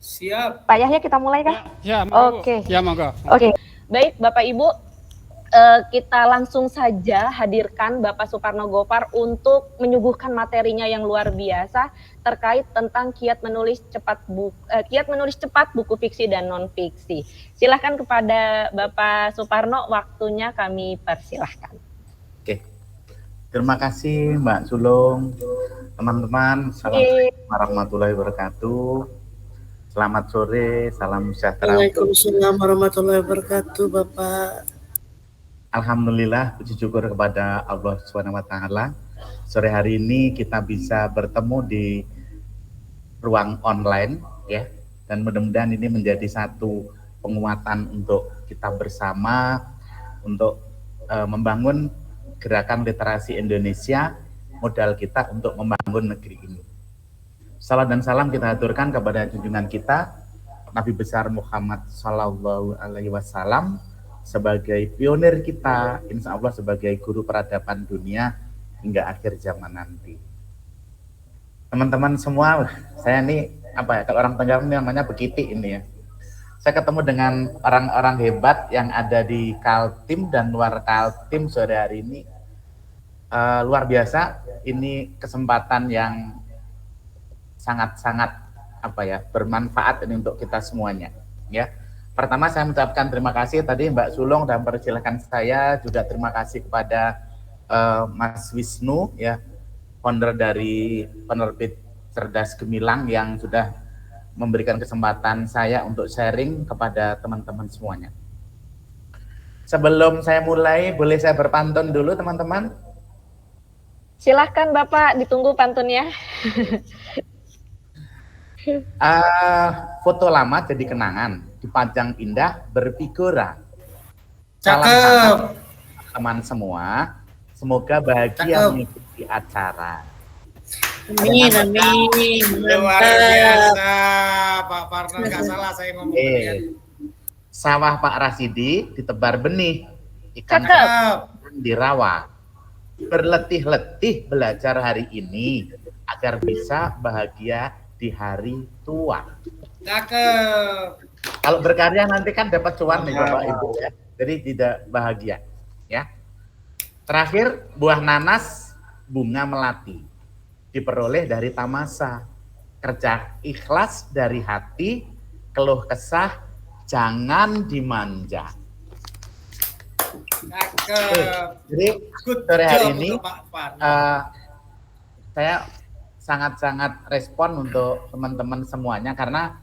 Siap. Pak Yahya, kita mulai kah? Ya, monggo. Oke. Ya, monggo. Oke. Baik, Bapak Ibu, kita langsung saja hadirkan Bapak Suparno Gopar untuk menyuguhkan materinya yang luar biasa terkait tentang kiat menulis cepat buku fiksi dan non fiksi. Silahkan kepada Bapak Suparno, waktunya kami persilahkan. Oke, terima kasih Mbak Sulung, teman-teman. Assalamualaikum warahmatullahi wabarakatuh. Selamat sore, salam sejahtera. Waalaikumsalam warahmatullahi wabarakatuh, Bapak. Alhamdulillah, puji syukur kepada Allah SWT. Sore hari ini kita bisa bertemu di ruang online, ya, dan mudah-mudahan ini menjadi satu penguatan untuk kita bersama untuk membangun gerakan literasi Indonesia, modal kita untuk membangun negeri ini. Salam dan salam kita aturkan kepada junjungan kita Nabi besar Muhammad Sallallahu Alaihi Wasallam sebagai pionir kita, insya Allah sebagai guru peradaban dunia hingga akhir zaman nanti. Teman-teman semua, saya ini kalau orang Tengger ini namanya bekiti ini ya. Saya ketemu dengan orang-orang hebat yang ada di Kaltim dan luar Kaltim sore hari ini. Luar biasa, ini kesempatan yang sangat-sangat bermanfaat ini untuk kita semuanya, ya. Pertama saya mengucapkan terima kasih tadi Mbak Sulung dan persilahkan saya juga terima kasih kepada Mas Wisnu, ya, founder dari penerbit Cerdas Gemilang yang sudah memberikan kesempatan saya untuk sharing kepada teman-teman semuanya. Sebelum saya mulai, boleh saya berpantun dulu teman-teman? Silahkan Bapak, ditunggu pantunnya. Foto lama jadi kenangan, dipajang indah berfigura. Cakep. Teman semua, semoga bahagia mengikuti acara. Amin, amin. Luar biasa, Pak Parno, nggak salah saya ngomongnya. Sawah Pak Rasidi ditebar benih, ikan di rawa. Berletih-letih belajar hari ini agar bisa bahagia di hari tua. Cakep. Kalau berkarya nanti kan dapat cuan nih Bapak Ibu ya. Jadi tidak bahagia ya. Terakhir, buah nanas bunga melati diperoleh dari tamasa. Kerja ikhlas dari hati, keluh kesah jangan dimanja. Cakep. Jadi sore hari ini saya sangat-sangat respon untuk teman-teman semuanya karena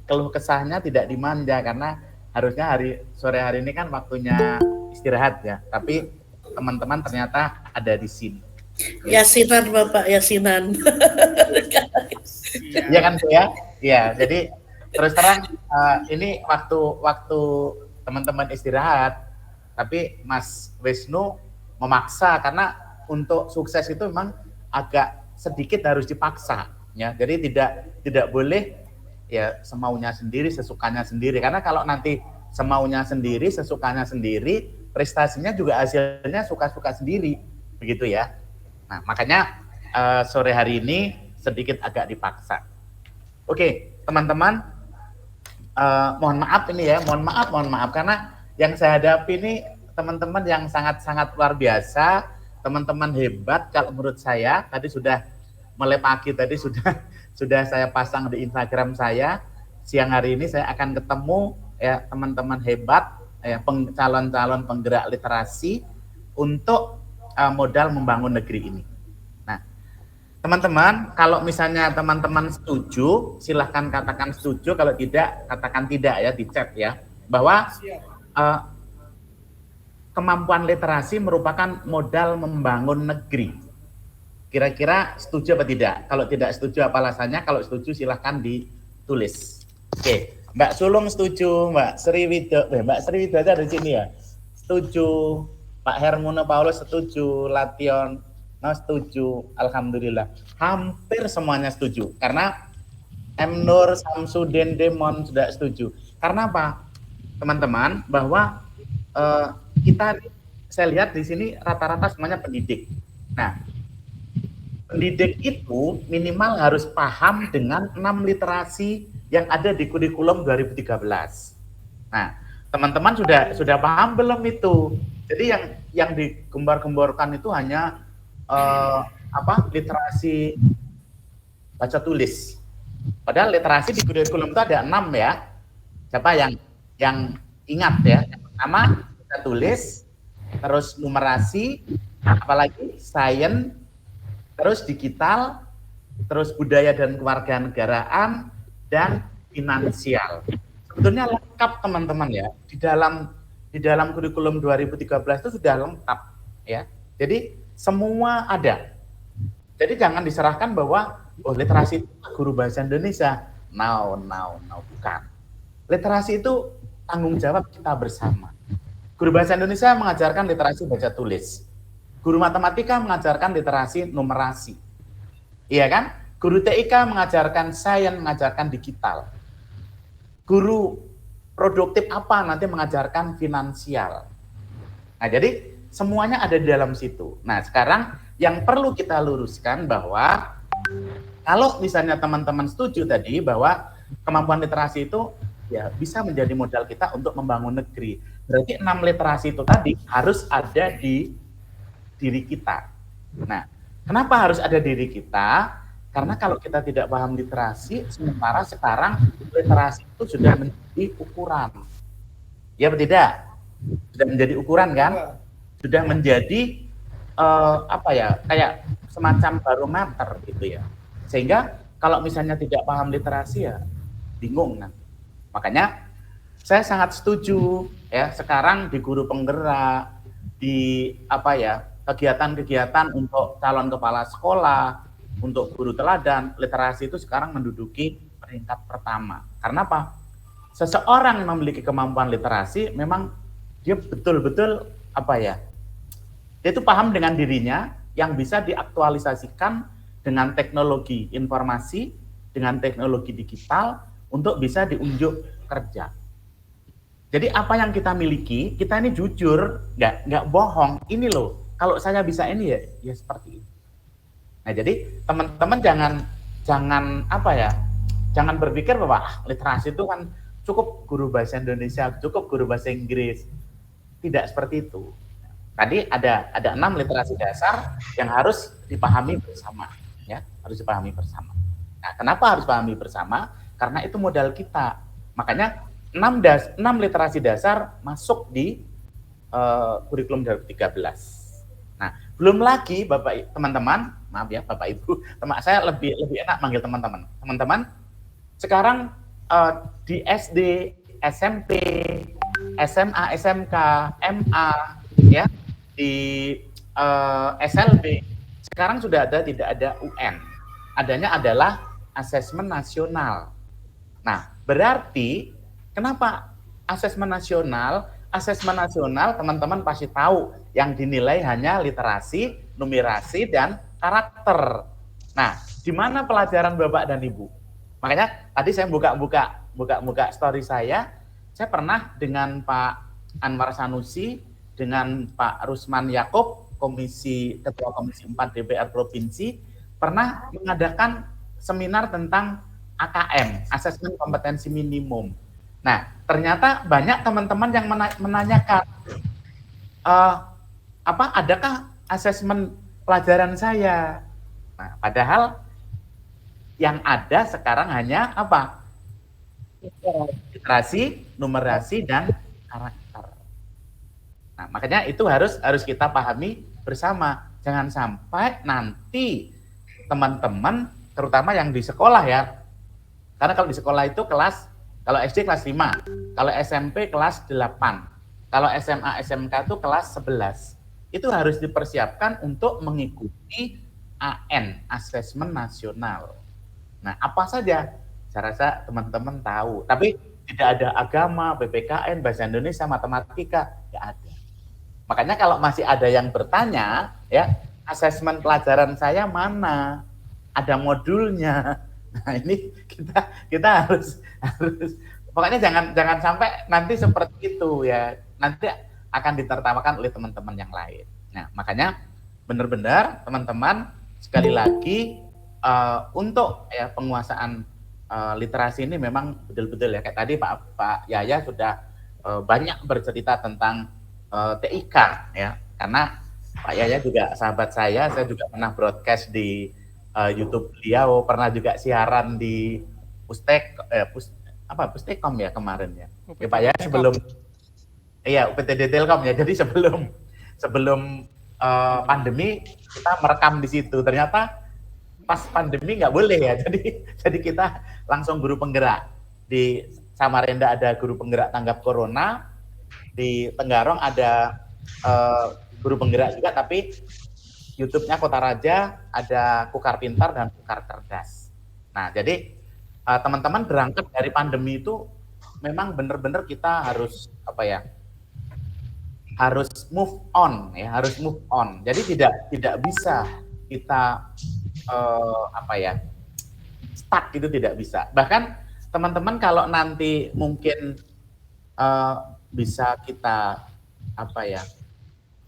keluh kesahnya tidak dimanja karena harusnya sore hari ini kan waktunya istirahat ya, tapi teman-teman ternyata ada di sini. Yasinan Bapak, yasinan. Iya kan Bu ya? Iya, jadi terus terang ini waktu teman-teman istirahat, tapi Mas Wisnu memaksa karena untuk sukses itu memang agak sedikit harus dipaksa ya. Jadi tidak boleh ya semaunya sendiri, sesukanya sendiri. Karena kalau nanti semaunya sendiri, sesukanya sendiri, prestasinya juga hasilnya suka-suka sendiri, begitu ya. Nah, makanya sore hari ini sedikit agak dipaksa. Oke, teman-teman, mohon maaf ini ya, mohon maaf karena yang saya hadapi ini teman-teman yang sangat-sangat luar biasa. Teman-teman hebat kalau menurut saya. Tadi sudah mulai pagi tadi sudah saya pasang di Instagram saya. Siang hari ini saya akan ketemu ya teman-teman hebat ya calon-calon penggerak literasi untuk modal membangun negeri ini. Nah, teman-teman kalau misalnya teman-teman setuju silahkan katakan setuju, kalau tidak katakan tidak ya di chat ya, bahwa kemampuan literasi merupakan modal membangun negeri. Kira-kira setuju apa tidak? Kalau tidak setuju apa alasannya? Kalau setuju silahkan ditulis. Oke, Mbak Sulung setuju, Mbak Sriwidodo ada di sini ya? Setuju. Pak Hermuno Paulus setuju, Lation setuju. Alhamdulillah. Hampir semuanya setuju. Karena M. Nur, Samsudin, Demon sudah setuju. Karena apa? Teman-teman, bahwa saya lihat di sini rata-rata semuanya pendidik. Nah, pendidik itu minimal harus paham dengan 6 literasi yang ada di kurikulum 2013. Nah, teman-teman sudah paham belum itu? Jadi yang digembar-gemborkan itu hanya literasi baca tulis. Padahal literasi di kurikulum itu ada 6 ya. Siapa yang ingat ya? Yang pertama baca tulis, terus numerasi, apalagi sains, terus digital, terus budaya dan kewarganegaraan, dan finansial. Sebetulnya lengkap teman-teman ya. Di dalam kurikulum 2013 itu sudah lengkap ya. Jadi semua ada. Jadi jangan diserahkan bahwa literasi itu guru bahasa Indonesia. No, bukan. Literasi itu tanggung jawab kita bersama. Guru bahasa Indonesia mengajarkan literasi baca tulis. Guru matematika mengajarkan literasi numerasi. Iya kan? Guru TIK mengajarkan sains, mengajarkan digital. Guru produktif apa nanti mengajarkan finansial. Nah, jadi semuanya ada di dalam situ. Nah, sekarang yang perlu kita luruskan bahwa kalau misalnya teman-teman setuju tadi bahwa kemampuan literasi itu ya bisa menjadi modal kita untuk membangun negeri. Berarti 6 literasi itu tadi harus ada di diri kita. Nah, kenapa harus ada diri kita? Karena kalau kita tidak paham literasi, sementara sekarang literasi itu sudah menjadi ukuran. Ya atau tidak? Sudah menjadi ukuran kan? Sudah menjadi kayak semacam barometer gitu ya. Sehingga kalau misalnya tidak paham literasi ya bingung nanti. Makanya saya sangat setuju ya sekarang di guru penggerak, di kegiatan-kegiatan untuk calon kepala sekolah, untuk guru teladan, literasi itu sekarang menduduki peringkat pertama. Karena apa? Seseorang yang memiliki kemampuan literasi memang dia betul-betul dia itu paham dengan dirinya yang bisa diaktualisasikan dengan teknologi informasi, dengan teknologi digital untuk bisa diunjuk kerja. Jadi apa yang kita miliki, kita ini jujur, nggak bohong. Ini loh, kalau saya bisa ini ya seperti itu. Nah, jadi teman-teman jangan berpikir bahwa literasi itu kan cukup guru bahasa Indonesia, cukup guru bahasa Inggris. Tidak seperti itu. Tadi ada 6 literasi dasar yang harus dipahami bersama, ya, harus dipahami bersama. Nah, kenapa harus pahami bersama? Karena itu modal kita. Makanya 6 literasi dasar masuk di kurikulum 2013. Nah, belum lagi teman-teman, maaf ya Bapak Ibu, saya lebih enak manggil teman-teman. Teman-teman, sekarang di SD, SMP, SMA, SMK, MA, ya, di SLB, sekarang sudah tidak ada UN. Adanya adalah asesmen nasional. Nah, berarti kenapa asesmen nasional? Asesmen nasional teman-teman pasti tahu yang dinilai hanya literasi, numerasi, dan karakter. Nah, di mana pelajaran Bapak dan Ibu? Makanya tadi saya buka story saya pernah dengan Pak Anwar Sanusi, dengan Pak Rusman Yaakob, Ketua Komisi 4 DPR Provinsi, pernah mengadakan seminar tentang AKM, Asesmen Kompetensi Minimum. Nah, ternyata banyak teman-teman yang menanyakan, adakah asesmen pelajaran saya? Nah, padahal yang ada sekarang hanya literasi, numerasi, dan karakter. Nah, makanya itu harus kita pahami bersama. Jangan sampai nanti teman-teman, terutama yang di sekolah ya, karena kalau di sekolah itu kalau SD kelas 5, kalau SMP kelas 8, kalau SMA, SMK itu kelas 11. Itu harus dipersiapkan untuk mengikuti AN, Asesmen Nasional. Nah, apa saja? Saya rasa teman-teman tahu. Tapi tidak ada agama, PPKN, Bahasa Indonesia, Matematika, nggak ada. Makanya kalau masih ada yang bertanya, ya, asesmen pelajaran saya mana? Ada modulnya. Nah, ini kita harus pokoknya jangan sampai nanti seperti itu ya. Nanti akan ditertawakan oleh teman-teman yang lain. Nah, makanya benar-benar teman-teman sekali lagi untuk ya penguasaan literasi ini memang betul-betul ya kayak tadi Pak Yaya sudah banyak bercerita tentang TIK ya, karena Pak Yaya juga sahabat saya juga pernah broadcast di YouTube beliau, pernah juga siaran di Pustekom ya kemarin ya. Ya Pak Yaya sebelum UPTD Telkom ya, jadi sebelum pandemi kita merekam di situ, ternyata pas pandemi nggak boleh ya, jadi kita langsung guru penggerak. Di Samarinda ada guru penggerak tanggap corona, di Tenggarong ada guru penggerak juga, tapi YouTube-nya Kota Raja ada Kukar Pintar dan Kukar Cerdas. Nah, jadi teman-teman berangkat dari pandemi itu memang benar-benar kita harus harus move on ya, harus move on. Jadi tidak bisa kita stuck gitu, tidak bisa. Bahkan teman-teman kalau nanti mungkin bisa kita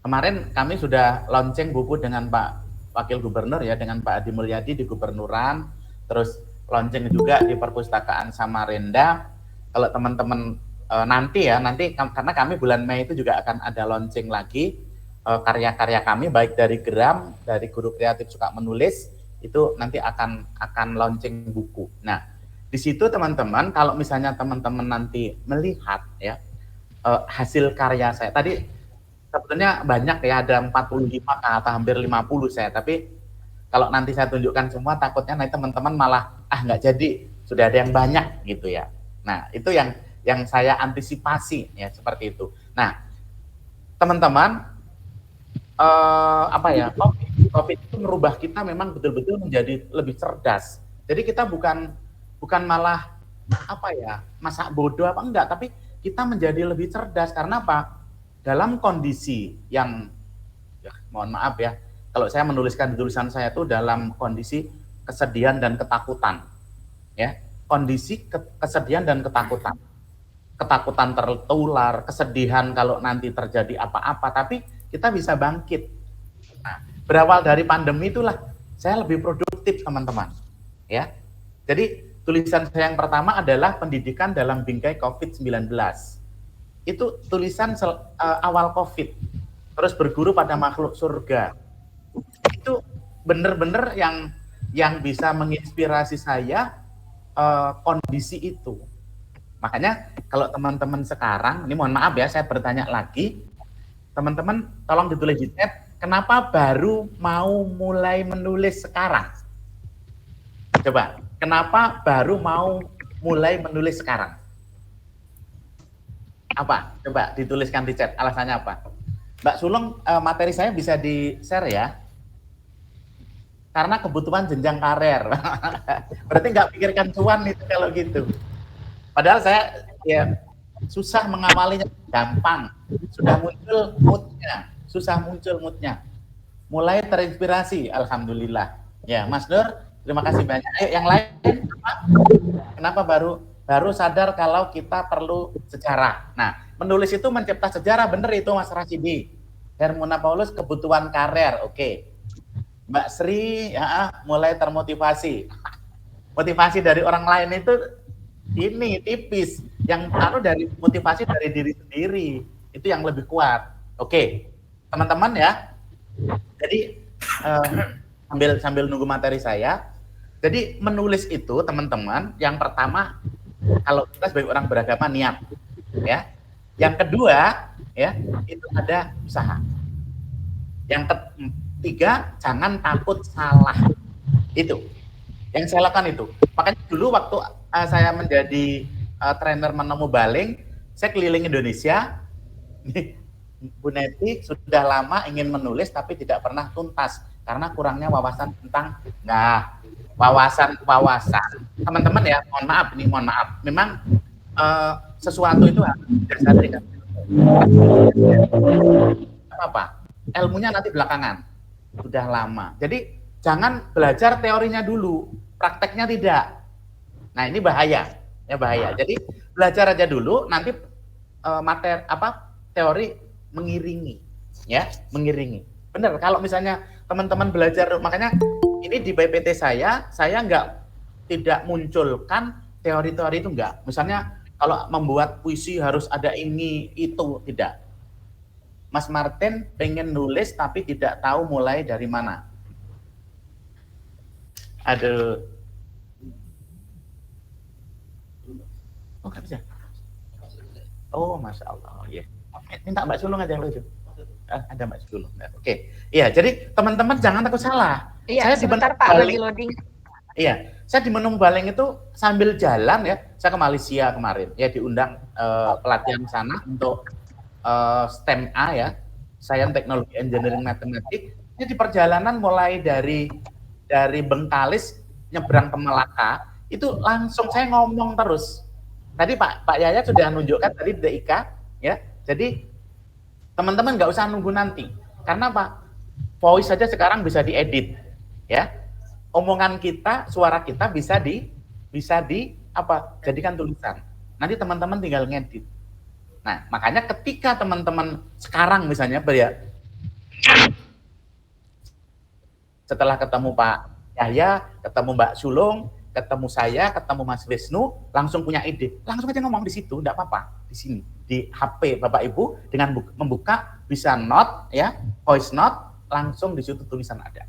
kemarin kami sudah launching buku dengan Pak Wakil Gubernur ya, dengan Pak Adi Mulyadi di Gubernuran, terus launching juga di Perpustakaan Samarinda. Kalau teman-teman nanti karena kami bulan Mei itu juga akan ada launching lagi karya-karya kami, baik dari Geram, dari Guru Kreatif Suka Menulis, itu nanti akan launching buku. Nah, di situ teman-teman, kalau misalnya teman-teman nanti melihat ya hasil karya saya tadi, sebetulnya banyak ya, ada 45 atau hampir 50 saya, tapi kalau nanti saya tunjukkan semua takutnya nanti teman-teman malah nggak jadi, sudah ada yang banyak gitu ya. Nah, itu yang saya antisipasi ya, seperti itu. Nah, teman-teman, COVID itu merubah kita memang betul-betul menjadi lebih cerdas. Jadi kita bukan malah masa bodoh enggak, tapi kita menjadi lebih cerdas. Karena apa? Dalam kondisi yang mohon maaf ya, kalau saya menuliskan di tulisan saya itu dalam kondisi kesedihan dan ketakutan ya, kondisi kesedihan dan ketakutan tertular, kesedihan kalau nanti terjadi apa-apa, tapi kita bisa bangkit. Nah, berawal dari pandemi itulah saya lebih produktif teman-teman ya. Jadi tulisan saya yang pertama adalah pendidikan dalam bingkai COVID-19. Itu tulisan awal COVID, terus berguru pada makhluk surga. Itu benar-benar yang bisa menginspirasi saya kondisi itu. Makanya kalau teman-teman sekarang, ini mohon maaf ya, saya bertanya lagi, teman-teman tolong ditulis di chat, kenapa baru mau mulai menulis sekarang? Coba, kenapa baru mau mulai menulis sekarang? Apa? Coba dituliskan di chat, alasannya apa? Mbak Sulung, materi saya bisa di-share ya? Karena kebutuhan jenjang karir. Berarti nggak pikirkan cuan itu kalau gitu. Padahal saya ya susah mengawalinya, gampang. Sudah muncul moodnya, mulai terinspirasi, alhamdulillah. Ya, Mas Nur, terima kasih banyak. Ayo yang lain, kenapa baru sadar kalau kita perlu sejarah. Nah, menulis itu mencipta sejarah, bener itu Mas Rasidi. Hermuna Paulus, kebutuhan karir, oke. Mbak Sri, ya, mulai termotivasi. Motivasi dari orang lain itu ini tipis, yang dari motivasi dari diri sendiri itu yang lebih kuat. Oke, teman-teman ya. Jadi sambil nunggu materi saya. Jadi menulis itu teman-teman, yang pertama kalau kita sebagai orang beragama niat, ya. Yang kedua ya itu ada usaha. Yang ketiga jangan takut salah. Itu yang saya lakukan itu. Makanya dulu waktu saya menjadi trainer menemu baling, saya keliling Indonesia. Bu Neti sudah lama ingin menulis tapi tidak pernah tuntas karena kurangnya wawasan tentang wawasan. Teman-teman ya, mohon maaf. Memang sesuatu itu harus didasari kan. Apa? Ilmunya nanti belakangan. Sudah lama. Jadi jangan belajar teorinya dulu, prakteknya tidak. Nah, ini bahaya. Jadi belajar aja dulu, nanti teori mengiringi. Benar, kalau misalnya teman-teman belajar, makanya ini di PPT saya tidak munculkan teori-teori itu enggak. Misalnya kalau membuat puisi harus ada ini, itu, tidak. Mas Martin pengen nulis tapi tidak tahu mulai dari mana. Aduh. Oh, nggak bisa. Oh, Masya Allah. Ya. Minta Mbak Sulung aja yang lucu. Ada Mbak Sulung. Oke. Iya, jadi teman-teman jangan takut salah. Iya, sebentar Pak, lagi loading. Iya, saya di Menung Baleng itu sambil jalan ya, saya ke Malaysia kemarin, ya diundang pelatihan sana untuk STEM A ya, Sains, Teknologi, Engineering, Matematik. Ini di perjalanan mulai dari Bengkalis nyebrang ke Melaka, itu langsung saya ngomong terus. Tadi Pak Yaya sudah nunjukkan tadi DIK ya, jadi teman-teman nggak usah nunggu nanti, karena Pak voice saja sekarang bisa diedit ya. Omongan kita, suara kita bisa jadikan tulisan. Nanti teman-teman tinggal ngedit. Nah, makanya ketika teman-teman sekarang misalnya setelah ketemu Pak Yahya, ketemu Mbak Sulung, ketemu saya, ketemu Mas Wisnu, langsung punya ide, langsung aja ngomong di situ, enggak apa-apa, di sini, di HP Bapak Ibu dengan membuka bisa note ya, voice note, langsung di situ tulisan ada.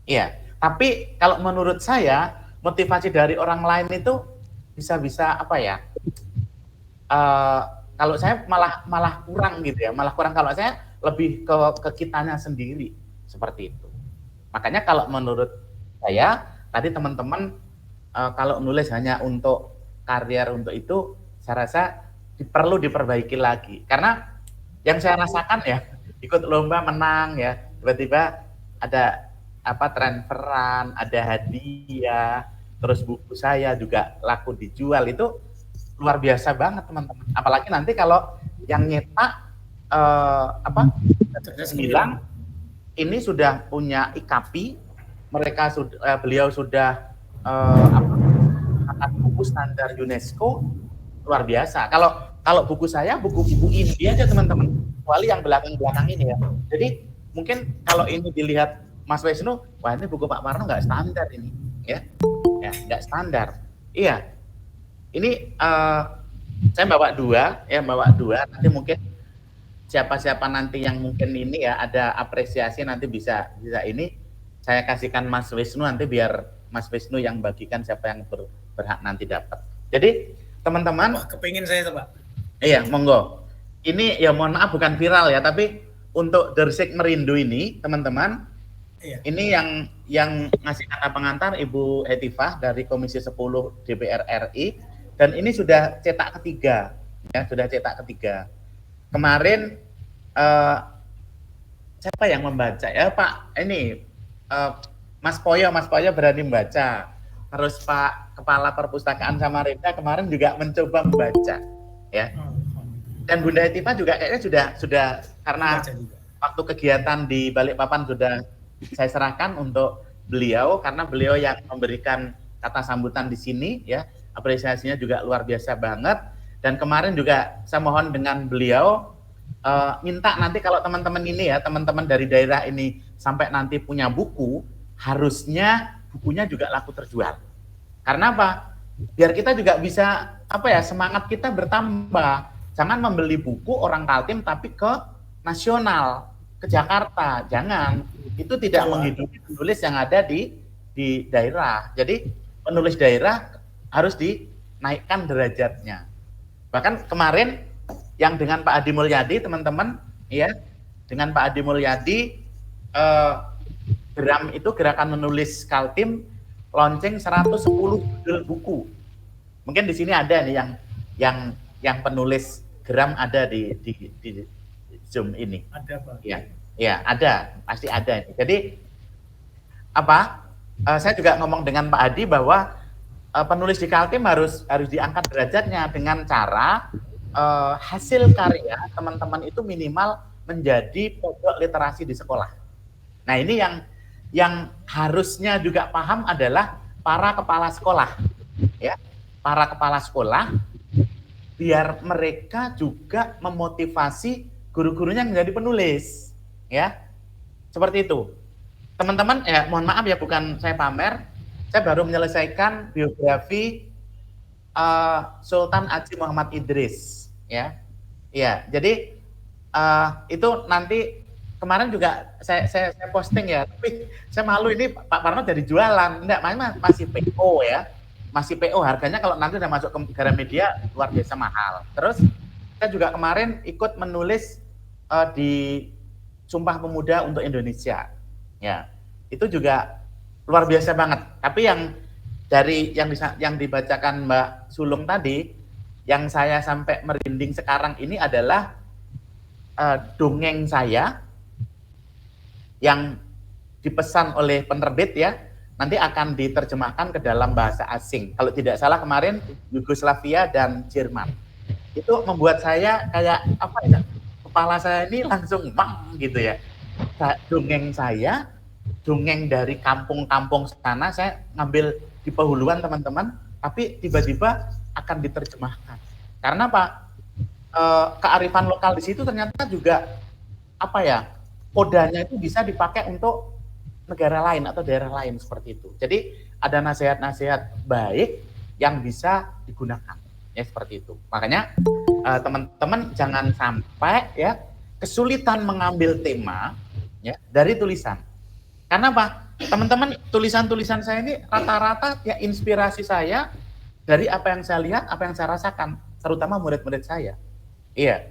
Iya. Tapi kalau menurut saya motivasi dari orang lain itu bisa apa ya? Kalau saya malah kurang gitu ya, malah kurang. Kalau saya lebih ke kitanya sendiri seperti itu. Makanya kalau menurut saya tadi teman-teman kalau nulis hanya untuk karier untuk itu, saya rasa perlu diperbaiki lagi. Karena yang saya rasakan ya ikut lomba menang ya, tiba-tiba ada transferan, ada hadiah, terus buku saya juga laku dijual, itu luar biasa banget teman-teman. Apalagi nanti kalau yang nyetak bilang ini sudah punya IKAPI, beliau sudah buku standar UNESCO, luar biasa. Kalau buku saya buku India aja teman-teman, kecuali yang belakang-belakang ini ya. Jadi mungkin kalau ini dilihat Mas Wisnu, wah ini buku Pak Parno nggak standar ini, ya nggak standar. Iya, ini saya bawa dua, nanti mungkin siapa-siapa nanti yang mungkin ini ya ada apresiasi nanti bisa ini saya kasihkan Mas Wisnu nanti biar Mas Wisnu yang bagikan siapa yang berhak nanti dapat. Jadi teman-teman, kepingin saya Pak. Iya, monggo. Ini ya mohon maaf bukan viral ya, tapi untuk Dersik Merindu ini teman-teman. Iya. Ini yang ngasih kata pengantar Ibu Hetifah dari Komisi 10 DPR RI, dan ini sudah cetak ketiga ya, kemarin siapa yang membaca ya Pak, ini Mas Poyo berani membaca, terus Pak Kepala Perpustakaan Samarinda kemarin juga mencoba membaca ya, dan Bunda Hetifah juga kayaknya sudah karena waktu kegiatan di Balikpapan sudah saya serahkan untuk beliau, karena beliau yang memberikan kata sambutan di sini ya, apresiasinya juga luar biasa banget. Dan kemarin juga saya mohon dengan beliau minta nanti kalau teman-teman ini ya, teman-teman dari daerah ini sampai nanti punya buku, harusnya bukunya juga laku terjual. Karena apa? Biar kita juga bisa semangat kita bertambah. Jangan membeli buku orang Kaltim tapi ke nasional, ke Jakarta, jangan. Itu tidak menghidupi penulis yang ada di daerah. Jadi penulis daerah harus dinaikkan derajatnya. Bahkan kemarin yang dengan Pak Adi Mulyadi teman-teman ya, dengan Pak Adi Mulyadi Geram itu Gerakan Menulis Kaltim launching 110 judul buku. Mungkin di sini ada nih yang penulis Geram ada di Zoom ini. Ada Pak. Ya, ada, pasti ada. Jadi saya juga ngomong dengan Pak Adi bahwa penulis di Kaltim harus diangkat derajatnya dengan cara hasil karya teman-teman itu minimal menjadi pojok literasi di sekolah. Nah, ini yang harusnya juga paham adalah para kepala sekolah. Ya, para kepala sekolah biar mereka juga memotivasi guru-gurunya menjadi penulis. Ya, seperti itu. teman-teman ya, mohon maaf ya, bukan saya pamer, saya baru menyelesaikan biografi Sultan Haji Muhammad Idris, ya. Iya, jadi itu nanti kemarin juga saya posting ya, tapi saya malu ini Pak Parno jadi jualan, enggak, masih PO ya, masih PO, harganya kalau nanti udah masuk ke Gramedia luar biasa mahal. Terus saya juga kemarin ikut menulis di Sumpah Pemuda untuk Indonesia, ya, itu juga luar biasa banget. Tapi yang dari yang dibacakan Mbak Sulung tadi, yang saya sampai merinding sekarang ini adalah dongeng saya yang dipesan oleh penerbit ya, nanti akan diterjemahkan ke dalam bahasa asing. Kalau tidak salah kemarin Yugoslavia dan Jerman. Itu membuat saya kayak apa ya? Kepala saya ini langsung gitu ya. Dongeng saya, dongeng dari kampung-kampung sana, saya ngambil di Pahuluan teman-teman, tapi tiba-tiba akan diterjemahkan. Karena Pak, kearifan lokal di situ ternyata juga apa ya, kodanya itu bisa dipakai untuk negara lain atau daerah lain seperti itu. Jadi ada nasihat-nasihat baik yang bisa digunakan ya, seperti itu. Makanya teman-teman jangan sampai ya kesulitan mengambil tema ya dari tulisan. Karena apa? Teman-teman, tulisan-tulisan saya ini rata-rata ya inspirasi saya dari apa yang saya lihat, apa yang saya rasakan, terutama murid-murid saya. Iya.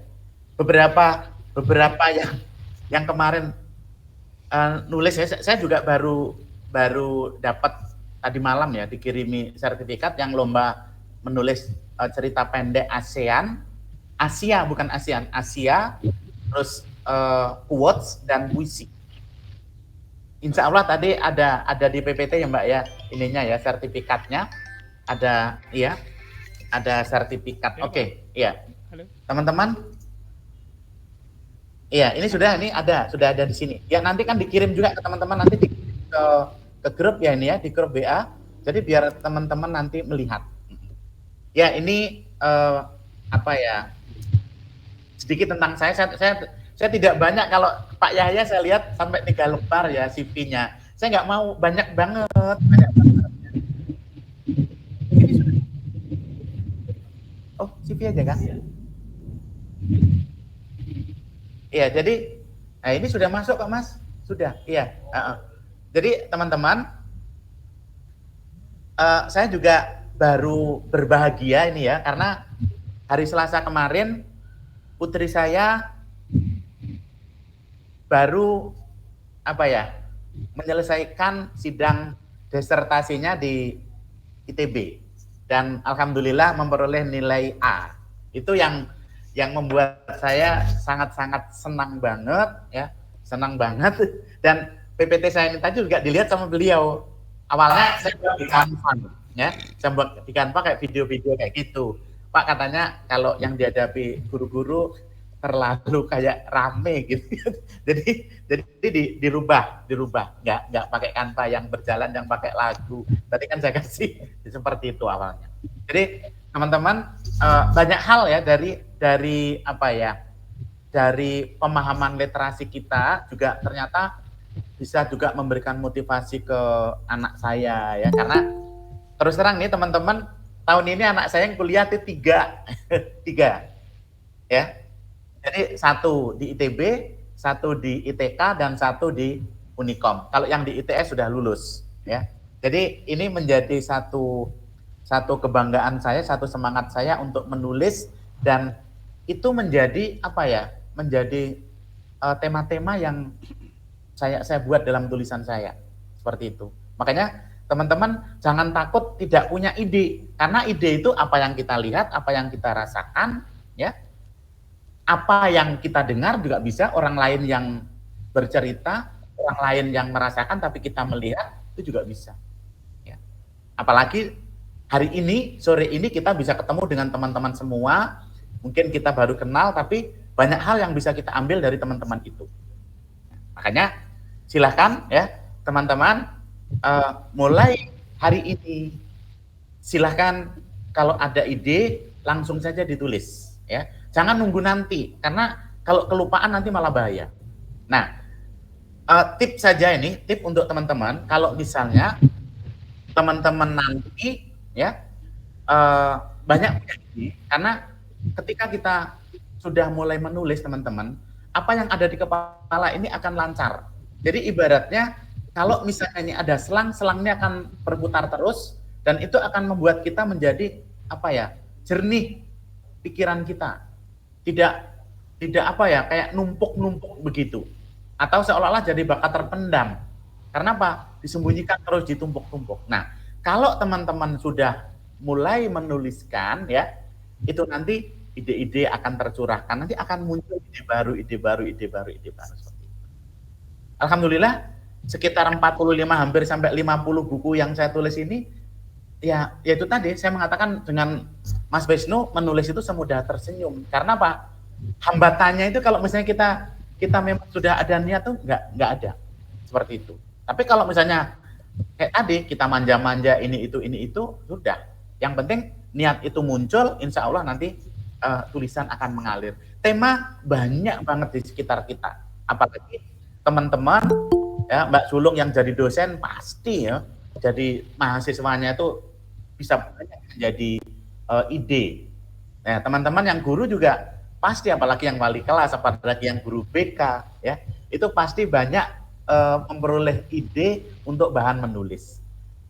Beberapa yang kemarin nulis saya juga baru dapat tadi malam ya, dikirimi sertifikat yang lomba menulis cerita pendek Asia bukan ASEAN, Asia, terus quotes dan puisi. Insya Allah tadi ada di PPT ya Mbak ya, ininya ya, sertifikatnya ada, iya, ada sertifikat. Oke, iya. Teman-teman, iya, ini sudah ada di sini. Ya nanti kan dikirim juga ke teman-teman, nanti ke grup ya ini ya, di grup WA. Jadi biar teman-teman nanti melihat. Ya ini apa ya? Sedikit tentang saya tidak banyak, kalau Pak Yahya saya lihat sampai 3 lembar ya CV-nya. Saya nggak mau banyak banget. Ini sudah. Oh, CV aja kan? Iya, jadi ini sudah masuk Pak Mas? Sudah, iya. Jadi teman-teman, saya juga baru berbahagia ini ya, karena hari Selasa kemarin putri saya baru apa ya, menyelesaikan sidang disertasinya di ITB dan alhamdulillah memperoleh nilai A. Itu yang membuat saya sangat-sangat senang banget ya, senang banget. Dan PPT saya ini tadi juga dilihat sama beliau. Awalnya saya buat di Canva ya, saya buat di Canva kayak video-video kayak gitu. Pak katanya kalau yang dihadapi guru-guru terlalu kayak rame gitu. jadi dirubah, nggak pakai Canva yang berjalan, yang pakai lagu. Tadi kan saya kasih seperti itu awalnya. Jadi teman-teman, banyak hal ya dari apa ya, dari pemahaman literasi kita juga ternyata bisa juga memberikan motivasi ke anak saya ya, karena terus terang nih teman-teman, tahun ini anak saya yang kuliah itu tiga ya. Jadi 1 di ITB, 1 di ITK, dan 1 di Unikom. Kalau yang di ITS sudah lulus ya. Jadi ini menjadi satu kebanggaan saya, satu semangat saya untuk menulis, dan itu menjadi apa ya, menjadi tema-tema yang saya buat dalam tulisan saya seperti itu. Makanya teman-teman jangan takut tidak punya ide, karena ide itu apa yang kita lihat, apa yang kita rasakan ya, apa yang kita dengar juga bisa, orang lain yang bercerita, orang lain yang merasakan tapi kita melihat, itu juga bisa ya. Apalagi hari ini, sore ini kita bisa ketemu dengan teman-teman semua, mungkin kita baru kenal, tapi banyak hal yang bisa kita ambil dari teman-teman itu. Makanya silahkan ya teman-teman, mulai hari ini silahkan kalau ada ide langsung saja ditulis ya, jangan nunggu nanti, karena kalau kelupaan nanti malah bahaya. Nah, Tip saja ini, tip untuk teman-teman. Kalau misalnya teman-teman nanti ya banyak ide, karena ketika kita sudah mulai menulis teman-teman, apa yang ada di kepala ini akan lancar. Jadi ibaratnya kalau misalnya ini ada selang, selangnya akan berputar terus dan itu akan membuat kita menjadi apa ya, jernih pikiran kita. Tidak apa ya, kayak numpuk-numpuk begitu. Atau seolah-olah jadi bakat terpendam. Karena apa? Disembunyikan terus, ditumpuk-tumpuk. Nah, kalau teman-teman sudah mulai menuliskan ya, itu nanti ide-ide akan tercurahkan, nanti akan muncul ide baru seperti itu. Alhamdulillah, sekitar 45 hampir sampai 50 buku yang saya tulis ini, ya itu tadi saya mengatakan dengan Mas Wisnu menulis itu semudah tersenyum. Karena apa? Hambatannya itu kalau misalnya kita memang sudah ada niat tuh nggak ada seperti itu. Tapi kalau misalnya kayak tadi kita manja-manja ini itu sudah. Yang penting niat itu muncul, insya Allah nanti tulisan akan mengalir. Tema banyak banget di sekitar kita. Apalagi teman-teman ya Mbak Sulung yang jadi dosen pasti ya jadi mahasiswanya itu bisa banyak menjadi ide. Nah, teman-teman yang guru juga pasti, apalagi yang wali kelas, apalagi yang guru BK, ya itu pasti banyak memperoleh ide untuk bahan menulis.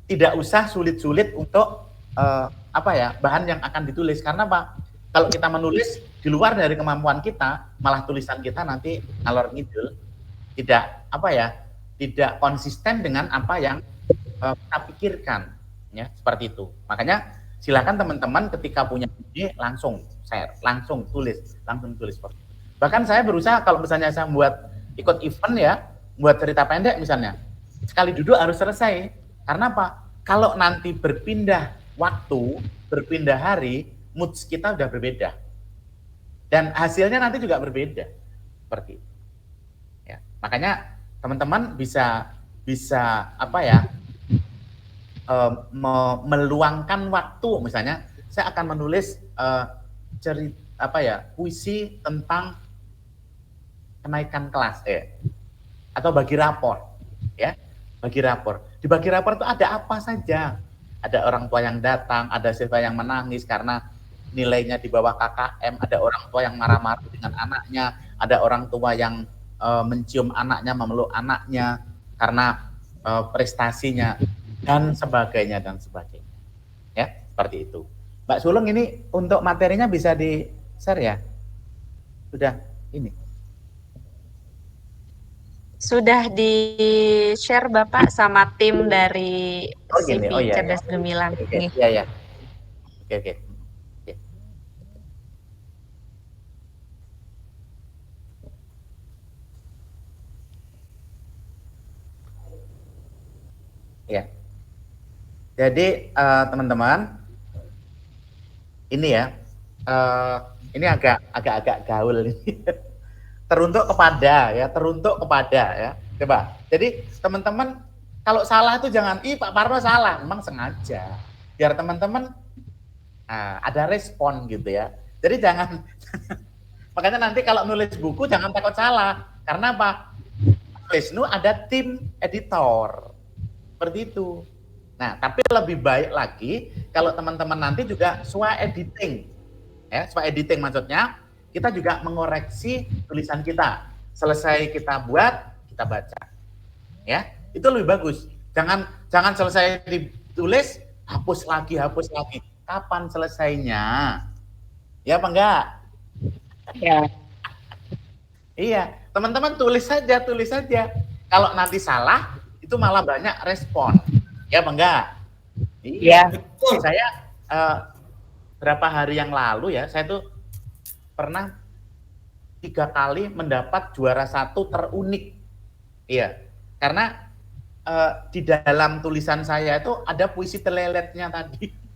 Tidak usah sulit-sulit untuk bahan yang akan ditulis, karena apa? Kalau kita menulis di luar dari kemampuan kita, malah tulisan kita nanti ngalor ngidul, tidak tidak konsisten dengan apa yang kita pikirkan, ya seperti itu. Makanya silakan teman-teman ketika punya ide langsung share, langsung tulis seperti itu. Bahkan saya berusaha kalau misalnya saya ikut event ya, buat cerita pendek misalnya, sekali duduk harus selesai. Karena apa? Kalau nanti berpindah waktu, berpindah hari, mood kita udah berbeda. Dan hasilnya nanti juga berbeda. Seperti itu. Ya, makanya teman-teman bisa meluangkan waktu, misalnya saya akan menulis puisi tentang kenaikan kelas atau bagi rapor ya, bagi rapor. Di bagi rapor itu ada apa saja, ada orang tua yang datang, ada siswa yang menangis karena nilainya di bawah KKM, ada orang tua yang marah-marah dengan anaknya, ada orang tua yang mencium anaknya, memeluk anaknya karena prestasinya dan sebagainya ya, seperti itu. Mbak Sulung, ini untuk materinya bisa di-share ya? Sudah ini? Sudah di-share Bapak sama tim dari gini. CV Cerdas Gemilang. Iya. Oke. Ya. Jadi teman-teman, ini ya, ini agak gaul ini. teruntuk kepada ya. Coba. Jadi teman-teman kalau salah itu jangan, Pak Parno salah, memang sengaja. Biar teman-teman ada respon gitu ya. Jadi jangan makanya nanti kalau nulis buku jangan takut salah. Karena apa? Wisnu ada tim editor. Seperti itu. Nah, tapi lebih baik lagi kalau teman-teman nanti juga sway editing. Ya, sway editing maksudnya kita juga mengoreksi tulisan kita. Selesai kita buat, kita baca. Ya, itu lebih bagus. Jangan selesai ditulis hapus lagi. Kapan selesainya? Ya apa enggak? Ya. Iya, teman-teman tulis saja. Kalau nanti salah, itu malah banyak respon. Ya apa enggak? Iya. Betul. Saya berapa hari yang lalu ya, saya tuh pernah 3 kali mendapat juara 1 terunik. Iya, karena di dalam tulisan saya itu ada puisi teleletnya tadi.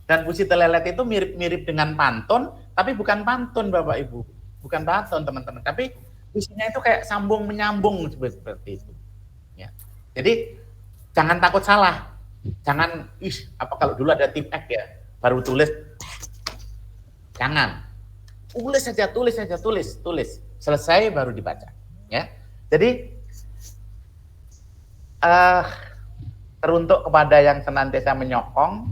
Dan puisi telelet itu mirip-mirip dengan pantun, tapi bukan pantun Bapak Ibu. Bukan pantun teman-teman, tapi puisinya itu kayak sambung menyambung seperti itu. Ya. Jadi jangan takut salah. Jangan, apa kalau dulu ada tip X ya, baru tulis. Jangan. Tulis saja. Selesai baru dibaca. Ya. Jadi teruntuk kepada yang senantiasa menyokong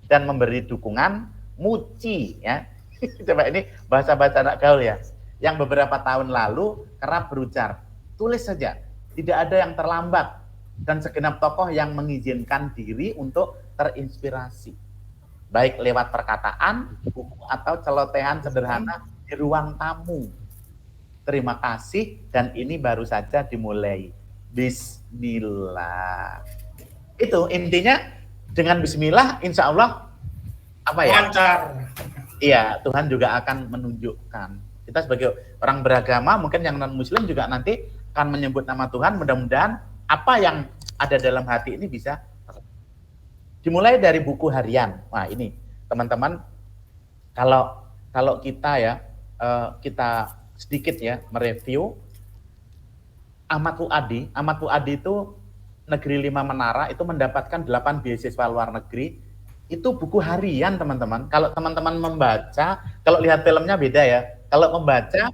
dan memberi dukungan, muci ya. Coba ini bahasa-bahasa anak gaul ya. Yang beberapa tahun lalu kerap berujar, tulis saja, tidak ada yang terlambat, dan segenap tokoh yang mengizinkan diri untuk terinspirasi, baik lewat perkataan, buku, atau celotehan sederhana di ruang tamu. Terima kasih, dan ini baru saja dimulai. Bismillah. Itu intinya, dengan bismillah insya Allah apa ya? Lancar. Iya, Tuhan juga akan menunjukkan. Kita sebagai orang beragama, mungkin yang non-muslim juga nanti akan menyebut nama Tuhan, mudah-mudahan apa yang ada dalam hati ini bisa dimulai dari buku harian. Wah ini, teman-teman, kalau kita ya, kita sedikit ya mereview, Ahmad Fuadi itu Negeri 5 Menara itu mendapatkan 8 beasiswa luar negeri. Itu buku harian, teman-teman. Kalau teman-teman membaca, kalau lihat filmnya beda ya. Kalau membaca,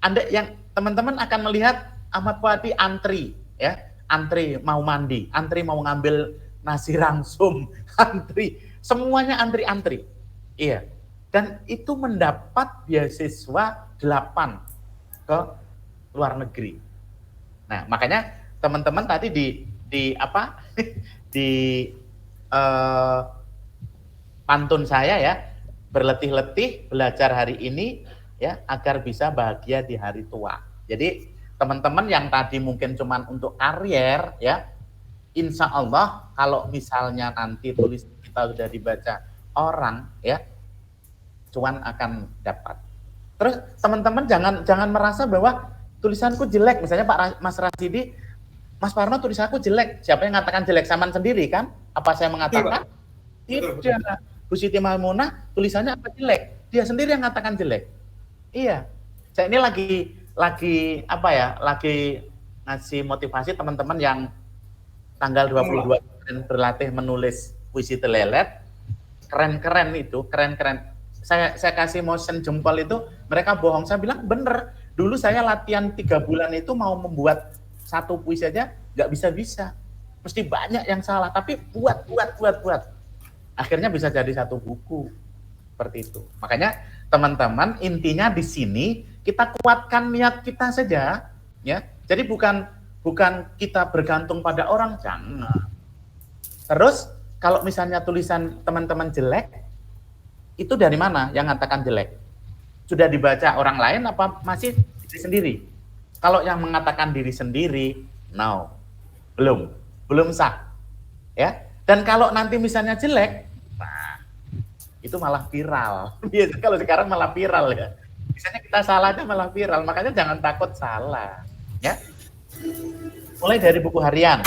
Anda yang teman-teman akan melihat Ahmad Fuadi antri, ya, antri mau mandi, antri mau ngambil nasi rangsum, antri, semuanya antri-antri. Iya. Dan itu mendapat beasiswa 8 ke luar negeri. Nah, makanya teman-teman tadi di apa? di pantun saya ya, berletih-letih belajar hari ini ya agar bisa bahagia di hari tua. Jadi teman-teman yang tadi mungkin cuman untuk karier ya, insya Allah kalau misalnya nanti tulis kita sudah dibaca orang ya, cuan akan dapat. Terus teman-teman jangan merasa bahwa tulisanku jelek, misalnya Mas Rasidi, Mas Parno tulisanku jelek. Siapa yang mengatakan jelek? Saman sendiri kan? Apa saya mengatakan? Tidak. Bu Siti Maimunah tulisannya apa jelek? Dia sendiri yang mengatakan jelek. Iya. Saya ini lagi apa ya? Lagi ngasih motivasi teman-teman yang tanggal 22 berlatih menulis puisi telelet. Keren-keren itu, keren-keren. Saya kasih motion jempol itu, mereka bohong. Saya bilang bener. Dulu saya latihan 3 bulan itu mau membuat satu puisi aja nggak bisa. Mesti banyak yang salah, tapi buat. Akhirnya bisa jadi satu buku. Seperti itu. Makanya teman-teman, intinya di sini kita kuatkan niat kita saja, ya. Jadi bukan kita bergantung pada orang, jangan. Terus kalau misalnya tulisan teman-teman jelek, itu dari mana yang mengatakan jelek? Sudah dibaca orang lain apa masih diri sendiri? Kalau yang mengatakan diri sendiri, no, belum sah, ya. Dan kalau nanti misalnya jelek, nah, itu malah viral. Biasanya kalau sekarang malah viral ya. Misalnya kita salah aja malah viral, makanya jangan takut salah, ya. Mulai dari buku harian.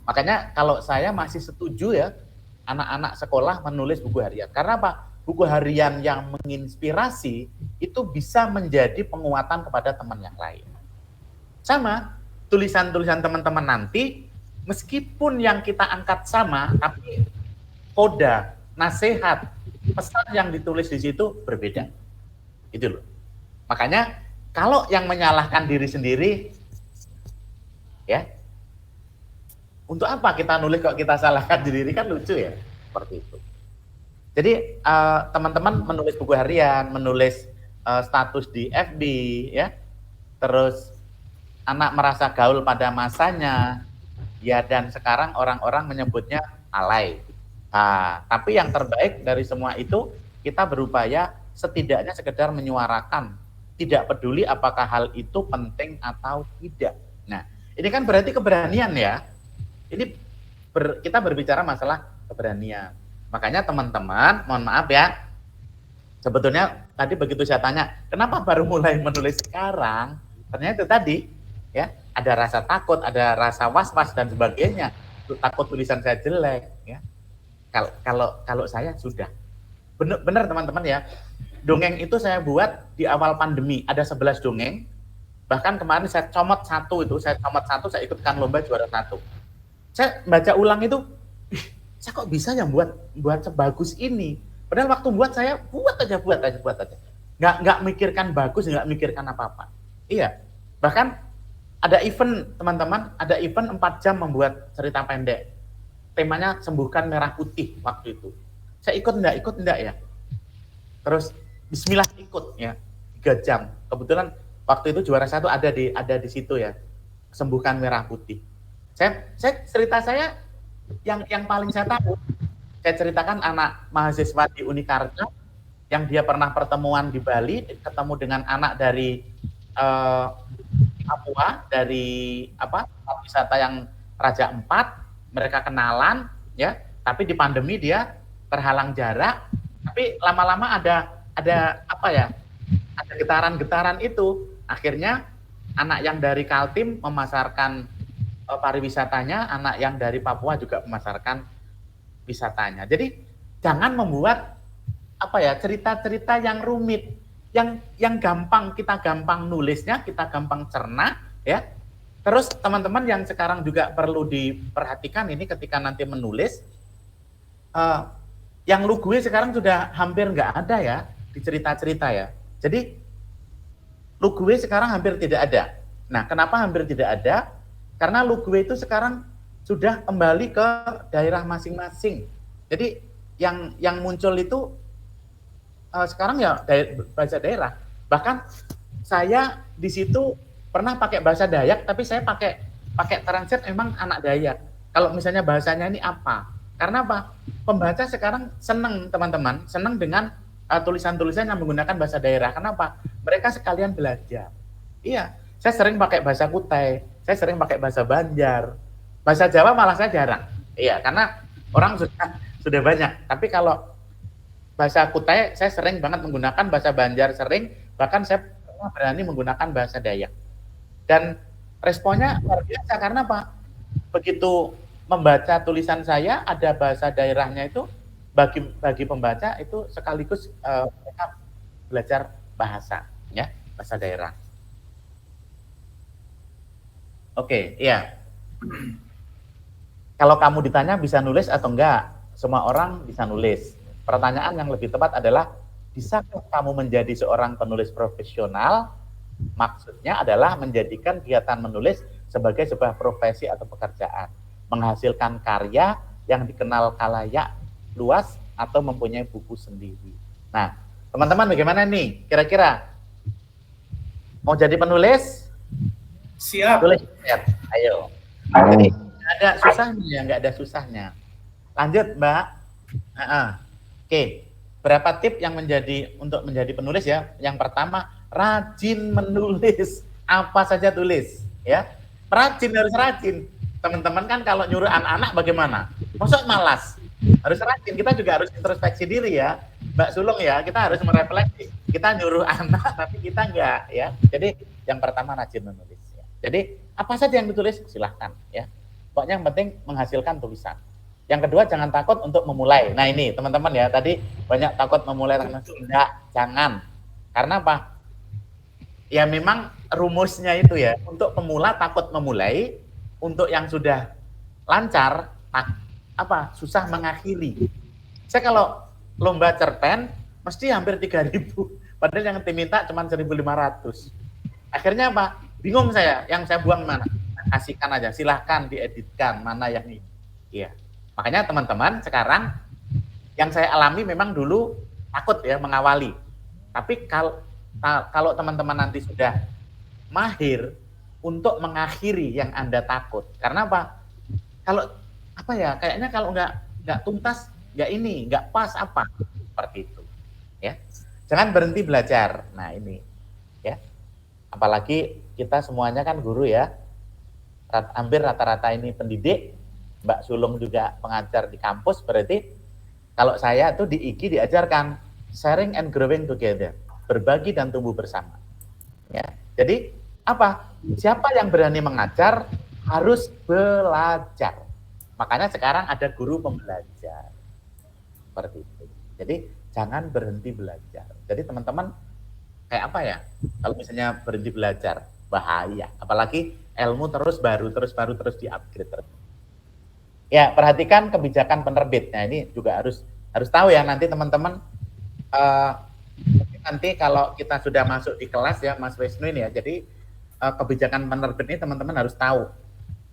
Makanya kalau saya masih setuju ya, anak-anak sekolah menulis buku harian. Karena apa? Buku harian yang menginspirasi itu bisa menjadi penguatan kepada teman yang lain. Sama, tulisan-tulisan teman-teman nanti, meskipun yang kita angkat sama, tapi koda, nasihat, pesan yang ditulis di situ berbeda. Itu loh. Makanya, kalau yang menyalahkan diri sendiri, ya, untuk apa kita nulis kok kita salahkan diri, kan lucu ya, seperti itu. Jadi teman-teman menulis buku harian, menulis status di FB, ya, terus anak merasa gaul pada masanya, ya, dan sekarang orang-orang menyebutnya alay. Tapi yang terbaik dari semua itu, kita berupaya setidaknya sekedar menyuarakan, tidak peduli apakah hal itu penting atau tidak. Nah, ini kan berarti keberanian ya. Ini kita berbicara masalah keberanian. Makanya teman-teman, mohon maaf ya, sebetulnya tadi begitu saya tanya, kenapa baru mulai menulis sekarang? Ternyata itu tadi, ya, ada rasa takut, ada rasa was-was dan sebagainya. Takut tulisan saya jelek, ya. Kalau saya sudah. Benar teman-teman ya, dongeng itu saya buat di awal pandemi, ada 11 dongeng. Bahkan kemarin saya comot satu, saya ikutkan lomba juara 1. Saya baca ulang itu, saya kok bisa yang buat sebagus ini. Padahal waktu buat saya buat aja. Nggak mikirkan bagus, nggak mikirkan apa-apa. Iya. Bahkan ada event teman-teman, ada event 4 jam membuat cerita pendek. Temanya sembuhkan merah putih waktu itu. Saya ikut enggak ya. Terus bismillah ikut ya. 3 jam. Kebetulan waktu itu juara 1 ada di situ ya. Sembuhkan merah putih. Saya cerita saya yang paling saya tahu, saya ceritakan anak mahasiswa di Unikarta yang dia pernah pertemuan di Bali, ketemu dengan anak dari Papua, dari wisata yang Raja Empat, mereka kenalan ya, tapi di pandemi dia terhalang jarak, tapi lama-lama ada getaran-getaran itu. Akhirnya anak yang dari Kaltim memasarkan pariwisatanya, anak yang dari Papua juga memasarkan wisatanya. Jadi jangan membuat cerita-cerita yang rumit, yang gampang, kita gampang nulisnya, kita gampang cerna ya. Terus teman-teman yang sekarang juga perlu diperhatikan ini ketika nanti menulis, yang lugue sekarang sudah hampir nggak ada ya di cerita-cerita ya. Jadi lugue sekarang hampir tidak ada. Nah, kenapa hampir tidak ada? Karena lugue itu sekarang sudah kembali ke daerah masing-masing. Jadi yang muncul itu sekarang ya bahasa daerah. Bahkan saya di situ pernah pakai bahasa Dayak, tapi saya pakai translate memang anak Dayak. Kalau misalnya bahasanya ini apa? Karena apa? Pembaca sekarang senang teman-teman, senang dengan tulisan-tulisan yang menggunakan bahasa daerah. Kenapa? Mereka sekalian belajar. Iya, saya sering pakai bahasa Kutai, saya sering pakai bahasa Banjar. Bahasa Jawa malah saya jarang. Iya, karena orang sudah banyak. Tapi kalau bahasa Kutai saya sering banget menggunakan, bahasa Banjar sering, bahkan saya berani menggunakan bahasa Dayak. Dan responnya luar biasa karena apa? Begitu membaca tulisan saya ada bahasa daerahnya itu, bagi pembaca itu sekaligus mereka belajar bahasa ya, bahasa daerah. Oke, iya. Kalau kamu ditanya bisa nulis atau enggak, semua orang bisa nulis. Pertanyaan yang lebih tepat adalah, bisakah kamu menjadi seorang penulis profesional? Maksudnya adalah menjadikan kegiatan menulis sebagai sebuah profesi atau pekerjaan, menghasilkan karya yang dikenal khalayak luas atau mempunyai buku sendiri. Nah, teman-teman bagaimana nih? Kira-kira mau jadi penulis? Siap. Tulis, ayo. Jadi nggak ada susahnya. Lanjut, Mbak. Oke, berapa tip yang untuk menjadi penulis ya? Yang pertama, rajin menulis. Apa saja tulis, ya. Rajin, harus rajin. Teman-teman kan kalau nyuruh anak-anak bagaimana? Maksud malas. Harus rajin. Kita juga harus introspeksi diri ya, Mbak Sulung ya. Kita harus merefleksi. Kita nyuruh anak, tapi kita enggak ya. Jadi yang pertama rajin menulis. Ya. Jadi apa saja yang ditulis silahkan ya. Pokoknya yang penting menghasilkan tulisan. Yang kedua, jangan takut untuk memulai. Nah ini teman-teman ya, tadi banyak takut memulai, enggak, jangan. Karena apa? Ya memang rumusnya itu ya, untuk pemula takut memulai, untuk yang sudah lancar, susah mengakhiri. Saya kalau lomba cerpen, mesti hampir 3.000, padahal yang diminta cuma 1.500. Akhirnya apa? Bingung saya, yang saya buang mana? Kasihkan aja, silahkan dieditkan, mana yang ini. Iya. Makanya teman-teman sekarang yang saya alami memang dulu takut ya mengawali. Tapi kalau teman-teman nanti sudah mahir untuk mengakhiri yang Anda takut. Karena apa? Kalau kayaknya kalau nggak tuntas, nggak pas apa seperti itu. Ya, jangan berhenti belajar. Nah ini, ya. Apalagi kita semuanya kan guru ya. Hampir rata-rata ini pendidik, Mbak Sulung juga pengajar di kampus, berarti kalau saya tuh di IGI diajarkan sharing and growing together, berbagi dan tumbuh bersama. Ya, jadi apa? Siapa yang berani mengajar harus belajar. Makanya sekarang ada guru pembelajar, seperti itu. Jadi jangan berhenti belajar. Jadi teman-teman kayak apa ya? Kalau misalnya berhenti belajar bahaya. Apalagi ilmu terus di-upgrade. Ya, perhatikan kebijakan penerbit. Nah, ini juga harus tahu ya nanti teman-teman. Nanti kalau kita sudah masuk di kelas ya, Mas Wisnu ini ya. Jadi kebijakan penerbit ini teman-teman harus tahu.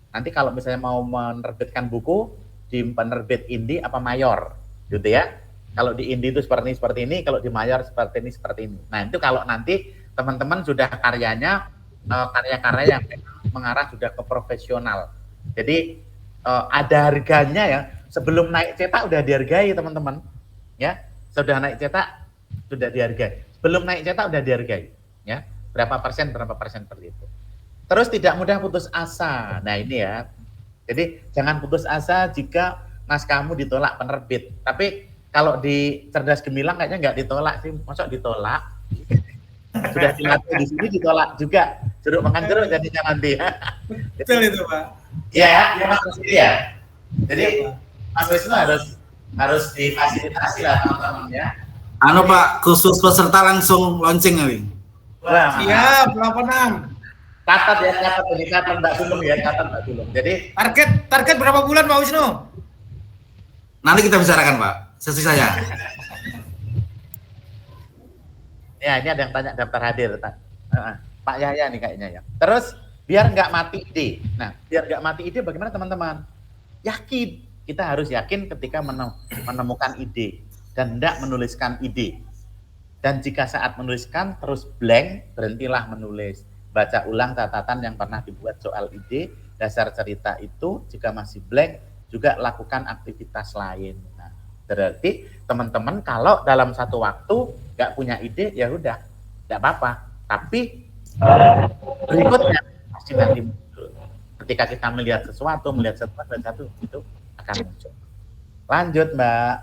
Nanti kalau misalnya mau menerbitkan buku di penerbit indie apa mayor, gitu ya. Kalau di indie itu seperti ini, kalau di mayor seperti ini. Nah itu kalau nanti teman-teman sudah karyanya karya-karya yang mengarah sudah ke profesional. Jadi ada harganya ya. Sebelum naik cetak udah dihargai teman-teman, ya. Sudah naik cetak sudah dihargai. Sebelum naik cetak udah dihargai, ya. Berapa persen seperti itu. Terus tidak mudah putus asa. Nah ini ya. Jadi jangan putus asa jika naskahmu ditolak penerbit. Tapi kalau di Cerdas Gemilang kayaknya nggak ditolak sih. Masa ditolak? Sudah dilatih di sini ditolak juga. Jeruk makan jeruk jadinya nanti. Betul itu Pak. Ya Mas Wisnu ya. Jadi Mas Wisnu harus difasilitasi lah teman-teman ya. Anu Pak, khusus peserta langsung launching nih. Wah, Siap, laporan. catat Mbak Sulung ya, catat Mbak Sulung. Jadi Target berapa bulan Pak Wisnu? Nanti kita bicarakan Pak, sesi saya. ya ini ada yang tanya daftar hadir. Pak Yahya nih kayaknya ya. Terus biar nggak mati ide. Nah, biar nggak mati ide bagaimana teman-teman? Yakin, kita harus yakin ketika menemukan ide dan hendak menuliskan ide. Dan jika saat menuliskan terus blank, berhentilah menulis. Baca ulang catatan yang pernah dibuat soal ide, dasar cerita itu. Jika masih blank, juga lakukan aktivitas lain. Nah, berarti teman-teman kalau dalam satu waktu nggak punya ide, ya udah, nggak apa-apa. Tapi berikutnya pasti nanti muncul. Ketika kita melihat sesuatu itu akan muncul. Lanjut Mbak.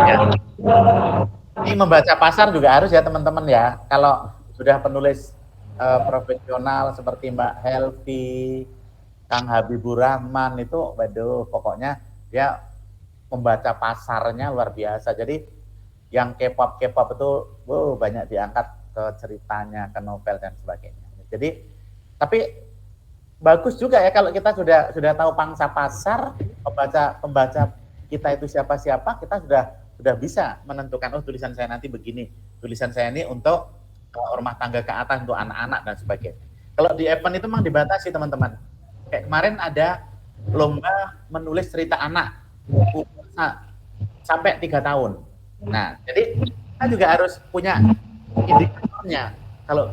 Ya. Ini membaca pasar juga harus ya teman-teman ya. Kalau sudah penulis profesional seperti Mbak Helvi, Kang Habibur Rahman itu, waduh, pokoknya dia membaca pasarnya luar biasa. Jadi yang K-pop itu banyak diangkat ke ceritanya, ke novel dan sebagainya. Jadi tapi bagus juga ya kalau kita sudah tahu pangsa pasar, pembaca kita itu siapa-siapa, kita sudah bisa menentukan, oh tulisan saya nanti begini, tulisan saya ini untuk rumah tangga ke atas, untuk anak-anak dan sebagainya. Kalau di event itu memang dibatasi teman-teman. Kayak kemarin ada lomba menulis cerita anak sampai 3 tahun. Nah, jadi kita juga harus punya indikatornya. Kalau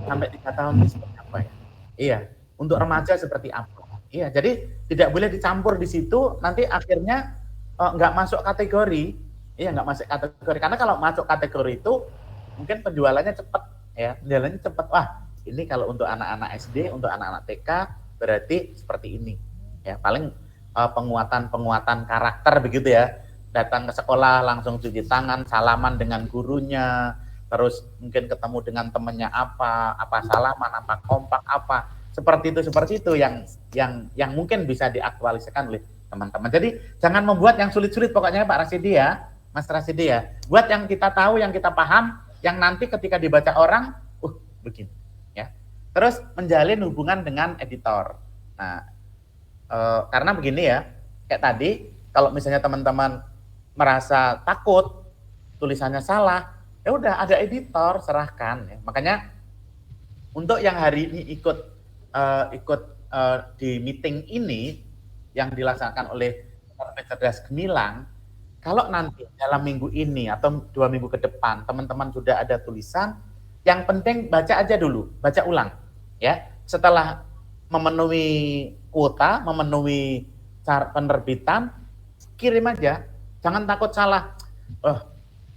sampai 3 tahun itu seperti apa ya? Iya, untuk remaja seperti apa? Iya, jadi tidak boleh dicampur di situ, nanti akhirnya nggak masuk kategori. Iya, nggak masuk kategori. Karena kalau masuk kategori itu mungkin penjualannya cepat ya, penjualannya cepat. Wah, ini kalau untuk anak-anak SD, untuk anak-anak TK berarti seperti ini. Ya, paling penguatan karakter begitu ya. Datang ke sekolah langsung cuci tangan, salaman dengan gurunya, terus mungkin ketemu dengan temannya apa salaman, apa kompak, apa. Seperti itu yang mungkin bisa diaktualisasikan oleh teman-teman. Jadi jangan membuat yang sulit-sulit pokoknya Pak Rasidi ya, Mas Rasidi ya. Buat yang kita tahu, yang kita paham, yang nanti ketika dibaca orang, begini, ya. Terus menjalin hubungan dengan editor. Nah, karena begini ya, kayak tadi, kalau misalnya teman-teman merasa takut tulisannya salah, ya udah ada editor, serahkan. Ya. Makanya untuk yang hari ini ikut di meeting ini yang dilaksanakan oleh Cerdas Gemilang. Kalau nanti dalam minggu ini atau 2 minggu ke depan teman-teman sudah ada tulisan, yang penting baca aja dulu, baca ulang ya. Setelah memenuhi kuota, memenuhi penerbitan, kirim aja. Jangan takut salah.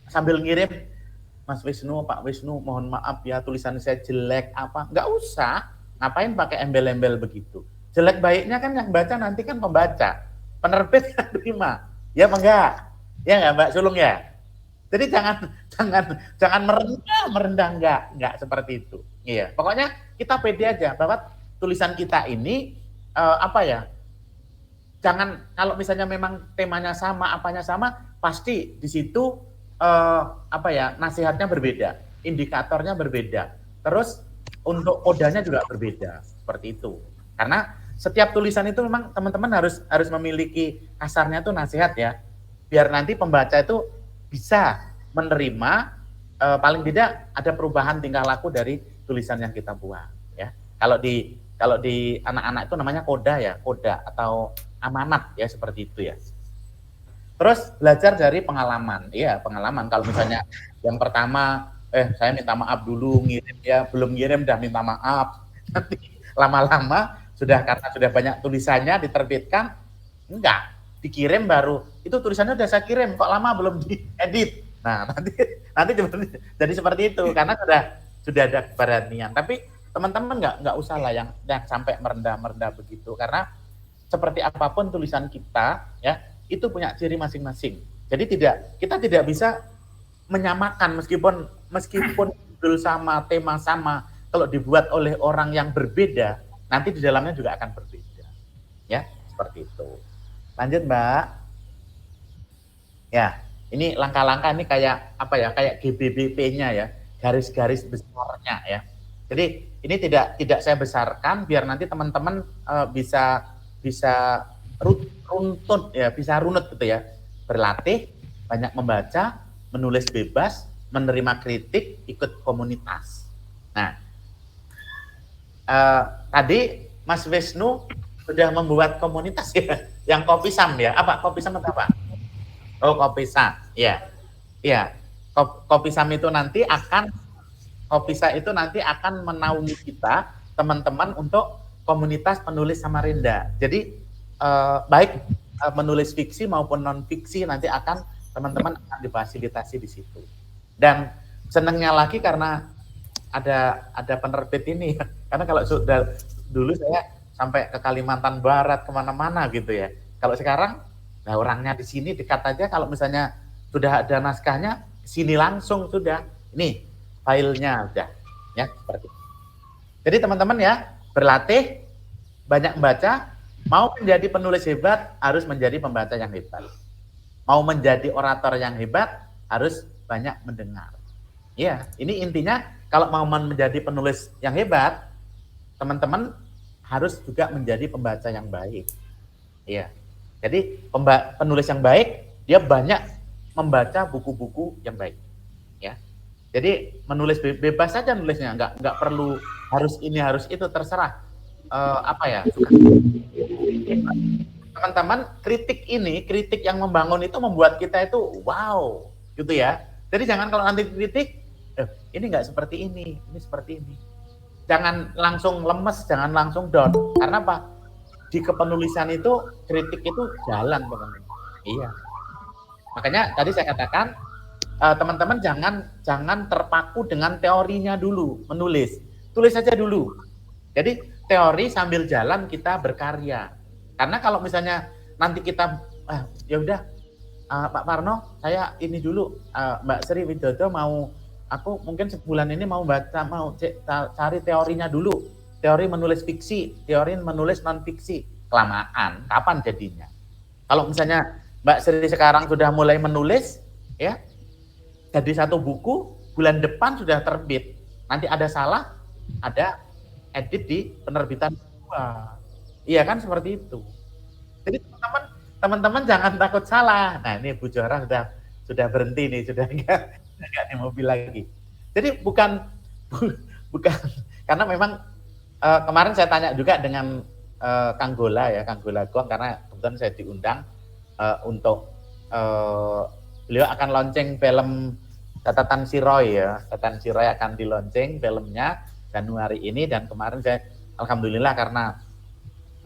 Sambil ngirim, Mas Wisnu, Pak Wisnu, mohon maaf ya tulisan saya jelek apa. Enggak usah, ngapain pakai embel-embel begitu. Jelek baiknya kan yang baca nanti kan pembaca. Penerbit kan terima. Ya enggak? Ya enggak Mbak Sulung ya? Jadi jangan merendah enggak seperti itu. Iya, pokoknya kita pede aja bahwa tulisan kita ini jangan, kalau misalnya memang temanya sama, apanya sama, pasti di situ nasihatnya berbeda, indikatornya berbeda. Terus untuk kodanya juga berbeda, seperti itu. Karena setiap tulisan itu memang teman-teman harus memiliki kasarnya itu nasihat ya. Biar nanti pembaca itu bisa menerima paling tidak ada perubahan tingkah laku dari tulisan yang kita buat ya. Kalau di anak-anak itu namanya koda ya, koda atau amanat ya, seperti itu ya. Terus belajar dari pengalaman. Iya, pengalaman. Kalau misalnya yang pertama saya minta maaf dulu, ngirim ya, belum ngirim udah minta maaf. Nanti lama-lama karena sudah banyak tulisannya diterbitkan, enggak, dikirim baru. Itu tulisannya udah saya kirim, kok lama belum diedit. Nah, nanti jadi seperti itu karena sudah ada keberanian. Tapi teman-teman nggak usah lah yang sampai merendah begitu, karena seperti apapun tulisan kita ya, itu punya ciri masing-masing. Jadi kita tidak bisa menyamakan meskipun judul sama, tema sama, kalau dibuat oleh orang yang berbeda, nanti di dalamnya juga akan berbeda. Ya, seperti itu. Lanjut, Mbak. Ya, ini langkah-langkah ini kayak apa ya? Kayak GBBP-nya ya, garis-garis besarnya ya. Jadi ini tidak saya besarkan biar nanti teman-teman bisa runtut ya, bisa runut gitu ya. Berlatih, banyak membaca, menulis bebas, menerima kritik, ikut komunitas. Nah, tadi Mas Wisnu sudah membuat komunitas ya, yang Kopisam ya. Apa Kopisam atau apa? Oh, Kopisam. Ya. Iya. Kopisam itu nanti akan menaungi kita, teman-teman, untuk komunitas penulis Samarinda. Jadi baik menulis fiksi maupun non fiksi nanti teman-teman akan difasilitasi di situ. Dan senangnya lagi karena ada penerbit ini ya. Karena kalau dulu saya sampai ke Kalimantan Barat kemana-mana gitu ya. Kalau sekarang, nah orangnya di sini dekat aja. Kalau misalnya sudah ada naskahnya, sini langsung sudah. Ini filenya udah, ya seperti itu. Jadi teman-teman ya, berlatih, banyak membaca. Mau menjadi penulis hebat, harus menjadi pembaca yang hebat. Mau menjadi orator yang hebat, harus banyak mendengar. Ya, ini intinya kalau mau menjadi penulis yang hebat, teman-teman harus juga menjadi pembaca yang baik. Iya. Jadi penulis yang baik, dia banyak membaca buku-buku yang baik. Ya. Jadi menulis bebas saja nulisnya, nggak perlu harus ini harus itu, terserah. Teman-teman, kritik yang membangun itu membuat kita itu wow, gitu ya. Jadi jangan kalau nanti kritik, ini nggak seperti ini seperti ini. Jangan langsung lemes, jangan langsung down. Karena apa? Di kepenulisan itu kritik itu jalan, teman-teman. Iya. Makanya tadi saya katakan, teman-teman jangan terpaku dengan teorinya dulu menulis. Tulis saja dulu. Jadi teori sambil jalan kita berkarya. Karena kalau misalnya nanti kita ya udah Pak Parno, saya ini dulu Mbak Sri Widodo aku mungkin sebulan ini mau cari teorinya dulu. Teori menulis fiksi, teori menulis non fiksi. Kelamaan, kapan jadinya? Kalau misalnya Mbak Sri sekarang sudah mulai menulis, ya, jadi satu buku, bulan depan sudah terbit. Nanti ada salah, ada edit di penerbitan kedua. Iya kan, seperti itu. Jadi teman-teman jangan takut salah. Nah, ini Bu Johara sudah berhenti nih, sudah enggak di mobil lagi. Jadi bukan karena memang kemarin saya tanya juga dengan Kang Gola Gong, karena kebetulan saya diundang untuk beliau akan launching film Catatan Siroy ya. Catatan Siroy akan di launching filmnya Januari ini, dan kemarin saya alhamdulillah karena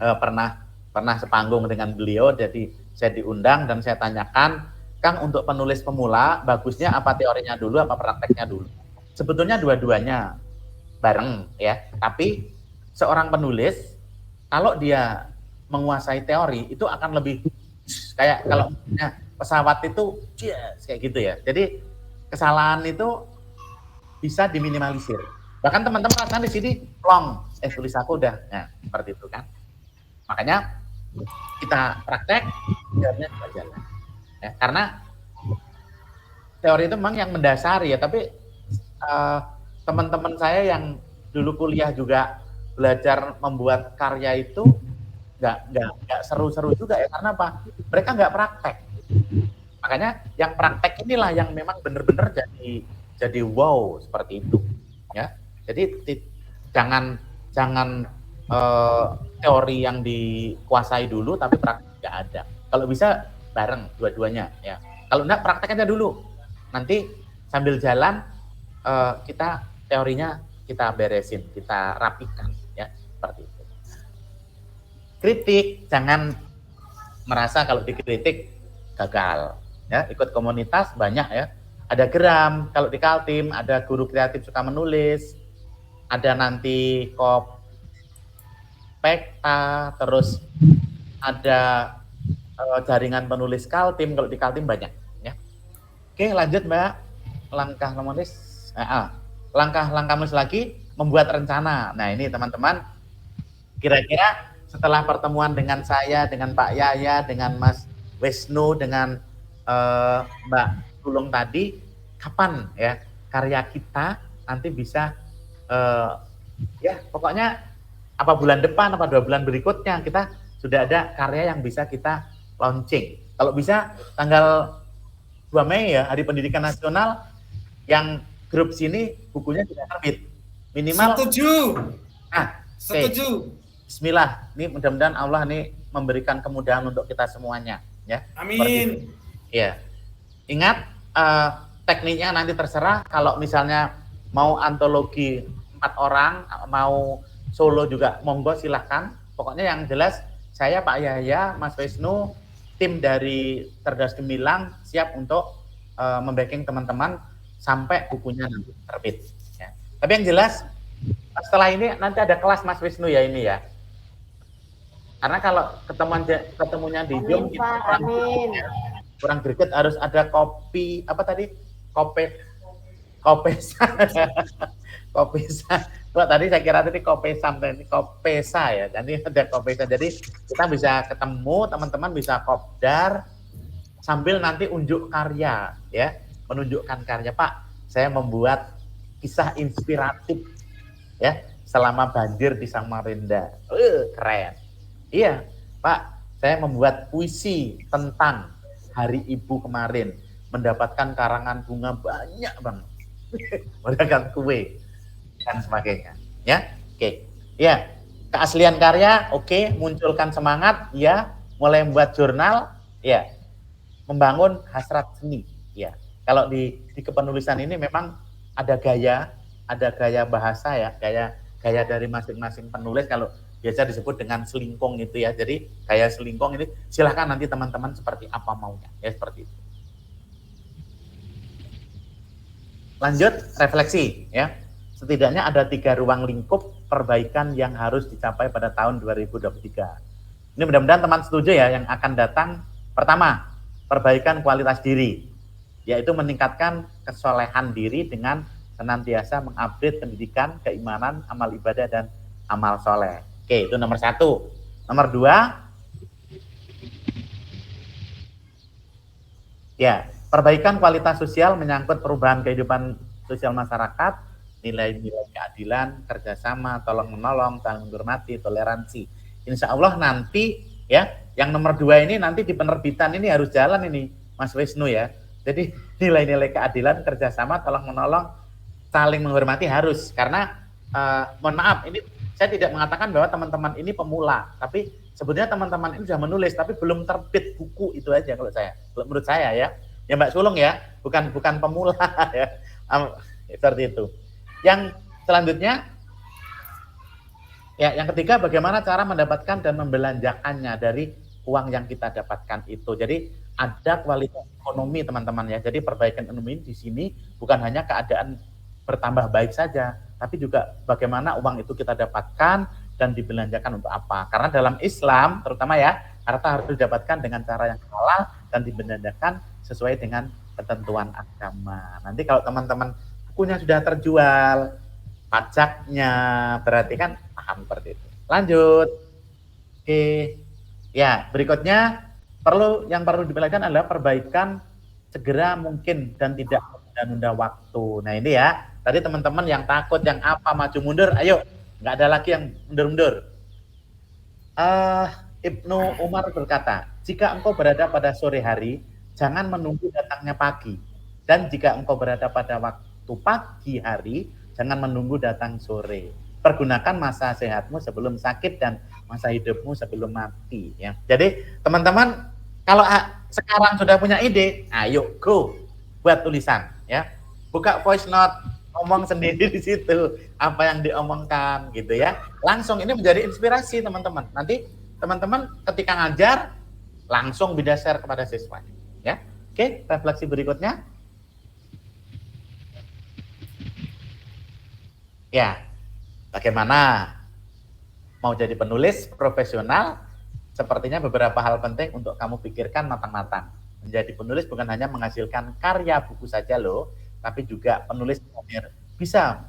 pernah sepanggung dengan beliau, jadi saya diundang dan saya tanyakan, Kang, untuk penulis pemula bagusnya apa teorinya dulu apa prakteknya dulu? Sebetulnya dua-duanya bareng ya, tapi seorang penulis kalau dia menguasai teori itu akan lebih kayak kalau pesawat itu kayak gitu ya. Jadi kesalahan itu bisa diminimalisir. Bahkan teman-teman rasakan di sini plong, tulis aku udah, nah seperti itu kan. Makanya kita praktek, teorinya juga jalan. Ya, karena teori itu memang yang mendasari ya, tapi teman-teman saya yang dulu kuliah juga belajar membuat karya itu nggak seru-seru juga ya, karena apa? Mereka nggak praktek. Makanya yang praktek inilah yang memang benar-benar jadi wow seperti itu. Ya, Jadi jangan teori yang dikuasai dulu tapi praktek nggak ada. Kalau bisa bareng dua-duanya ya. Kalau enggak praktek aja dulu. Nanti sambil jalan kita teorinya kita beresin, kita rapikan ya, seperti itu. Kritik, jangan merasa kalau dikritik gagal ya. Ikut komunitas banyak ya. Ada Geram, kalau di Kaltim ada guru kreatif suka menulis, ada nanti Kopekta, terus ada jaringan penulis Kaltim, kalau di Kaltim banyak ya. Oke, lanjut Mbak. Langkah menulis lagi, membuat rencana. Nah, ini teman-teman, kira-kira setelah pertemuan dengan saya, dengan Pak Yaya, dengan Mas Wisnu, dengan Mbak Tulung tadi, kapan ya karya kita nanti bisa ya pokoknya apa bulan depan, apa 2 bulan berikutnya kita sudah ada karya yang bisa kita launching. Kalau bisa tanggal 2 Mei ya, Hari Pendidikan Nasional, yang grup sini bukunya sudah terbit. Minimal. Setuju. Nah, Setuju. Bismillah. Ini mudah-mudahan Allah nih memberikan kemudahan untuk kita semuanya ya. Amin. Ya. Ingat tekniknya nanti terserah. Kalau misalnya mau antologi 4 orang, mau solo juga monggo silahkan. Pokoknya yang jelas saya Pak Yahya, Mas Wisnu, tim dari Cerdas Gemilang siap untuk membacking teman-teman sampai bukunya nanti terbit. Ya. Tapi yang jelas setelah ini nanti ada kelas Mas Wisnu ya ini ya. Karena kalau ketemunya di Zoom kurang greget, harus ada kopi apa tadi? Kopesa. Kalau tadi saya kira tadi kopesa ya. Jadi ada kopesa. Jadi kita bisa ketemu, teman-teman bisa kopdar sambil nanti unjuk karya ya, menunjukkan karya. Pak, saya membuat kisah inspiratif ya selama banjir di Samarinda. Keren. Iya, Pak, saya membuat puisi tentang Hari Ibu kemarin, mendapatkan karangan bunga banyak banget. Mendapatkan kue dan sebagainya. Ya, oke. Ya, keaslian karya, oke. Munculkan semangat, ya. Mulai membuat jurnal, ya. Membangun hasrat seni, ya. Kalau di kepenulisan ini memang ada gaya bahasa ya, gaya dari masing-masing penulis. Kalau biasa disebut dengan selingkong itu ya. Jadi gaya selingkong ini silahkan nanti teman-teman seperti apa maunya, ya seperti itu. Lanjut refleksi ya. Setidaknya ada 3 ruang lingkup perbaikan yang harus dicapai pada tahun 2023. Ini mudah-mudahan teman setuju ya yang akan datang. Pertama, perbaikan kualitas diri, yaitu meningkatkan kesolehan diri dengan senantiasa mengupdate pendidikan, keimanan, amal ibadah, dan amal soleh. Oke, itu nomor 1. Nomor 2, ya, perbaikan kualitas sosial menyangkut perubahan kehidupan sosial masyarakat, nilai-nilai keadilan, kerjasama, tolong-menolong, saling menghormati, toleransi. Insya Allah nanti ya, yang nomor 2 ini nanti di penerbitan ini harus jalan ini, Mas Wisnu ya. Jadi nilai-nilai keadilan, kerjasama, tolong-menolong, saling menghormati harus. Karena mohon maaf, ini saya tidak mengatakan bahwa teman-teman ini pemula, tapi sebetulnya teman-teman ini sudah menulis, tapi belum terbit buku itu aja kalau saya. Menurut saya ya, ya Mbak Sulung ya, bukan pemula ya, seperti itu. Yang selanjutnya, ya yang ketiga, bagaimana cara mendapatkan dan membelanjakannya dari uang yang kita dapatkan itu. Jadi ada kualitas ekonomi teman-teman ya. Jadi perbaikan ekonomi di sini bukan hanya keadaan bertambah baik saja, tapi juga bagaimana uang itu kita dapatkan dan dibelanjakan untuk apa. Karena dalam Islam terutama ya, harta harus didapatkan dengan cara yang halal dan dibelanjakan sesuai dengan ketentuan agama. Nanti kalau teman-teman bukunya sudah terjual, pajaknya berarti kan paham seperti itu. Lanjut. Oke. Ya, berikutnya yang perlu diperhatikan adalah perbaikan segera mungkin dan tidak menunda waktu. Nah, ini ya. Tadi teman-teman yang takut, yang apa, maju mundur, ayo, nggak ada lagi yang mundur-mundur. Ibnu Umar berkata, jika engkau berada pada sore hari, jangan menunggu datangnya pagi. Dan jika engkau berada pada waktu pagi hari, Jangan menunggu datang sore. Pergunakan masa sehatmu sebelum sakit dan masa hidupmu sebelum mati. Ya. Jadi teman-teman, kalau sekarang sudah punya ide, ayo go buat tulisan. Ya, buka voice note, ngomong sendiri di situ apa yang diomongkan gitu ya. Langsung ini menjadi inspirasi teman-teman. Nanti teman-teman ketika ngajar langsung bisa share kepada siswa. Ya, oke. Refleksi berikutnya. Ya, bagaimana mau jadi penulis profesional? Sepertinya beberapa hal penting untuk kamu pikirkan matang-matang. Menjadi penulis bukan hanya menghasilkan karya buku saja loh, tapi juga penulis bisa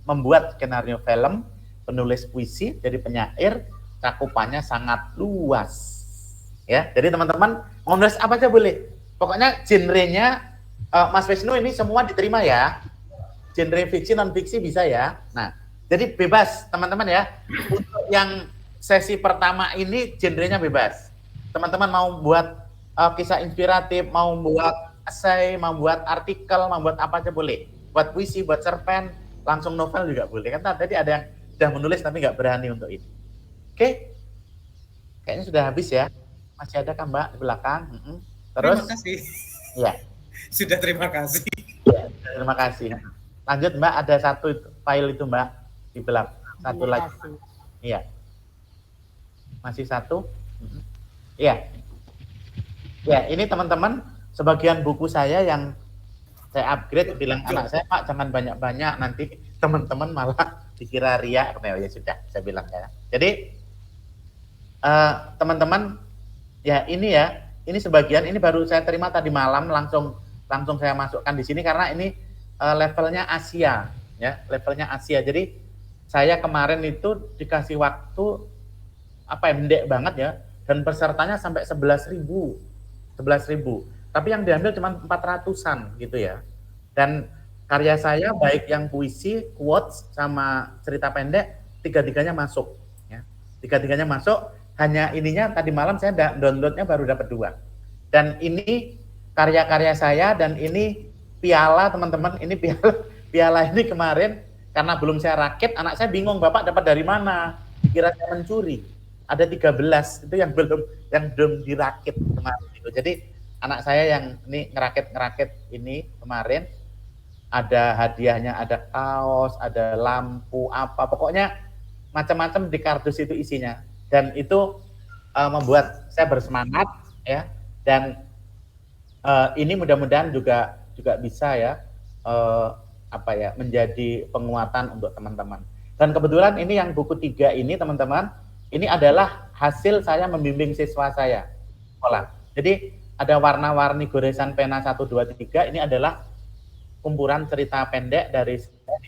membuat skenario film, penulis puisi, jadi penyair, cakupannya sangat luas. Ya, jadi teman-teman mau nulis apa aja boleh. Pokoknya genrenya Mas Wisnu ini semua diterima ya. Genre fiksi, non-fiksi bisa ya. Nah, jadi bebas teman-teman ya. Untuk yang sesi pertama ini genrenya bebas. Teman-teman mau buat kisah inspiratif, mau buat essay, mau buat artikel, mau buat apa aja boleh. Buat puisi, buat cerpen, langsung novel juga boleh. Kan tadi ada yang sudah menulis tapi nggak berani untuk ini. Oke? Kayaknya sudah habis ya. Masih ada kan Mbak di belakang? Terus? Terima kasih. Ya. Sudah terima kasih. Ya, terima kasih. Lanjut Mbak, ada satu file itu Mbak di belakang, satu lagi. Iya. Masih satu? Iya. Ya, ini teman-teman, sebagian buku saya yang saya upgrade, bilang anak saya, Pak jangan banyak-banyak, nanti teman-teman malah dikira riak. Ya sudah, saya bilang ya. Jadi teman-teman, ya ini sebagian, ini baru saya terima tadi malam, langsung saya masukkan di sini karena ini levelnya Asia, ya, levelnya Asia. Jadi saya kemarin itu dikasih waktu pendek banget ya, dan pesertanya sampai 11.000. Tapi yang diambil cuma 400-an gitu ya. Dan karya saya baik yang puisi, quotes sama cerita pendek, tiga-tiganya masuk, ya. Tiga-tiganya masuk. Hanya ininya tadi malam saya downloadnya baru dapat 2. Dan ini karya-karya saya dan ini piala teman-teman, ini piala ini kemarin karena belum saya rakit, anak saya bingung, Bapak dapat dari mana? Kira saya mencuri. Ada 13 itu yang belum dirakit kemarin itu. Jadi anak saya yang ini ngerakit ini kemarin, ada hadiahnya, ada kaos, ada lampu apa, pokoknya macam-macam di kardus itu isinya. Dan itu membuat saya bersemangat ya. Dan ini mudah-mudahan juga bisa ya menjadi penguatan untuk teman-teman. Dan kebetulan ini yang buku 3 ini teman-teman, ini adalah hasil saya membimbing siswa saya sekolah. Jadi ada warna-warni goresan pena 1, 2, 3, ini adalah kumpulan cerita pendek dari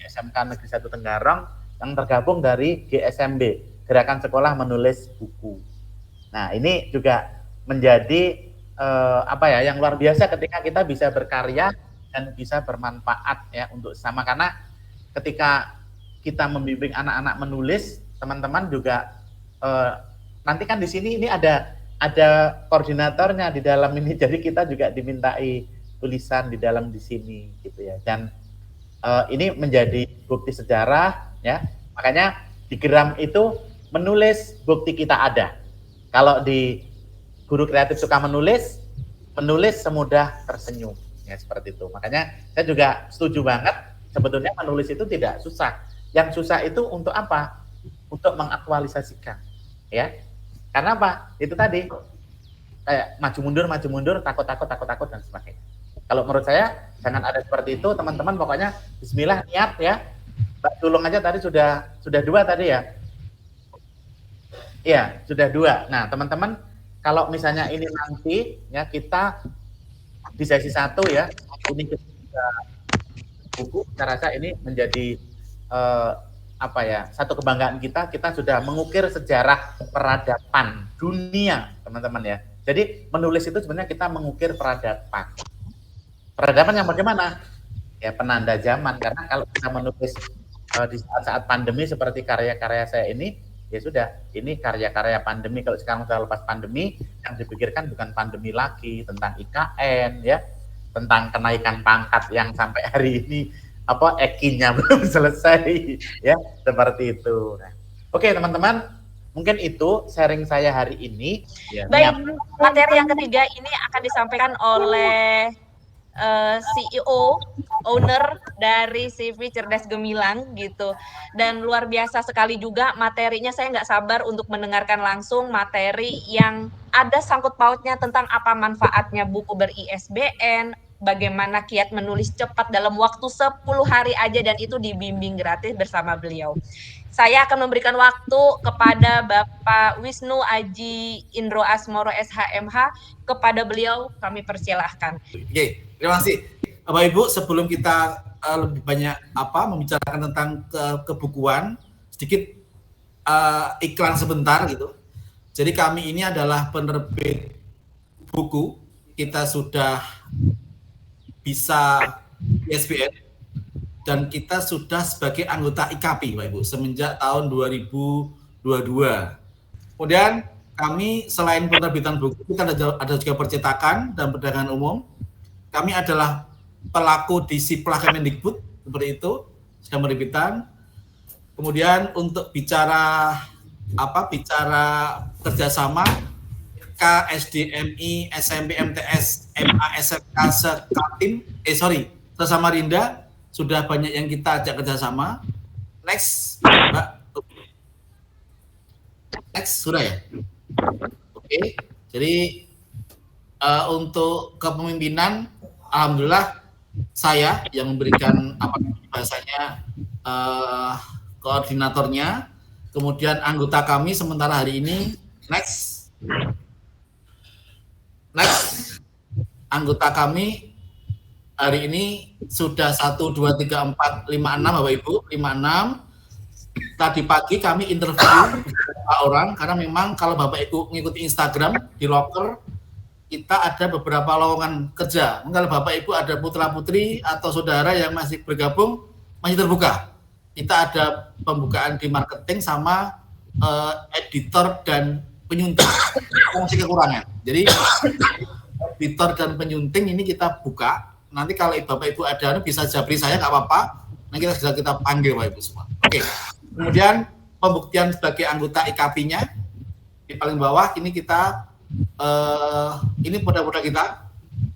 SMK Negeri 1 Tenggarong yang tergabung dari GSMB, Gerakan Sekolah Menulis Buku. Nah, ini juga menjadi yang luar biasa ketika kita bisa berkarya dan bisa bermanfaat ya untuk sesama, karena ketika kita membimbing anak-anak menulis, teman-teman juga nanti kan di sini ini ada koordinatornya di dalam ini, jadi kita juga dimintai tulisan di dalam di sini gitu ya. Dan ini menjadi bukti sejarah ya. Makanya di Geram itu menulis bukti kita ada. Kalau di Guru Kreatif Suka Menulis semudah tersenyum, ya seperti itu. Makanya saya juga setuju banget, sebetulnya menulis itu tidak susah. Yang susah itu untuk apa? Untuk mengaktualisasikan, ya. Karena apa? Itu tadi kayak maju mundur, takut dan sebagainya. Kalau menurut saya jangan ada seperti itu, teman-teman. Pokoknya Bismillah, niat ya. Mbak Tulung aja tadi sudah 2 tadi ya. Iya, sudah 2. Nah, teman-teman, kalau misalnya ini nanti ya kita di sesi 1 ya, ini kita buku, saya rasa ini menjadi satu kebanggaan kita sudah mengukir sejarah peradaban dunia, teman-teman ya. Jadi menulis itu sebenarnya kita mengukir peradaban. Peradaban yang bagaimana? Ya penanda zaman, karena kalau kita menulis di saat pandemi seperti karya-karya saya ini, ya sudah, ini karya-karya pandemi. Kalau sekarang sudah lepas pandemi, yang dipikirkan bukan pandemi lagi, tentang IKN ya, tentang kenaikan pangkat yang sampai hari ini ekinya belum selesai ya, seperti itu. Nah, oke teman-teman, mungkin itu sharing saya hari ini. Ya, Baik, materi yang ketiga ini akan disampaikan oleh CEO, owner dari CV Cerdas Gemilang gitu. Dan luar biasa sekali juga materinya, saya nggak sabar untuk mendengarkan langsung materi yang ada sangkut pautnya tentang apa manfaatnya buku ber-ISBN, bagaimana kiat menulis cepat dalam waktu 10 hari aja, dan itu dibimbing gratis bersama beliau. Saya akan memberikan waktu kepada Bapak Wisnu Aji Indro Asmoro SHMH. Kepada beliau kami persilahkan. Oke, terima kasih. Bapak Ibu, sebelum kita lebih banyak membicarakan tentang kebukuan, sedikit iklan sebentar gitu. Jadi kami ini adalah penerbit buku. Kita sudah bisa ISBN dan kita sudah sebagai anggota IKAPI, Bapak Ibu, semenjak tahun 2022. Kemudian kami selain penerbitan buku, kita ada juga percetakan dan perdagangan umum. Kami adalah pelaku di Siplah Kemendikbud, seperti itu, sedang penerbitan. Kemudian untuk bicara kerjasama KSDMI, SMP, MTS, MA, SMK, Sekaltim, Samarinda, sudah banyak yang kita ajak kerjasama. Next, Mbak. Next, sudah ya? Oke, jadi untuk kepemimpinan, alhamdulillah saya yang memberikan koordinatornya, kemudian anggota kami sementara hari ini. Next, anggota kami hari ini sudah 1, 2, 3, 4, 5, 6 Bapak Ibu, 56. Tadi pagi kami interview beberapa orang, karena memang kalau Bapak Ibu mengikuti Instagram di Loker, kita ada beberapa lowongan kerja. Kalau Bapak Ibu ada putra-putri atau saudara yang masih bergabung, masih terbuka. Kita ada pembukaan di marketing sama editor dan penyunting. Masih kekurangan. Jadi editor dan penyunting ini kita buka. Nanti kalau Bapak Ibu ada bisa jabri saya, nggak apa-apa. Nanti kita panggil Bapak Ibu semua. Oke. Kemudian pembuktian sebagai anggota IKAPI-nya di paling bawah ini kita ini produk-produk kita.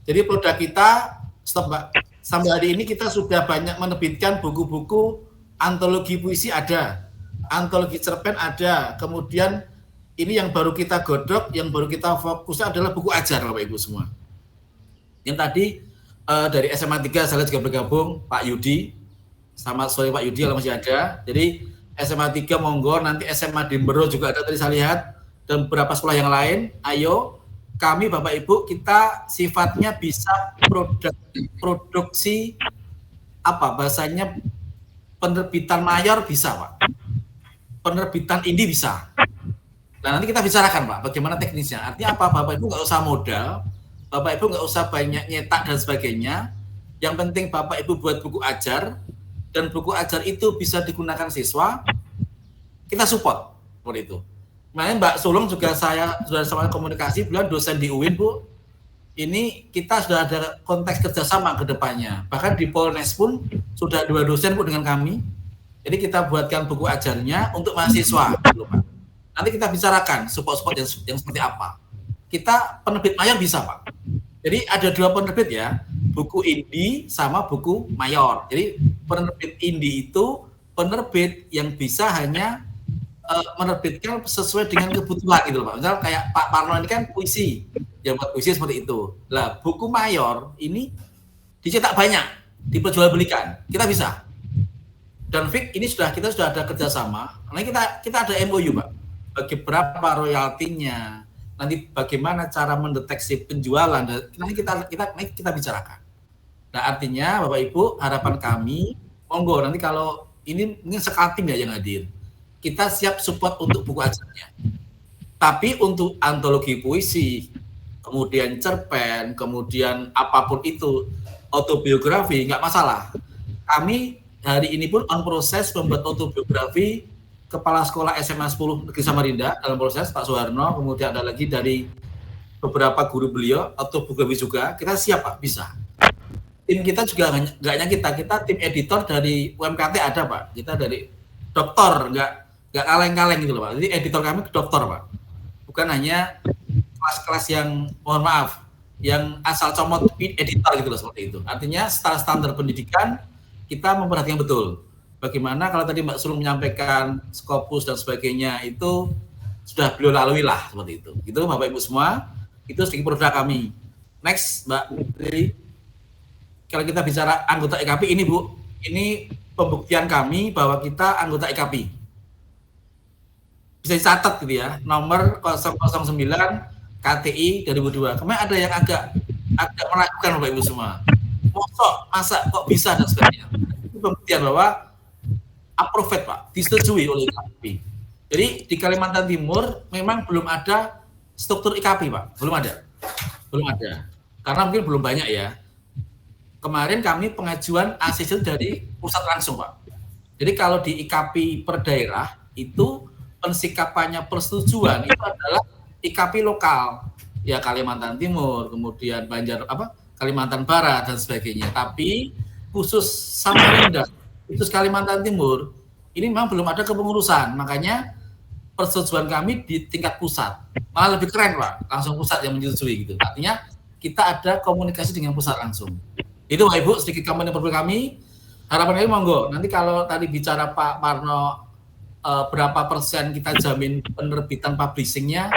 Jadi produk kita, stop Mbak, sampai hari ini kita sudah banyak menerbitkan buku-buku antologi puisi ada, antologi cerpen ada, kemudian ini yang baru kita godok, yang baru kita fokusnya adalah buku ajar Bapak Ibu semua. Yang tadi dari SMA 3 saya juga bergabung, Pak Yudi, selamat sore Pak Yudi kalau masih ada. Jadi SMA 3 monggo, nanti SMA Dimbero juga ada tadi saya lihat, dan beberapa sekolah yang lain. Ayo, kami Bapak Ibu, kita sifatnya bisa produksi bahasanya penerbitan mayor bisa Pak, penerbitan indie bisa. Nah nanti kita bicarakan Pak, bagaimana teknisnya. Artinya apa, Bapak Ibu nggak usah modal, Bapak Ibu nggak usah banyak nyetak dan sebagainya. Yang penting Bapak Ibu buat buku ajar, dan buku ajar itu bisa digunakan siswa, kita support seperti itu. Makanya Mbak Sulung juga saya sudah sama komunikasi, beliau dosen di UIN Bu. Ini kita sudah ada konteks kerjasama ke depannya. Bahkan di Polnes pun sudah 2 dosen Bu dengan kami. Jadi kita buatkan buku ajarnya untuk mahasiswa. Nanti kita bicarakan support yang seperti apa. Kita penerbit mayor bisa Pak. Jadi ada 2 penerbit ya, buku indie sama buku mayor. Jadi penerbit indie itu penerbit yang bisa hanya menerbitkan sesuai dengan kebutuhan gitu Pak. Misal kayak Pak Parno ini kan puisi, yang buat puisi seperti itu. Lah buku mayor ini dicetak banyak, diperjualbelikan, kita bisa. Dan Fik ini kita sudah ada kerjasama. Nanti kita ada MOU Pak. Bagi berapa royaltinya, nanti bagaimana cara mendeteksi penjualan, nanti kita bicarakan. Nah artinya Bapak Ibu, harapan kami, monggo nanti kalau ini mungkin Sekaltim ya yang hadir, kita siap support untuk buku ajarnya. Tapi untuk antologi puisi, kemudian cerpen, kemudian apapun itu, autobiografi, nggak masalah. Kami hari ini pun on proses membuat autobiografi Kepala Sekolah SMA 10 Negeri Samarinda dalam proses, Pak Soeharno, kemudian ada lagi dari beberapa guru beliau, autobiografi juga, kita siap Pak, bisa. tim kita juga nggak hanya kita tim editor dari UMKT ada Pak. Kita dari dokter, nggak kaleng-kaleng gitu loh Pak. Jadi editor kami dokter Pak. Bukan hanya kelas-kelas yang mohon maaf, yang asal comot editor gitu loh seperti itu. Artinya standar pendidikan kita memperhatikan betul. Bagaimana kalau tadi Mbak Sulung menyampaikan Scopus dan sebagainya itu sudah beliau lalui lah seperti itu. Itu Bapak Ibu semua, itu sedikit produk kami. Next Mbak Putri. Kalau kita bicara anggota IKP ini Bu, ini pembuktian kami bahwa kita anggota IKP. Bisa dicatat gitu ya, nomor 009 KTI 2002. Kemarin ada yang agak meragukan Bapak Ibu semua. Masa kok bisa dan sebagainya. Itu pembuktian bahwa approved Pak, disetujui oleh IKP. Jadi di Kalimantan Timur memang belum ada struktur IKP Pak, belum ada. Karena mungkin belum banyak ya. Kemarin kami pengajuan ACC dari pusat langsung Pak. Jadi kalau di IKP per daerah itu pensikapannya persetujuan itu adalah IKP lokal. Ya Kalimantan Timur, kemudian Kalimantan Barat dan sebagainya. Tapi khusus Samarinda, khusus Kalimantan Timur, ini memang belum ada kepengurusan. Makanya persetujuan kami di tingkat pusat. Malah lebih keren Pak, langsung pusat yang menyetujui gitu. Artinya kita ada komunikasi dengan pusat langsung. Itu Pak Ibu, sedikit komentar kami. Harapan kami monggo, nanti kalau tadi bicara Pak Parno berapa persen kita jamin penerbitan publishingnya,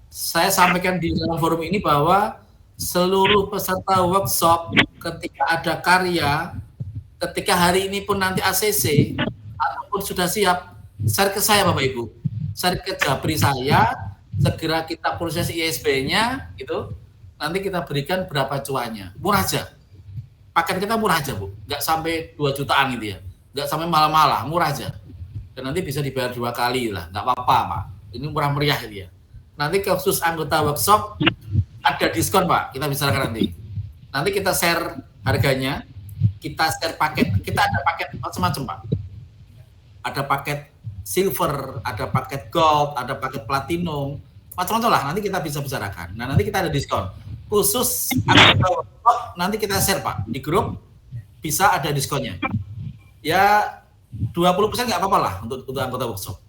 saya sampaikan di dalam forum ini bahwa seluruh peserta workshop ketika ada karya, ketika hari ini pun nanti ACC, ataupun sudah siap, share ke saya Bapak Ibu, share ke Japri saya, segera kita proses ISB-nya, gitu, nanti kita berikan berapa cuannya, murah aja. Paket kita murah aja Bu, nggak sampai 2 jutaan gitu ya, nggak sampai malah-malah, murah aja. Dan nanti bisa dibayar 2 kali lah, nggak apa-apa Pak. Ini murah meriah gitu ya. Nanti khusus anggota workshop ada diskon Pak, kita bicarakan nanti. Nanti kita share harganya, kita share paket, kita ada paket macam-macam Pak. Ada paket silver, ada paket gold, ada paket platinum, macam-macam lah. Nanti kita bisa bicarakan. Nah nanti kita ada diskon. Khusus anggota workshop nanti kita share Pak di grup, bisa ada diskonnya. Ya 20% nggak apa-apa lah untuk anggota workshop.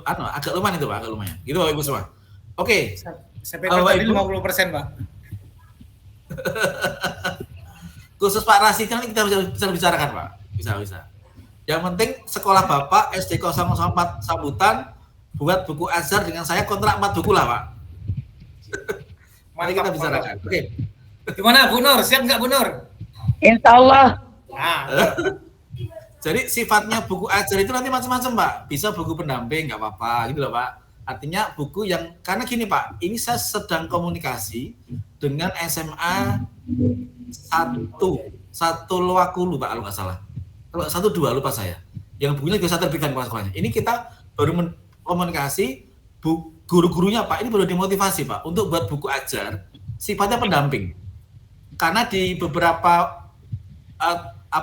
Agak lumayan itu Pak, agak lumayan. Gitu Bapak Ibu semua. Oke. Saya tadi 50% Pak. Khusus Pak Rasid nanti kita bisa bicarakan Pak. Bisa. Yang penting sekolah Bapak SD 004 Sambutan buat buku Azhar dengan saya kontrak 4 buku lah Pak. Mari kita bicarakan. Oke. Gimana Bu Nur? Siap nggak Bu Nur? Insya Allah. Nah. Jadi sifatnya buku ajar itu nanti macam-macam Pak. Bisa buku pendamping nggak apa-apa gitu loh Pak. Artinya buku yang, karena gini Pak, ini saya sedang komunikasi dengan SMA 1 Loakulu Pak kalau nggak salah. Kalau 1 2 lupa saya. Yang bukunya juga saya terbitkan sekolahnya. Ini kita baru komunikasi guru-gurunya Pak, ini baru dimotivasi Pak untuk buat buku ajar sifatnya pendamping. Karena di beberapa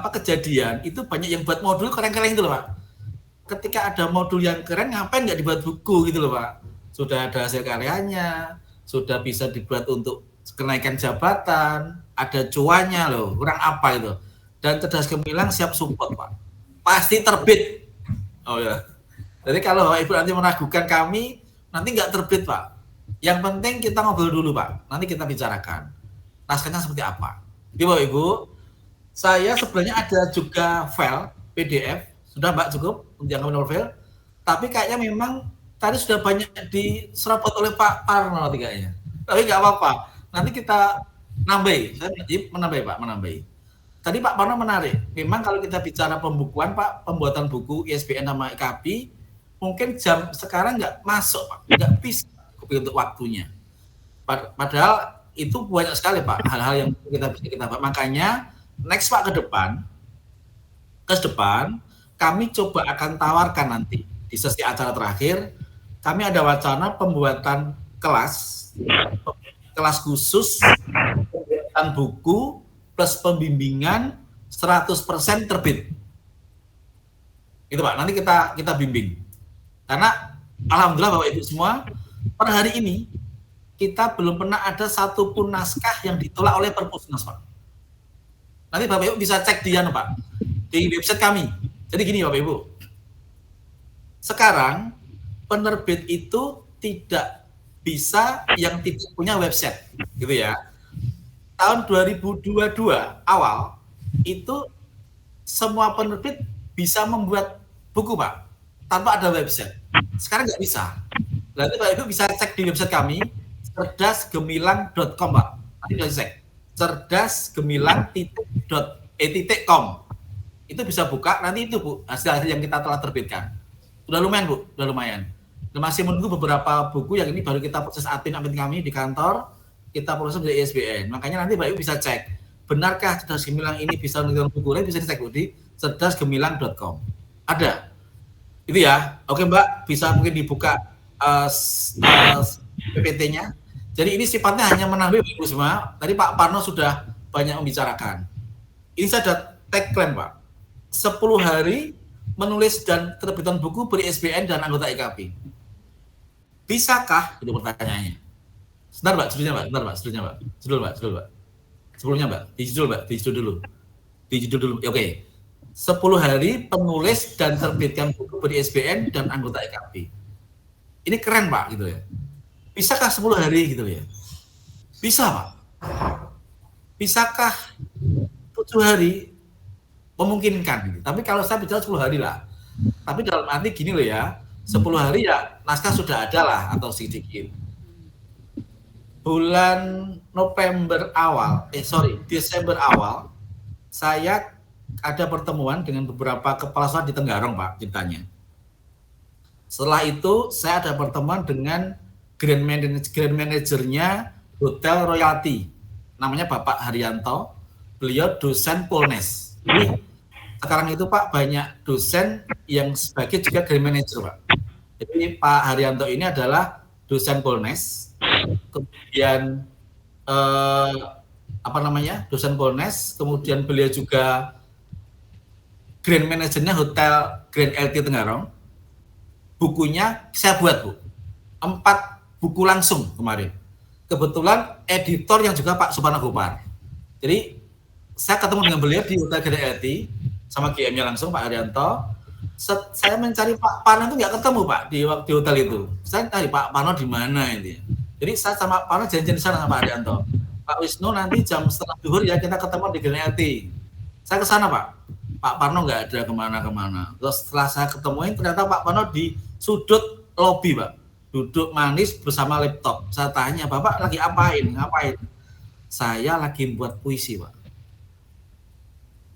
kejadian itu banyak yang buat modul keren-keren gitu loh Pak. Ketika ada modul yang keren, ngapain nggak dibuat buku gitu loh Pak. Sudah ada hasil karyanya, sudah bisa dibuat untuk kenaikan jabatan, ada cuannya loh, kurang apa itu. Dan Cerdas Gemilang siap support Pak. Pasti terbit. Oh ya. Jadi kalau Bapak Ibu nanti meragukan kami, nanti nggak terbit Pak. Yang penting kita ngobrol dulu Pak, nanti kita bicarakan. Naskahnya seperti apa. Jadi Bapak Ibu, saya sebenarnya ada juga file PDF, sudah Mbak cukup untuk yang novel, tapi kayaknya memang tadi sudah banyak diserapot oleh Pak Parno kayaknya. Tapi nggak apa-apa, nanti kita nambahi, saya menambahi Pak, menambahi. Tadi Pak Parno menarik, memang kalau kita bicara pembukuan Pak, pembuatan buku ISBN sama IKP, mungkin jam sekarang nggak masuk Pak, nggak bisa untuk waktunya. Padahal itu banyak sekali Pak, hal-hal yang kita Pak. Makanya next Pak ke depan, kami coba akan tawarkan nanti di sesi acara terakhir, kami ada wacana pembuatan kelas khusus, pembuatan buku plus pembimbingan 100% terbit. Itu Pak, nanti kita bimbing. Karena alhamdulillah Bapak Ibu semua, per hari ini kita belum pernah ada satupun naskah yang ditolak oleh Perpusnas Pak. Nanti Bapak Ibu bisa cek di Pak, di website kami. Jadi gini Bapak Ibu, sekarang penerbit itu tidak bisa yang tidak punya website, gitu ya. Tahun 2022 awal itu semua penerbit bisa membuat buku Pak tanpa ada website. Sekarang nggak bisa. Berarti Bapak Ibu bisa cek di website kami cerdasgemilang.com Pak. Nanti bisa cek cerdasgemilang.com. Itu bisa buka, nanti itu Bu hasil-hasil yang kita telah terbitkan. Udah lumayan Bu, udah lumayan. Dan masih menunggu beberapa buku yang ini baru kita proses admin kami di kantor, kita proses dari ISBN. Makanya nanti Bapak Ibu bisa cek, benarkah Cerdas Gemilang ini bisa menerbitkan buku lain, bisa dicek Bu di cerdasgemilang.com. Ada. Itu ya. Oke Mbak, bisa mungkin dibuka PPT-nya. Jadi ini sifatnya hanya menambah Ibu semua. Tadi Pak Parno sudah banyak membicarakan. Ini saya ada tagline Pak. 10 hari menulis dan terbitan buku beri SBN dan anggota IKP. Bisakah? Itu pertanyaannya. Sebentar Mbak, judulnya Mbak. Sebelumnya Mbak, di judul dulu. Oke. 10 hari penulis dan terbitkan buku beri SBN dan anggota IKP. Ini keren Pak gitu ya. Bisakah 10 hari gitu ya? Bisa Pak. Bisakah 7 hari? Memungkinkan gitu. Tapi kalau saya bicara 10 hari lah. Tapi dalam arti gini loh ya, 10 hari ya naskah sudah ada lah atau sedikit. Bulan Desember awal, saya ada pertemuan dengan beberapa kepala sekolah di Tenggarong Pak ceritanya. Setelah itu saya ada pertemuan dengan Grand Managernya Hotel Royalty, namanya Bapak Haryanto, beliau dosen Polnes. Jadi sekarang itu Pak banyak dosen yang sebagai juga Grand Manager Pak. Jadi Pak Haryanto ini adalah dosen Polnes, kemudian dosen Polnes, kemudian beliau juga Grand Managernya Hotel Grand LT Tenggarong. Bukunya saya buat Bu, 4 buku langsung kemarin. Kebetulan editor yang juga Pak Suparno Gopar. Jadi saya ketemu dengan beliau di Hotel Grand LT sama GM-nya langsung Pak Haryanto. Saya mencari Pak Parno itu nggak ketemu Pak di hotel itu. Saya cari Pak Parno di mana ini. Jadi saya sama Pak Parno janjian di sana sama Pak Haryanto. Pak Wisnu nanti jam setengah duhur ya kita ketemu di Grand LT. Saya ke sana Pak. Pak Parno nggak ada kemana-kemana. Terus setelah saya ketemuin ternyata Pak Parno di sudut lobi Pak. Duduk manis bersama laptop. Saya tanya, Bapak lagi ngapain? Saya lagi buat puisi Pak.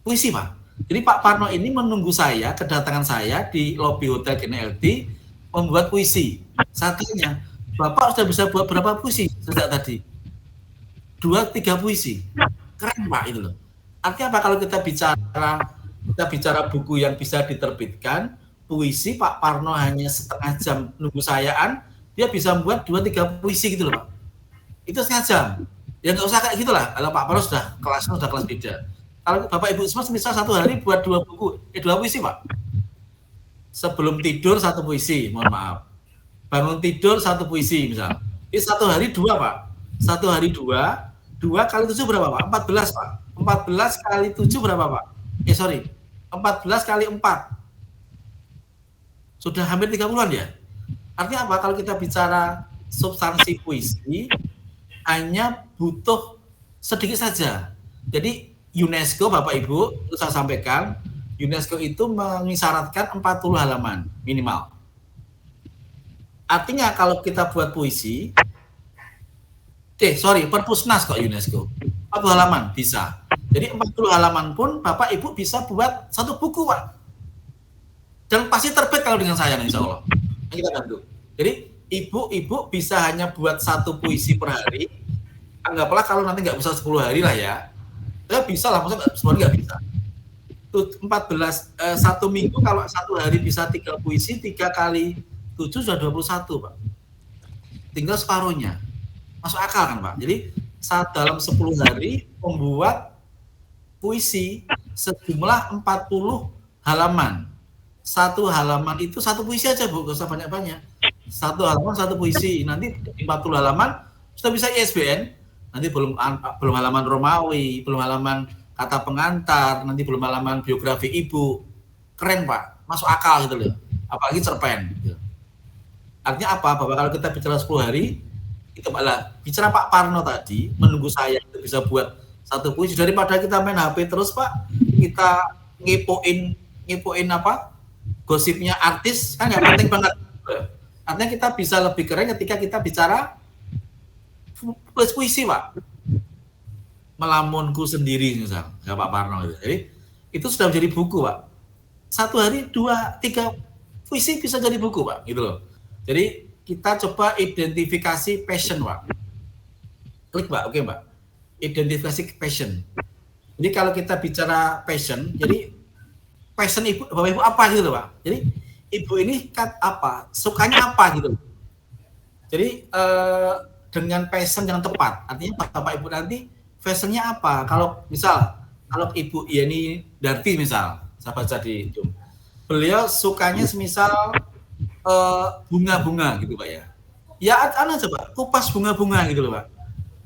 Puisi Pak. Jadi Pak Parno ini menunggu saya, kedatangan saya di lobi Hotel GNLT membuat puisi. Saya tanya, Bapak sudah bisa buat berapa puisi sejak tadi? 2-3 puisi. Keren Pak itu loh. Artinya apa kalau kita bicara buku yang bisa diterbitkan, puisi Pak Parno hanya setengah jam nunggu sayaan, dia bisa membuat 2-3 puisi gitu loh Pak. Itu setengah jam. Ya nggak usah kayak gitulah. Kalau Pak Parno sudah kelas beda. Kalau Bapak Ibu semua bisa 1 hari buat 2 puisi Pak. Sebelum tidur 1 puisi, mohon maaf. Bangun tidur 1 puisi misal. Ini 1 hari 2 Pak. 1 hari 2 kali 7 berapa Pak? 14 Pak. 14 kali 7 berapa Pak? 14 kali 4. Sudah hampir 30-an ya. Artinya apa? Kalau kita bicara substansi puisi, hanya butuh sedikit saja. Jadi UNESCO, Bapak Ibu, itu saya sampaikan, UNESCO itu mengisyaratkan 40 halaman minimal. Artinya kalau kita buat puisi, Perpusnas kok UNESCO, 40 halaman bisa. Jadi 40 halaman pun Bapak Ibu bisa buat 1 buku Pak. Dan pasti terbit kalau dengan saya insya Allah. Kita bantu. Jadi ibu-ibu bisa hanya buat 1 puisi per hari. Anggaplah kalau nanti nggak bisa 10 hari lah ya. Ya bisa lah, maksudnya semuanya nggak bisa. 1 minggu kalau 1 hari bisa 3 puisi, 3 kali 7 sudah 21 Pak. Tinggal separuhnya. Masuk akal kan Pak? Jadi dalam 10 hari membuat puisi sejumlah 40 halaman. 1 halaman itu 1 puisi aja Bu, gak usah banyak-banyak. 1 halaman 1 puisi. Nanti 40 halaman sudah bisa ISBN. Nanti belum halaman Romawi, belum halaman kata pengantar, nanti belum halaman biografi ibu, keren Pak, masuk akal gitu loh. Apalagi cerpen. Gitu. Artinya apa? Bahwa kalau kita bicara 10 hari, itu malah bicara Pak Parno tadi, menunggu saya itu bisa buat satu puisi daripada kita main HP terus Pak, kita ngepoin apa? Gosipnya artis kan nggak penting banget. Artinya kita bisa lebih keren ketika kita bicara tulis puisi Pak. Melamunku sendiri misal, ya Pak Parno gitu. Jadi itu sudah menjadi buku Pak. 1 hari 2, 3 puisi bisa jadi buku Pak, gitu loh. Jadi kita coba identifikasi passion Pak. Klik Pak, oke Pak. Identifikasi passion. Jadi kalau kita bicara passion, jadi passion ibu, bapak ibu apa gitu loh Pak. Jadi ibu ini kan apa, sukanya apa gitu. Jadi dengan passion yang tepat, artinya bapak ibu nanti passionnya apa. Kalau misal, kalau ibu Yeni Darti misal, saya baca di Zoom, beliau sukanya semisal bunga-bunga gitu Pak ya. Ya aja Pak, kupas bunga-bunga gitu loh Pak.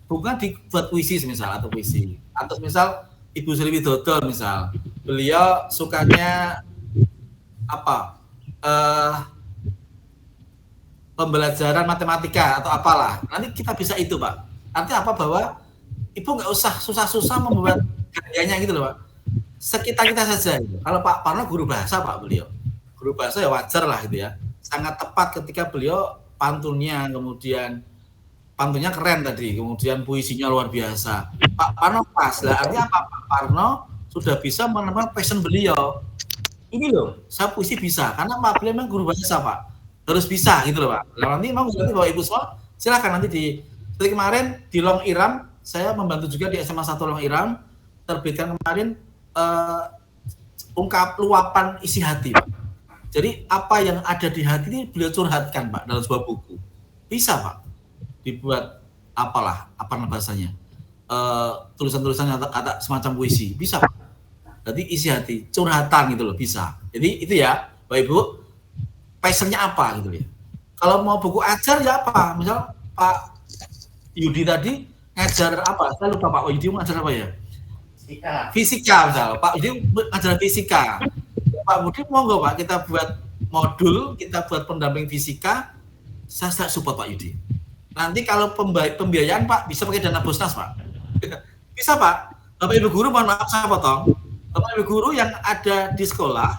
Bunga dibuat puisi semisal atau puisi. Atau misal Ibu Sri Widodo misal, beliau sukanya apa? Pembelajaran matematika atau apalah. Nanti kita bisa itu Pak. Artinya apa? Bahwa Ibu nggak usah susah-susah membuat gayanya gitu loh Pak. Sekitar kita saja. Gitu. Kalau Pak Parno guru bahasa Pak beliau. Guru bahasa ya wajar lah gitu ya. Sangat tepat ketika beliau pantunnya, kemudian pantunnya keren tadi, kemudian puisinya luar biasa. Pak Parno pas lah, artinya apa? Pak Parno sudah bisa menemukan passion beliau. Ini loh, saya puisi bisa, karena Pak beliau memang guru bahasa Pak, harus bisa gitu loh Pak. Nah, nanti mau nanti bawa Ibu semua, silakan nanti seperti kemarin di Long Iram, saya membantu juga di SMA 1 Long Iram, terbitkan kemarin ungkap luapan isi hati Pak. Jadi apa yang ada di hati ini beliau curhatkan Pak dalam sebuah buku. Bisa Pak dibuat apalah, apa bahasanya, tulisan-tulisan kata semacam puisi. Bisa Pak. Jadi isi hati, curhatan gitu loh, bisa. Jadi itu ya, Bapak Ibu, passionnya apa gitu ya. Kalau mau buku ajar ya apa? Misal Pak Yudi tadi ngajar apa? Saya lupa Pak Yudi ngajar apa ya? Fisika misal. Pak Yudi ngajar fisika. Pak Budi monggo Pak, kita buat modul, kita buat pendamping fisika, saya support Pak Yudi. Nanti kalau pembiayaan Pak, bisa pakai dana Bosnas Pak. Bisa Pak. Bapak Ibu Guru, mohon maaf saya potong. Bapak Ibu Guru yang ada di sekolah,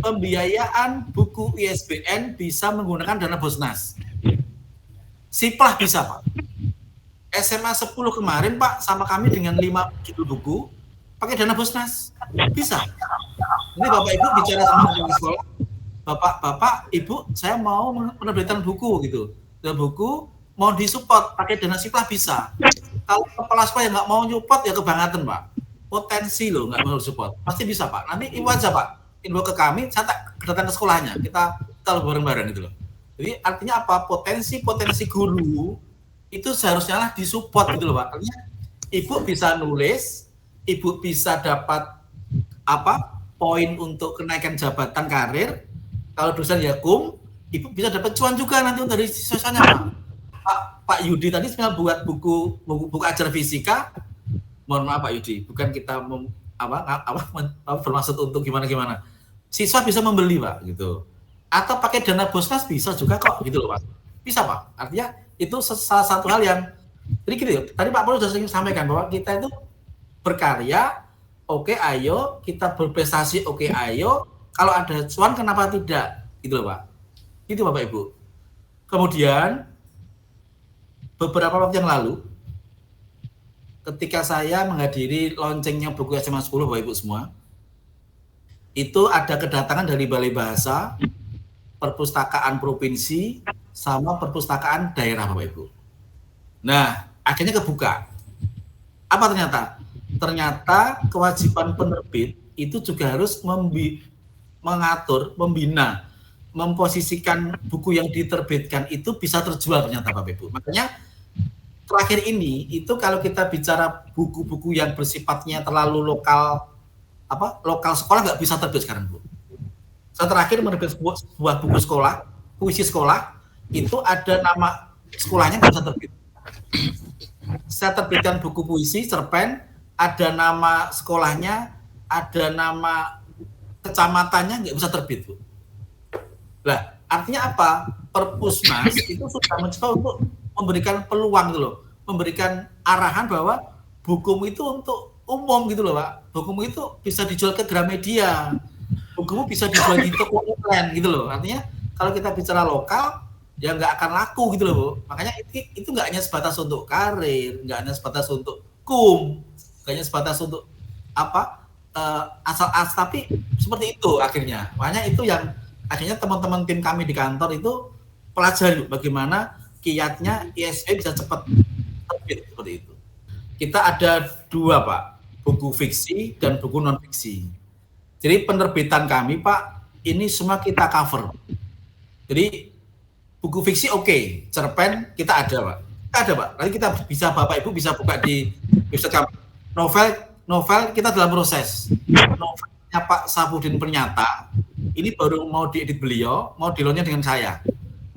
pembiayaan buku ISBN bisa menggunakan dana Bosnas. Siplah bisa Pak. SMA 10 kemarin Pak, sama kami dengan 5 judul buku, pakai dana Bosnas. Bisa. Ini Bapak Ibu bicara sama di sekolah, Bapak Ibu, saya mau menerbitkan buku gitu. Dan buku mau disupport pakai dana siplah bisa. Kalau kepala sekolah yang nggak mau nyupport ya kebangetan Pak. Potensi loh nggak mau support, pasti bisa Pak. Nanti info aja Pak, info ke kami, saya datang ke sekolahnya, kita bareng-bareng gitu loh. Jadi artinya apa? Potensi guru itu seharusnya lah disupport gitu loh Pak. Artinya Ibu bisa nulis, Ibu bisa dapat apa? Poin untuk kenaikan jabatan karir. Kalau dosen Yakum, Ibu bisa dapat cuan juga nanti dari siswanya Pak Yudi tadi sebenarnya buat buku ajar fisika. Mohon maaf Pak Yudi, bukan kita bermaksud untuk gimana. Siswa bisa membeli Pak gitu. Atau pakai dana Bosnas bisa juga kok gitu loh Pak. Bisa Pak. Artinya itu salah satu hal yang jadi gitu ya. Tadi Pak Paul sudah sering sampaikan bahwa kita itu berkarya. Oke, ayo kita berprestasi. Oke, ayo. Kalau ada cuan, kenapa tidak? Gitu loh, Pak. Itu Bapak Ibu. Kemudian beberapa waktu yang lalu, ketika saya menghadiri launchingnya buku SMA 10, Bapak Ibu semua, itu ada kedatangan dari Balai Bahasa, Perpustakaan Provinsi, sama Perpustakaan Daerah, Bapak Ibu. Nah, akhirnya kebuka. Apa ternyata? Ternyata kewajiban penerbit itu juga harus mengatur, membina, memposisikan buku yang diterbitkan itu bisa terjual ternyata Bapak Ibu. Makanya terakhir ini itu kalau kita bicara buku-buku yang bersifatnya terlalu lokal sekolah nggak bisa terbit sekarang Bu. Saya terakhir menerbit sebuah buku sekolah, puisi sekolah, itu ada nama sekolahnya nggak bisa terbit. Saya terbitkan buku puisi, cerpen, ada nama sekolahnya, ada nama kecamatannya, nggak bisa terbit, Bu. Lah, artinya apa? Perpusnas itu sudah mencoba untuk memberikan peluang gitu loh, memberikan arahan bahwa bukumu itu untuk umum gitu loh, Pak. Bukumu itu bisa dijual ke Gramedia, bukumu bisa dijual di toko online gitu loh. Artinya kalau kita bicara lokal, ya nggak akan laku gitu loh, Bu. Makanya itu nggak hanya sebatas untuk karir, nggak hanya sebatas untuk nggak hanya sebatas untuk apa asal-asal, tapi seperti itu akhirnya. Makanya itu yang akhirnya teman-teman tim kami di kantor itu pelajari bagaimana kiatnya ISB bisa cepat terbit seperti itu. Kita ada 2, Pak, buku fiksi dan buku non fiksi. Jadi penerbitan kami, Pak, ini semua kita cover. Jadi buku fiksi oke, cerpen kita ada, Pak. Kita ada, Pak. Nanti kita bisa, Bapak Ibu bisa buka di website kami. Novel kita dalam proses. Novelnya Pak Sapudin Pernyata, ini baru mau diedit beliau, mau di-launch dengan saya.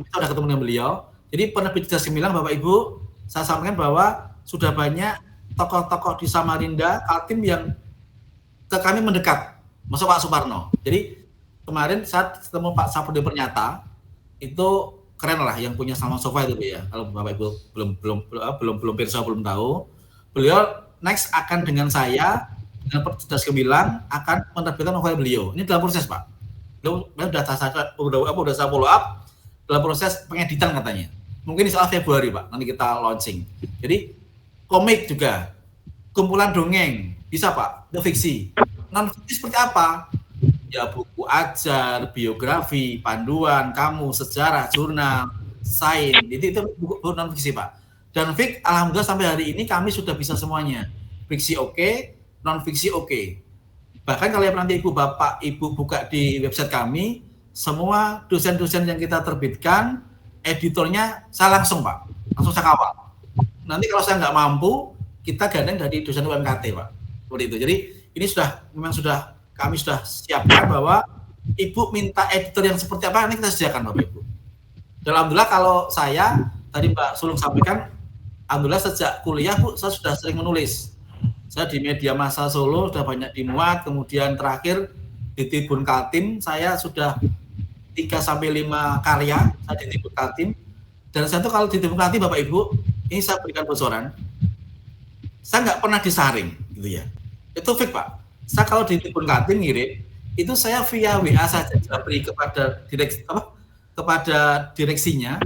Kita sudah ketemu dengan beliau. Jadi penerbit Cerdas Gemilang, Bapak Ibu, saya sampaikan bahwa sudah banyak tokoh-tokoh di Samarinda, Kaltim yang ke kami mendekat, masuk Pak Suparno. Jadi kemarin saat ketemu Pak Sapudin Pernyata, itu keren lah yang punya Salman Sofa itu ya. Kalau Bapak Ibu belum pirsa belum tahu, beliau next akan dengan saya dengan Cerdas Gemilang akan menerbitkan novel beliau. Ini dalam proses, Pak. Beliau udah saya follow up dalam proses pengeditan katanya. Mungkin di soal Februari, Pak, nanti kita launching. Jadi komik juga, kumpulan dongeng, bisa, Pak, itu fiksi. Non fiksi seperti apa? Ya buku ajar, biografi, panduan, kamu, sejarah, jurnal, sains, itu buku non fiksi, Pak. Dan fik, alhamdulillah sampai hari ini kami sudah bisa semuanya. Fiksi oke, non fiksi oke. Bahkan kalau nanti Bapak Ibu buka di website kami, semua dosen-dosen yang kita terbitkan, editornya saya langsung, Pak, langsung saya kawal. Nanti kalau saya nggak mampu, kita gandeng dari dosen UMKT, Pak, seperti itu. Jadi ini kami sudah siapkan bahwa Ibu minta editor yang seperti apa, ini kita sediakan, Bapak Ibu. Dan alhamdulillah kalau saya tadi Mbak Sulung sampaikan, alhamdulillah sejak kuliah, Bu, saya sudah sering menulis. Saya di Media Massa Solo sudah banyak dimuat, kemudian terakhir di Tribun Kaltim saya sudah 3-5 karya saya di Tribun Kaltim. Dan saya tuh kalau di Tribun Kaltim, Bapak Ibu, ini saya berikan bocoran, saya nggak pernah disaring gitu ya. Itu fake, Pak. Saya kalau di Tribun Kaltim ngirim, itu saya via WA saja beri kepada direksinya,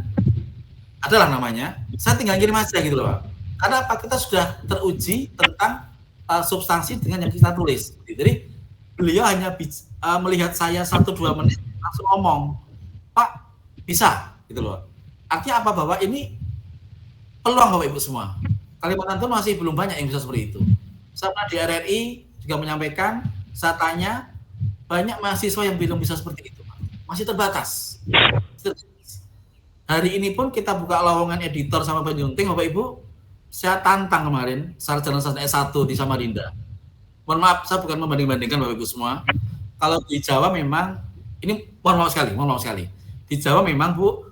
adalah namanya, saya tinggal kirim aja gitu loh, Pak. Karena apa, kita sudah teruji tentang substansi dengan yang kita tulis. Jadi beliau hanya melihat saya 1-2 menit langsung ngomong, Pak, bisa gitu loh. Artinya apa, bahwa ini peluang, Bapak Ibu semua. Kalimantan Timur masih belum banyak yang bisa seperti itu. Saya pernah di RRI juga menyampaikan, saya tanya, banyak mahasiswa yang belum bisa seperti itu, Pak. Masih terbatas. Hari ini pun kita buka lowongan editor sama penyunting, Bapak Ibu. Saya tantang kemarin sarjana sastra S1 di Samarinda. Mohon maaf, saya bukan membanding-bandingkan, Bapak Ibu semua. Kalau di Jawa memang, ini mohon maaf sekali. Di Jawa memang, Bu,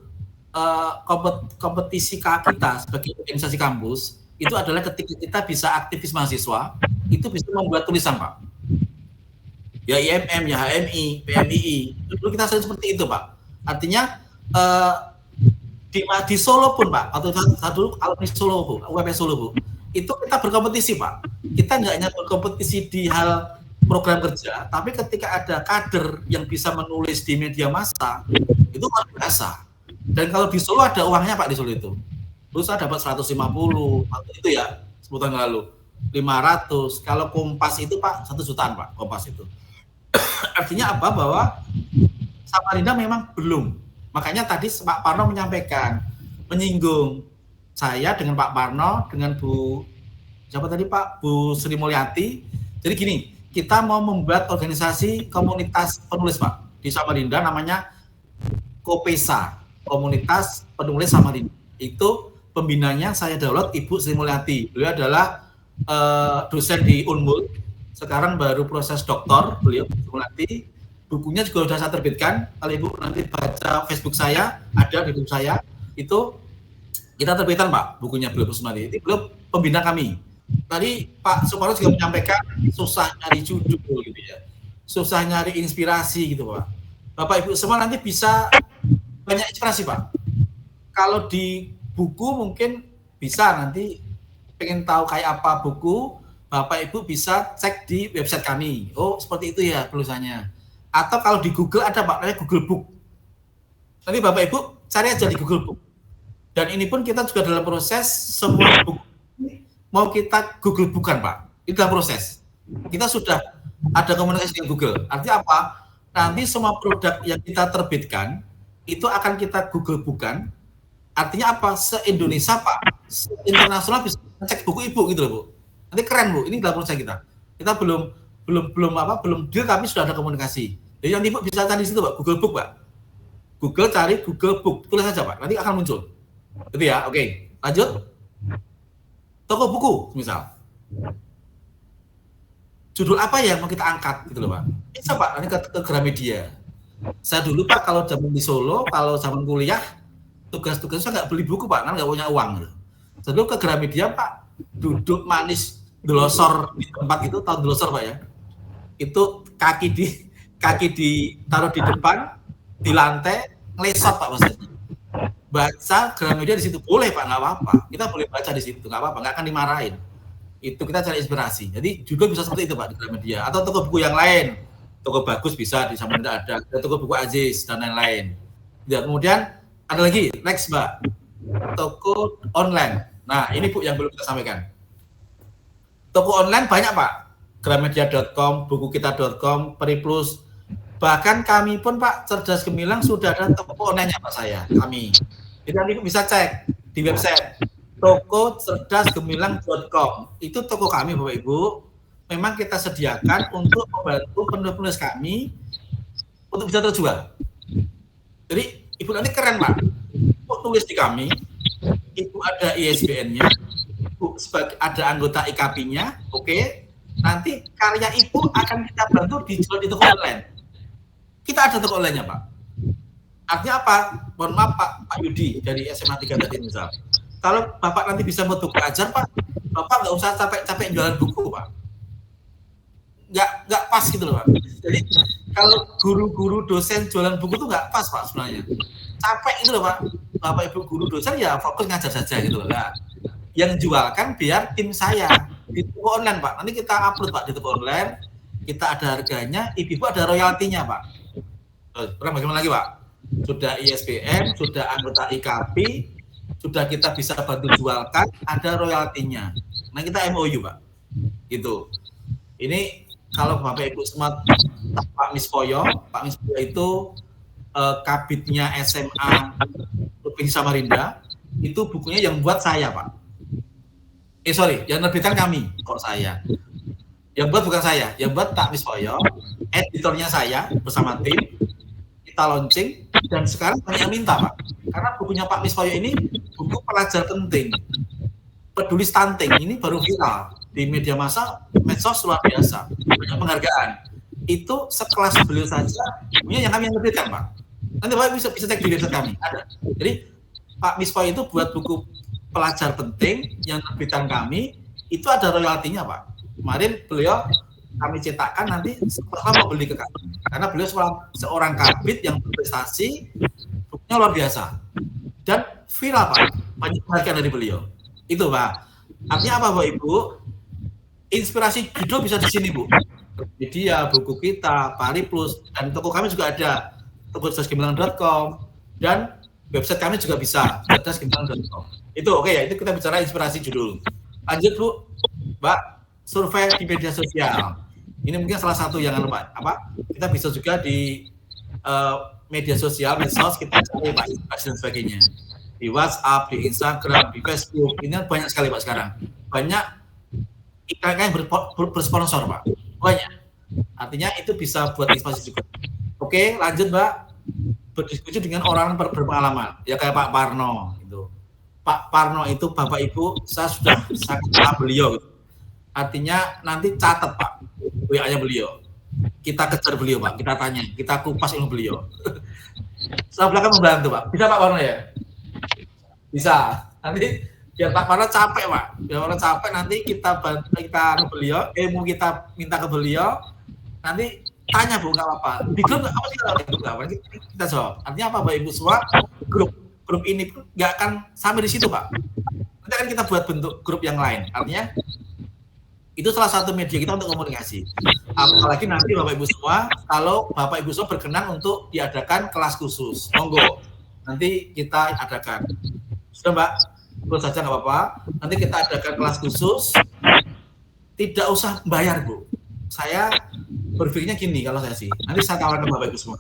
kompetisi kita sebagai organisasi kampus, itu adalah ketika kita bisa aktivis mahasiswa, itu bisa membuat tulisan, Pak. Ya IMM, ya HMI, PMII, dulu kita sering seperti itu, Pak. Artinya, di Solo pun, Pak, atau dulu alumni Solo, Bu, UMP Solo, Bu, itu kita berkompetisi, Pak. Kita nggak hanya berkompetisi di hal program kerja, tapi ketika ada kader yang bisa menulis di media massa, itu luar biasa. Dan kalau di Solo ada uangnya, Pak, di Solo itu. Dulu saya dapat 150, itu ya, 10 tahun lalu. 500, kalau Kompas itu, Pak, 1 jutaan, Pak, Kompas itu. Artinya apa, bahwa Samarinda memang belum. Makanya tadi Pak Parno menyampaikan, menyinggung saya dengan Pak Parno, dengan Bu Sri Mulyati. Jadi gini, kita mau membuat organisasi komunitas penulis, Pak, di Samarinda, namanya Kopesa, Komunitas Penulis Samarinda. Itu pembinanya saya download Ibu Sri Mulyati. Beliau adalah dosen di Unmul, sekarang baru proses doktor, beliau Sri Mulyati. Bukunya juga sudah saya terbitkan. Kalau Ibu nanti baca Facebook saya, ada di Facebook saya, itu kita terbitkan, Pak, bukunya beliau Sri Mulyati. Itu beliau pembina kami. tadi Pak Suparno juga menyampaikan susah nyari judul gitu ya, susah nyari inspirasi gitu Pak. Bapak Ibu semua nanti bisa banyak inspirasi Pak. Kalau di buku mungkin bisa nanti pengen tahu kayak apa buku, Bapak Ibu bisa cek di website kami. Oh seperti itu ya tulisannya. Atau kalau di Google ada Pak, namanya Google Book. Nanti Bapak Ibu cari aja di Google Book. Dan ini pun kita juga dalam proses semua buku mau kita Google bukan Pak. Itu dalam proses. Kita sudah ada komunikasi dengan Google. Artinya apa? Nanti semua produk yang kita terbitkan itu akan kita Google bukan. Artinya apa? Se-Indonesia Pak, se-internasional bisa cek buku Ibu gitu loh Bu. Nanti keren Bu. Ini dalam proses kita. Kita belum deal tapi sudah ada komunikasi. Jadi nanti Ibu bisa cari di situ Pak, Google Book Pak. Google cari Google Book, tulis saja Pak. Nanti akan muncul. Gitu ya. Oke, lanjut. Toko buku misal. Judul apa yang mau kita angkat gitu loh Pak. Bisa Pak, nanti ke Gramedia. Saya dulu Pak kalau zaman di Solo, kalau zaman kuliah tugas-tugasnya nggak beli buku Pak, kan nggak punya uang gitu. Sebelum ke Gramedia Pak, duduk manis glosor di tempat itu, tahu glosor Pak ya? Itu kaki ditaruh di depan, di lantai, ngelesot Pak maksudnya. Baca Gramedia di situ boleh Pak, nggak apa-apa. Kita boleh baca di situ, nggak apa-apa, nggak akan dimarahin. Itu kita cari inspirasi. Jadi judul bisa seperti itu Pak di Gramedia. Atau toko buku yang lain, toko bagus bisa di Samarinda ada toko buku Aziz dan lain-lain. Ya, kemudian ada lagi, next Mbak, toko online. Nah ini Bu yang belum kita sampaikan. Toko online banyak Pak, gramedia.com, bukukita.com, Periplus. Bahkan kami pun Pak, Cerdas Gemilang sudah ada toko online-nya Pak saya, kami. Jadi nanti bisa cek di website toko-cerdasgemilang.com. Itu toko kami Bapak Ibu. Memang kita sediakan untuk membantu penulis-penulis kami untuk bisa terjual. Jadi Ibu nanti keren Pak. Ibu tulis di kami, Ibu ada ISBN-nya, Ibu sebagai ada anggota IKP-nya, oke. Nanti karya Ibu akan kita bantu dijual di toko online. Kita ada toko online-nya Pak. Artinya apa? Mohon maaf Pak Yudi dari SMA 3 tadi misal. Kalau Bapak nanti bisa buat buku ajar Pak, Bapak nggak usah capek-capek jualan buku Pak. Nggak pas gitu loh Pak. Jadi kalau guru-guru dosen jualan buku itu nggak pas Pak sebenarnya. Capek gitu loh Pak. Bapak Ibu guru dosen ya fokus ngajar saja gitu loh. Nah, yang jualkan biar tim saya di toko online Pak. Nanti kita upload Pak di toko online. Kita ada harganya, Ibu ada royaltinya Pak. Kurang bagaimana lagi Pak? Sudah ISBN, sudah anggota IKP, sudah kita bisa bantu jualkan, ada royaltinya. Nah kita MOU Pak, gitu. Ini kalau Bapak Ibu semua Pak Mispoyo itu kabitnya SMA Provinsi Samarinda, itu bukunya yang buat saya Pak. Yang nerbitkan kami, kok saya. Yang buat bukan saya, yang buat Pak Mispoyo, editornya saya bersama tim. Kita launching dan sekarang banyak yang minta Pak, karena bukunya Pak Mispoyo ini buku pelajar penting, peduli stunting, ini baru viral di media massa, medsos luar biasa, banyak penghargaan. Itu sekelas beliau saja, punya yang kami yang nerbitkan Pak. Nanti Bapak bisa cek di website kami, ada. Jadi Pak Mispoyo itu buat buku pelajar penting yang nerbitkan kami, itu ada royaltinya Pak. Kemarin beliau kami cetakkan nanti setelah mau beli ke kami, karena beliau seorang kabit yang berprestasi, bukunya luar biasa dan viral Pak, banyak penghargaan dari beliau. Itu Pak. Artinya apa Bapak Ibu? Inspirasi judul bisa di sini Bu. Media, buku kita, Periplus, dan toko kami juga ada, toko-cerdasgemilang.com dan website kami juga bisa, cerdasgemilang.com. Itu oke ya, itu kita bicara inspirasi judul. Lanjut Bu, Mbak, survei di media sosial. Ini mungkin salah satu yang kita bisa juga di media sosial, medsos, kita cari Pak, inspirasi dan sebagainya. Di WhatsApp, di Instagram, di Facebook, ini banyak sekali Pak sekarang. Banyak iklan yang bersponsor Pak, banyak. Artinya itu bisa buat inspirasi juga. Oke, lanjut Mbak, berdiskusi dengan orang berpengalaman, ya kayak Pak Parno gitu. Pak Parno itu Bapak Ibu, saya sudah sangat kenal beliau gitu. Artinya nanti catat Pak, WA-nya beliau. Kita kejar beliau Pak, kita tanya, kita kupas ilmu beliau. Saya belakang membantu Pak. Bisa Pak Parno ya? Bisa. Nanti Biar Pak Parno capek, Pak. Biar orang capek nanti kita ke beliau, ilmu kita minta ke beliau, nanti tanya Bu, nggak apa-apa. Di grup nggak apa sih kalau di grup nggak apa? Kita jawab. Artinya apa, Bapak Ibu semua? Grup ini pun nggak akan sampai di situ, Pak. Nanti akan kita buat bentuk grup yang lain. Artinya itu salah satu media kita untuk komunikasi. Apalagi nanti Bapak Ibu semua, kalau Bapak Ibu semua berkenan untuk diadakan kelas khusus, monggo. Nanti kita adakan. Sudah Mbak, terus saja nggak apa-apa. Nanti kita adakan kelas khusus, tidak usah bayar Bu. Saya berpikirnya gini kalau saya sih. Nanti saya tawarkan Bapak Ibu semua.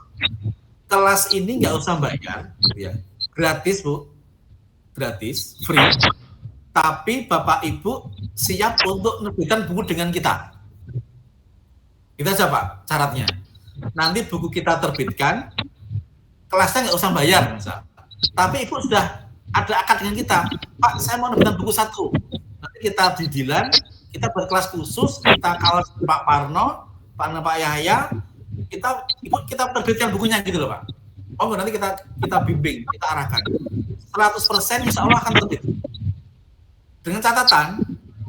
Kelas ini nggak usah bayar, ya. Gratis Bu, gratis, free. Tapi Bapak Ibu siap untuk menerbitkan buku dengan kita. Kita aja Pak, syaratnya. Nanti buku kita terbitkan, kelasnya nggak usah bayar, misal. Tapi Ibu sudah ada akad dengan kita. Pak, saya mau menerbitkan buku 1. Nanti kita didilan, kita buat kelas khusus, kita kawal Pak Parno, Pak Yahya, kita terbitkan bukunya gitu loh Pak. Oh nanti kita bimbing, kita arahkan. 100% insya Allah akan terbit. Dengan catatan,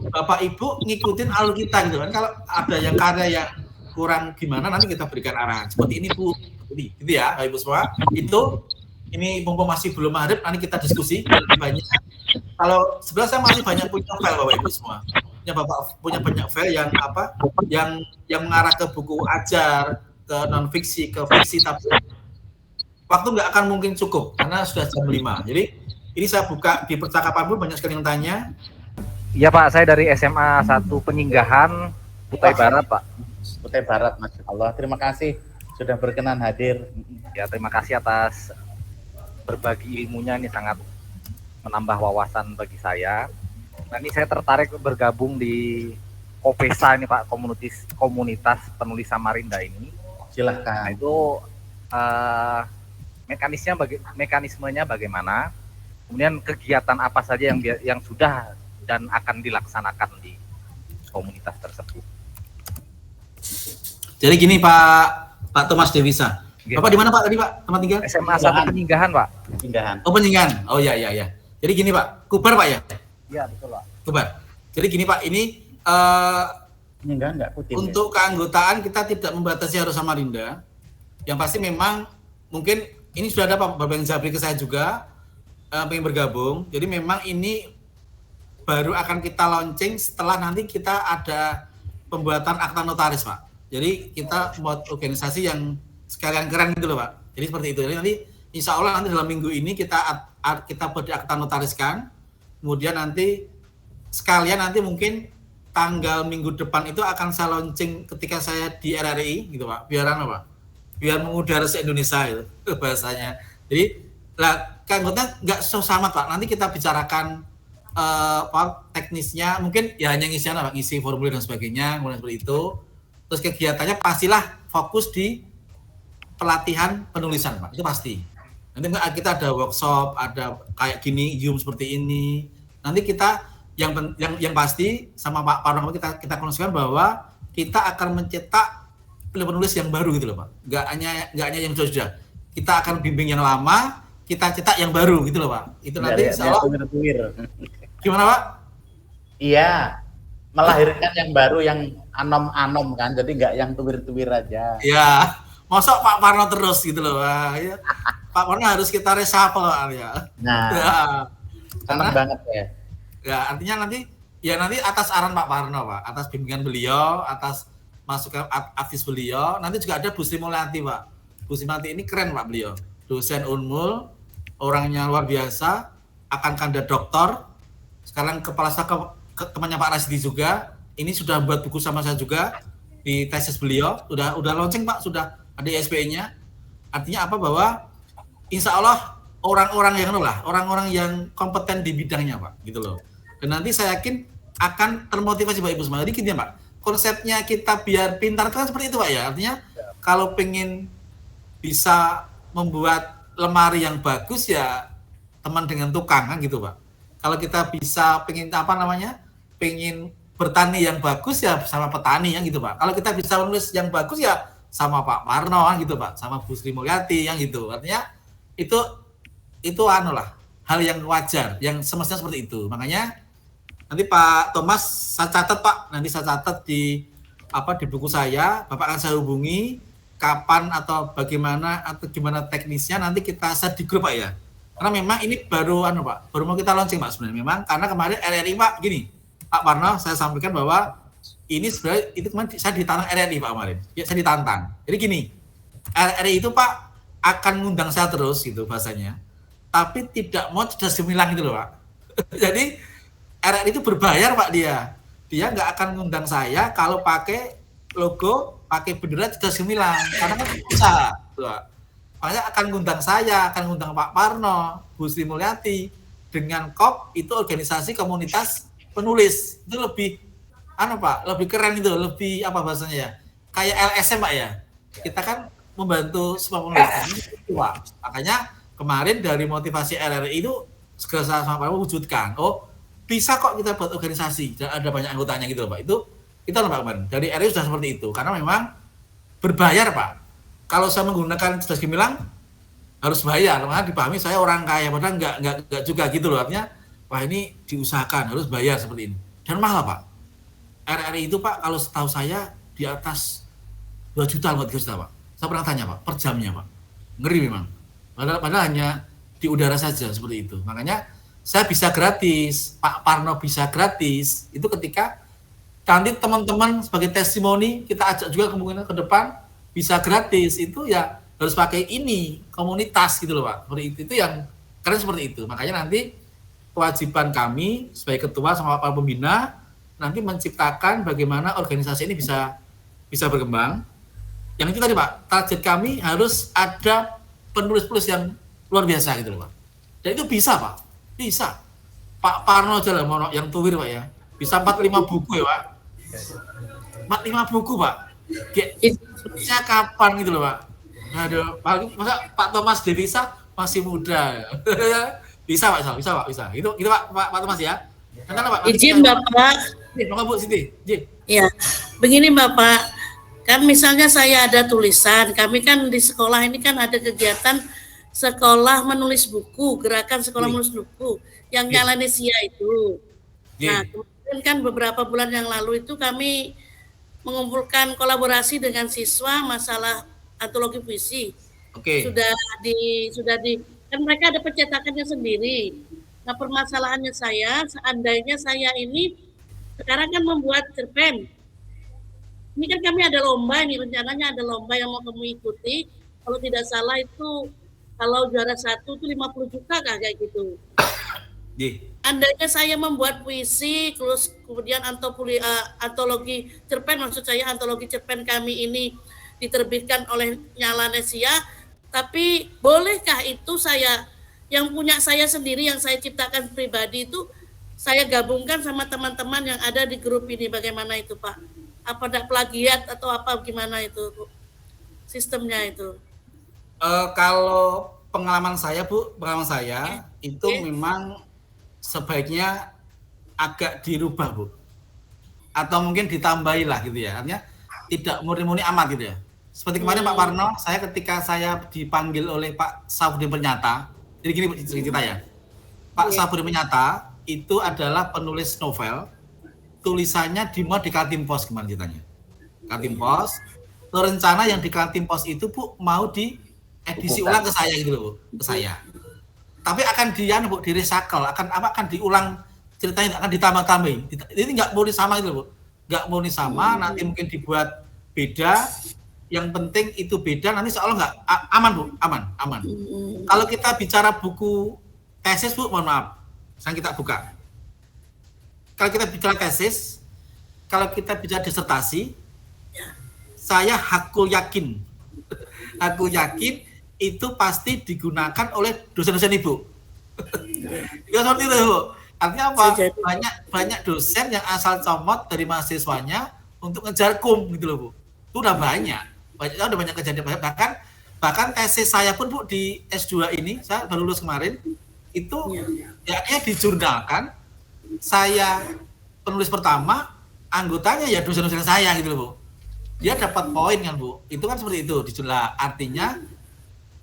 Bapak Ibu ngikutin alur kita gitu kan. Kalau ada yang karya yang kurang gimana, nanti kita berikan arahan. Seperti ini Bu, gitu ya Bapak Ibu semua. Ini mumpung masih belum maghrib, nanti kita diskusi lebih banyak. Kalau sebenarnya saya masih banyak punya file Bapak Ibu semua. Bapak punya banyak file yang yang mengarah ke buku ajar, ke non fiksi, ke fiksi, tapi waktu nggak akan mungkin cukup karena sudah jam 5. Jadi ini saya buka di percakapan pun banyak sekali yang tanya. Iya Pak, saya dari SMA 1 Penyinggahan, Kutai Barat Pak. Kutai Barat, Masya Allah. Terima kasih sudah berkenan hadir. Ya terima kasih atas berbagi ilmunya, ini sangat menambah wawasan bagi saya. Nah ini saya tertarik bergabung di Kopesa ini Pak, komunitas penulis Samarinda ini. Silahkan. Nah itu mekanismenya bagaimana? Kemudian kegiatan apa saja yang sudah dan akan dilaksanakan di komunitas tersebut. Jadi gini Pak Thomas Devisa. Ya, Bapak di mana Pak tadi Pak? Tempat tinggal? SMA 1 Penyinggahan Pak. Penyinggahan. Oh Penyinggahan. Oh ya. Jadi gini Pak, Kubar Pak ya? Iya betul Pak. Kubar. Jadi gini Pak, ini Penyinggahan nggak Putin. untuk keanggotaan kita tidak membatasi harus Samarinda. Yang pasti memang mungkin ini sudah ada Pak Babang Zabri ke saya juga pengen bergabung. Jadi memang ini baru akan kita launching setelah nanti kita ada pembuatan akta notaris Pak. Jadi kita buat organisasi yang sekalian keren gitu loh Pak. Jadi seperti itu. Jadi nanti insya Allah nanti dalam minggu ini kita buat di akta notariskan. Kemudian nanti sekalian nanti mungkin tanggal minggu depan itu akan saya launching ketika saya di RRI gitu Pak. Biar apa Pak? Biar mengudara se-Indonesia itu bahasanya. Jadi keanggotaan nggak sama Pak. Nanti kita bicarakan teknisnya. Mungkin ya hanya ngisi formulir dan sebagainya, kemudian seperti itu. Terus kegiatannya pastilah fokus di pelatihan penulisan Pak. Itu pasti. Nanti kita ada workshop, ada kayak gini, Zoom seperti ini. Nanti kita yang pasti sama Pak Parno kita komunikasikan bahwa kita akan mencetak penulis yang baru gitu loh Pak. Nggak hanya yang sudah. Kita akan bimbing yang lama, kita cetak yang baru gitu loh Pak. Itu nanti insyaallah. Gimana Pak? Iya, melahirkan yang baru yang anom-anom kan, jadi nggak yang tuwir-tuwir aja. Iya, mosok Pak Parno terus gitu loh Pak. Ya. Pak Parno harus kita reshuffle ya. Nah, ya. senang banget ya. Ya artinya nanti atas arahan Pak Parno Pak, atas bimbingan beliau, atas masukan advis beliau, nanti juga ada Bu Sri Mulyati Pak. Bu Sri Mulyati ini keren Pak beliau, dosen Unmul, orangnya luar biasa, akan kandidat doktor, sekarang kepala staf temannya Pak Rasidi juga, ini sudah buat buku sama saya juga di tesis beliau, udah launching Pak, sudah ada ISBN-nya. Artinya apa bahwa insya Allah orang-orang yang kompeten di bidangnya Pak, gitu loh. Dan nanti saya yakin akan termotivasi Pak Ibu semua. Jadi gini ya Pak, konsepnya kita biar pintar kan seperti itu Pak ya. Artinya kalau pengen bisa membuat lemari yang bagus ya teman dengan tukang kan gitu Pak. Kalau kita bisa pengen bertani yang bagus ya sama petani yang gitu Pak. Kalau kita bisa menulis yang bagus ya sama Pak Parno kan gitu Pak, sama Bu Sri Mulyati yang gitu. Artinya itu hal yang wajar, yang semestinya seperti itu. Makanya nanti Pak Thomas saya catat Pak, nanti saya catat di buku saya, Bapak akan saya hubungi kapan atau bagaimana atau gimana teknisnya, nanti saya di grup Pak ya. Karena memang ini baru Pak, baru mau kita launching Pak sebenarnya. Memang karena kemarin RRI Pak gini, Pak Parno saya sampaikan bahwa ini sebenarnya itu kemarin saya ditantang RRI Pak kemarin. Ya saya ditantang. Jadi gini, RRI itu Pak akan ngundang saya terus gitu bahasanya. Tapi tidak mau cerdas gemilang gitu loh Pak. Jadi RRI itu berbayar Pak dia. Dia nggak akan ngundang saya kalau pakai logo, pakai bendera cerdas gemilang. Karena kan susah. Pak. Makanya akan ngundang saya, akan ngundang Pak Parno, Bu Sri Mulyati. Dengan KOP itu organisasi komunitas penulis. Itu lebih, Pak, lebih keren itu, lebih apa bahasanya ya. Kayak LSM Pak ya. Kita kan membantu semua penulis. Pak. Makanya kemarin dari motivasi RRI itu segera sama Pak wujudkan. Oh, bisa kok kita buat organisasi dan ada banyak anggotanya gitu loh Pak. Itu loh Pak kemarin. Dari RRI sudah seperti itu karena memang berbayar Pak. Kalau saya menggunakan cerdas gemilang harus bayar, makanya dipahami saya orang kaya, padahal enggak juga gitu loh. Artinya, wah ini diusahakan harus bayar seperti ini. Dan mahal Pak. RRI itu Pak kalau setahu saya di atas 2 juta buat kita Pak. Saya pernah tanya Pak, per jamnya Pak. Ngeri memang. Padahal hanya di udara saja seperti itu. Makanya saya bisa gratis, Pak Parno bisa gratis. Itu ketika nanti teman-teman sebagai testimoni kita ajak juga kemungkinan ke depan bisa gratis. Itu ya harus pakai ini komunitas gitu loh Pak. Seperti itu yang keren seperti itu. Makanya nanti kewajiban kami sebagai ketua sama Pak pembina nanti menciptakan bagaimana organisasi ini bisa berkembang. Yang itu tadi Pak, target kami harus ada penulis-penulis yang luar biasa gitu loh Pak. Dan itu bisa Pak, bisa. Pak Parno aja lah yang tuwir Pak ya, bisa 45 buku ya Pak. 45 buku Pak. Saya kapan gitu loh Pak. Aduh, masa Pak Thomas Devisa masih muda. Bisa Pak, bisa. Itu Pak Thomas ya. Nanti Pak. Izin Bapak. Monggo Bu Siti. Ya, begini Bapak. Kan misalnya saya ada tulisan, kami kan di sekolah ini kan ada kegiatan sekolah menulis buku, gerakan sekolah menulis buku yang Nyalanesia itu. Nah, kemudian kan beberapa bulan yang lalu itu kami mengumpulkan kolaborasi dengan siswa masalah antologi puisi. Sudah di kan mereka ada pencetakannya sendiri. Nah, permasalahannya seandainya saya ini sekarang kan membuat cerpen. Ini kan kami ada lomba ini, rencananya ada lomba yang mau kamu ikuti. Kalau tidak salah itu, kalau juara 1 itu 50 juta kah kayak gitu. Andainya saya membuat puisi, terus kemudian antologi cerpen, maksud saya antologi cerpen kami ini diterbitkan oleh Nyalanesia, tapi bolehkah itu saya, yang punya saya sendiri, yang saya ciptakan pribadi itu, saya gabungkan sama teman-teman yang ada di grup ini, bagaimana itu Pak? Apa ada plagiat atau apa gimana itu sistemnya itu? Kalau pengalaman saya itu memang sebaiknya agak dirubah Bu, atau mungkin ditambahi lah gitu ya, artinya tidak murni-murni amat gitu ya. Seperti kemarin Pak Parno, ketika saya dipanggil oleh Pak Safudin Penyata, jadi gini cerita ya, Pak Safudin Penyata itu adalah penulis novel. Tulisannya dimuat di Kaltim Pos kemarin ceritanya. Kaltim Pos, rencana yang di Kaltim Pos itu Bu mau di edisi ulang ke saya gitu loh Bu, ke saya. Tapi akan di recycle, akan diulang ceritanya, akan ditambah-tambahin. Ini nggak boleh sama gitu loh Bu. Nggak boleh sama, nanti mungkin dibuat beda. Yang penting itu beda, nanti seolah nggak aman Bu, aman. Kalau kita bicara buku tesis Bu, mohon maaf, sekarang kita buka. Kalau kita bicara tesis, kalau kita bicara disertasi, saya aku yakin itu pasti digunakan oleh dosen-dosen Ibu. Ya seperti itu Bu. Artinya apa? Banyak dosen yang asal comot dari mahasiswanya untuk ngejar kum gitu loh Bu. Itu udah banyak kejadian, bahkan tesis saya pun Bu di S2 ini, saya baru lulus kemarin, itu ya dijurnalkan. Saya penulis pertama, anggotanya ya dosen-dosen saya gitu loh Bu. Dia dapat poin kan Bu. Itu kan seperti itu dijurnal. Artinya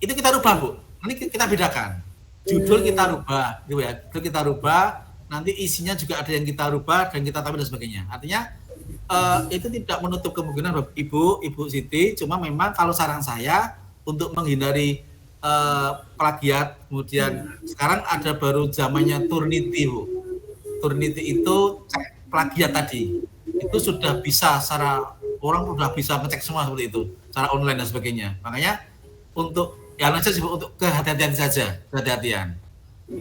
itu kita rubah Bu. Ini kita bedakan. judul kita rubah, gitu ya. Judul kita rubah, nanti isinya juga ada yang kita rubah dan kita tambah dan sebagainya. Artinya itu tidak menutup kemungkinan Ibu Siti, cuma memang kalau saran saya untuk menghindari plagiat, kemudian sekarang ada baru zamannya Turnitin, Bu. Turnitin itu cek plagiat tadi, itu sudah bisa secara orang sudah bisa ngecek semua seperti itu, secara online dan sebagainya. Makanya untuk untuk kehati-hatian saja, kehati-hatian.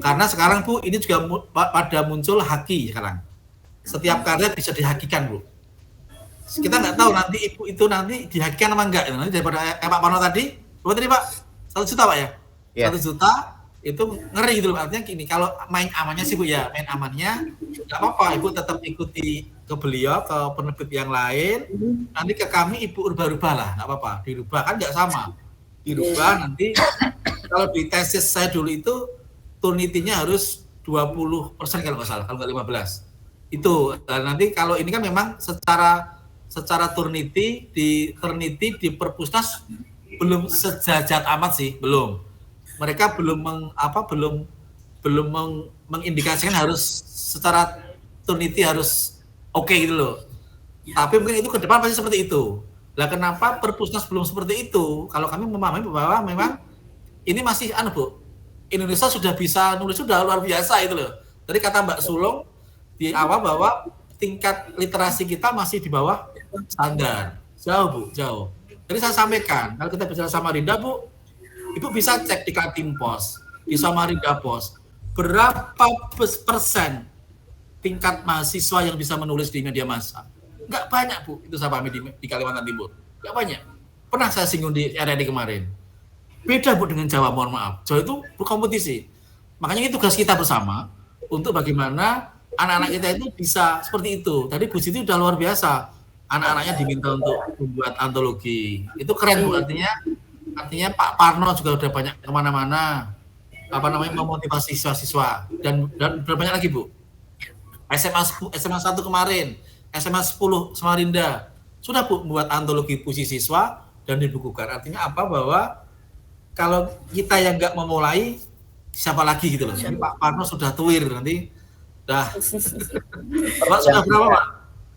Karena sekarang Bu, ini juga pada muncul haki sekarang. Setiap karya bisa dihakikan, Bu. Kita nggak tahu nanti Ibu itu nanti dihakikan apa enggak. Nanti daripada Pak Parno tadi, berapa tadi Pak? 1 juta Pak ya? Yeah. 1 juta itu ngeri gitu loh. Artinya gini, kalau main amannya sih Bu ya, main amannya nggak apa-apa. Ibu tetap ikuti ke beliau, ke penerbit yang lain. Nanti ke kami Ibu rubah-rubah lah, nggak apa-apa. Dirubah kan nggak sama. Dirubah nanti kalau di tesis saya dulu itu Turnitinya harus 20% kalau nggak salah, kalau nggak 15. Itu nanti kalau ini kan memang secara Turniti di Perpusnas belum sejajar amat sih, belum. Mereka belum mengindikasikan harus secara Turniti harus oke gitu loh. Tapi mungkin itu ke depan pasti seperti itu. Lah kenapa Perpusnas belum seperti itu? Kalau kami memahami bahwa memang ini masih Bu. Indonesia sudah bisa nulis, sudah luar biasa itu loh. Tadi kata Mbak Sulung di awal bahwa tingkat literasi kita masih di bawah standar. Jauh Bu, jauh. Jadi saya sampaikan, kalau kita bicara Samarinda Bu, Ibu bisa cek di Kaltim Pos, di Samarinda Pos, berapa persen tingkat mahasiswa yang bisa menulis di media massa? Nggak banyak Bu, itu saya pahami di Kalimantan Timur. Nggak banyak. Pernah saya singgung di RRI kemarin. Beda Bu dengan Jawa, mohon maaf. Jawa itu berkompetisi. Makanya ini tugas kita bersama untuk bagaimana anak-anak kita itu bisa seperti itu. Tadi Bu Siti udah luar biasa. Anak-anaknya diminta untuk membuat antologi. Itu keren Bu, artinya Pak Parno juga udah banyak kemana-mana memotivasi siswa-siswa dan banyak lagi Bu. SMA 1 kemarin, SMA 10 Samarinda sudah Bu membuat antologi puisi siswa dan dibukukan. Artinya apa? Bahwa kalau kita yang nggak memulai, siapa lagi gitu loh. Jadi Pak Parno sudah tuir nanti. Bapak sudah berapa Pak?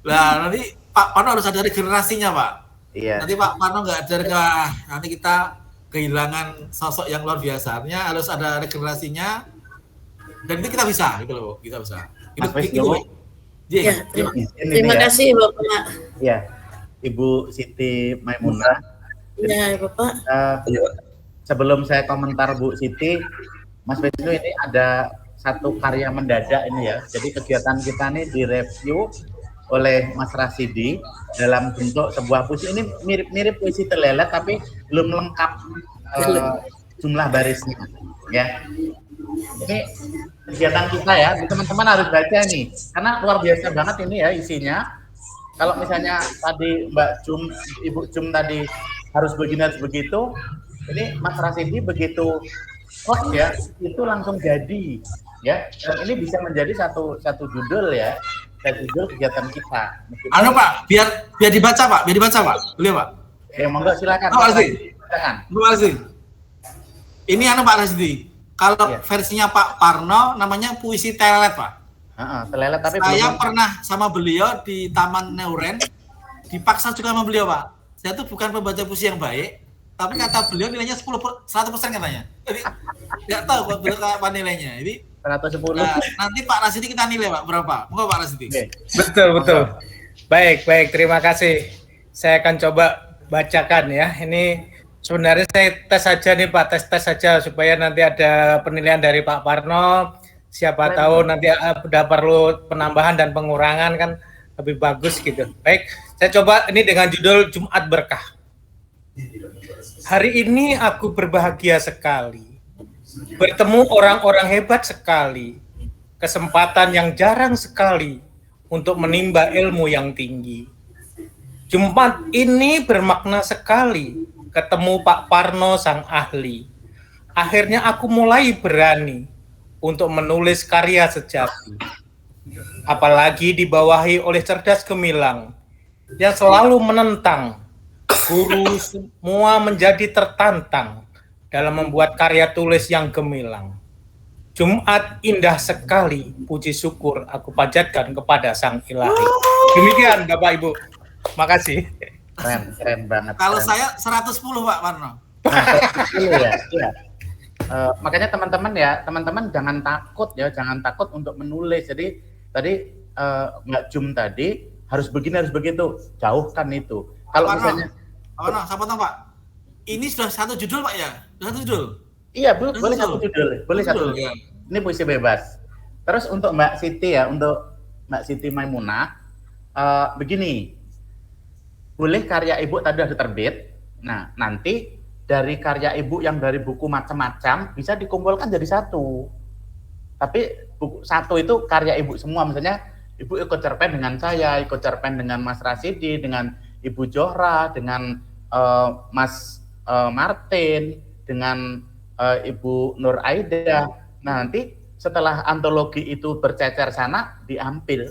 Nah nanti Pak Parno harus ada generasinya Pak. Iya. Nanti Pak Parno nggak ada, nanti kita kehilangan sosok yang luar biasa. Artinya harus ada regenerasinya. Dan itu kita bisa gitu loh, kita bisa. Terima kasih Bapak. Ya, Ibu Siti Maimunah. Ya Bapak. Sebelum saya komentar Bu Siti, Mas Wisnu, ini ada satu karya mendadak ini ya. Jadi kegiatan kita ini direview oleh Mas Rasidi dalam bentuk sebuah puisi. Ini mirip-mirip puisi Telelet tapi belum lengkap jumlah barisnya ya. Ini kegiatan kita ya, teman-teman harus baca nih karena luar biasa banget ini ya isinya. Kalau misalnya tadi Mbak Jum, Ibu Jum tadi harus begini harus begitu, ini Mas Rasidi begitu ya, itu langsung jadi ya. Dan ini bisa menjadi satu judul ya. Judul kegiatan kita. Pak, biar dibaca Pak, boleh Pak? Ya monggo silakan. Pak Rasidi. Ini Pak Rasidi. Kalau versinya Pak Parno namanya puisi Telelet Pak. Telelet tapi saya pernah sama beliau di Taman Neuren, dipaksa juga sama beliau Pak. Saya tuh bukan pembaca puisi yang baik, tapi kata beliau nilainya 100% katanya. Jadi nggak tahu kok beliau apa nilainya. Jadi 110. Nah, nanti Pak Rasidi kita nilai Pak berapa? Monggo Pak Rasidi. Betul. Baik, terima kasih. Saya akan coba bacakan ya. Ini sebenarnya saya tes saja nih Pak, tes saja supaya nanti ada penilaian dari Pak Parno. Siapa tahu nanti udah perlu penambahan dan pengurangan kan lebih bagus gitu. Baik, saya coba ini dengan judul Jumat Berkah. Hari ini aku berbahagia sekali. Bertemu orang-orang hebat sekali, kesempatan yang jarang sekali untuk menimba ilmu yang tinggi. Jumat ini bermakna sekali, ketemu Pak Parno sang ahli. Akhirnya aku mulai berani untuk menulis karya sejati. Apalagi dibawahi oleh cerdas gemilang, yang selalu menentang, guru semua menjadi tertantang dalam membuat karya tulis yang gemilang. Jumat indah sekali, puji syukur aku panjatkan kepada Sang Ilahi. Demikian Bapak Ibu. Makasih. Keren banget. Kalau keren. saya 110 Pak Parno. Dulu ya, iya. Makanya teman-teman jangan takut untuk menulis. Jadi tadi Mbak Jum tadi harus begini harus begitu, jauhkan itu. Kalau misalnya, siapa tahu Pak? Ini sudah satu judul Pak ya? Sudah satu judul. iya boleh satu judul, boleh satu. Ya. Ini puisi bebas. Terus untuk Mbak Siti ya, untuk Mbak Siti Maimunah, begini, boleh karya Ibu tadi sudah terbit. Nah, nanti dari karya Ibu yang dari buku macam-macam bisa dikumpulkan jadi satu. Tapi buku satu itu karya Ibu semua, misalnya Ibu ikut cerpen dengan saya, ikut cerpen dengan Mas Rasidi, dengan Ibu Johra, dengan Mas Martin, dengan Ibu Nur Aida. Nah, nanti setelah antologi itu bercecer sana, diambil,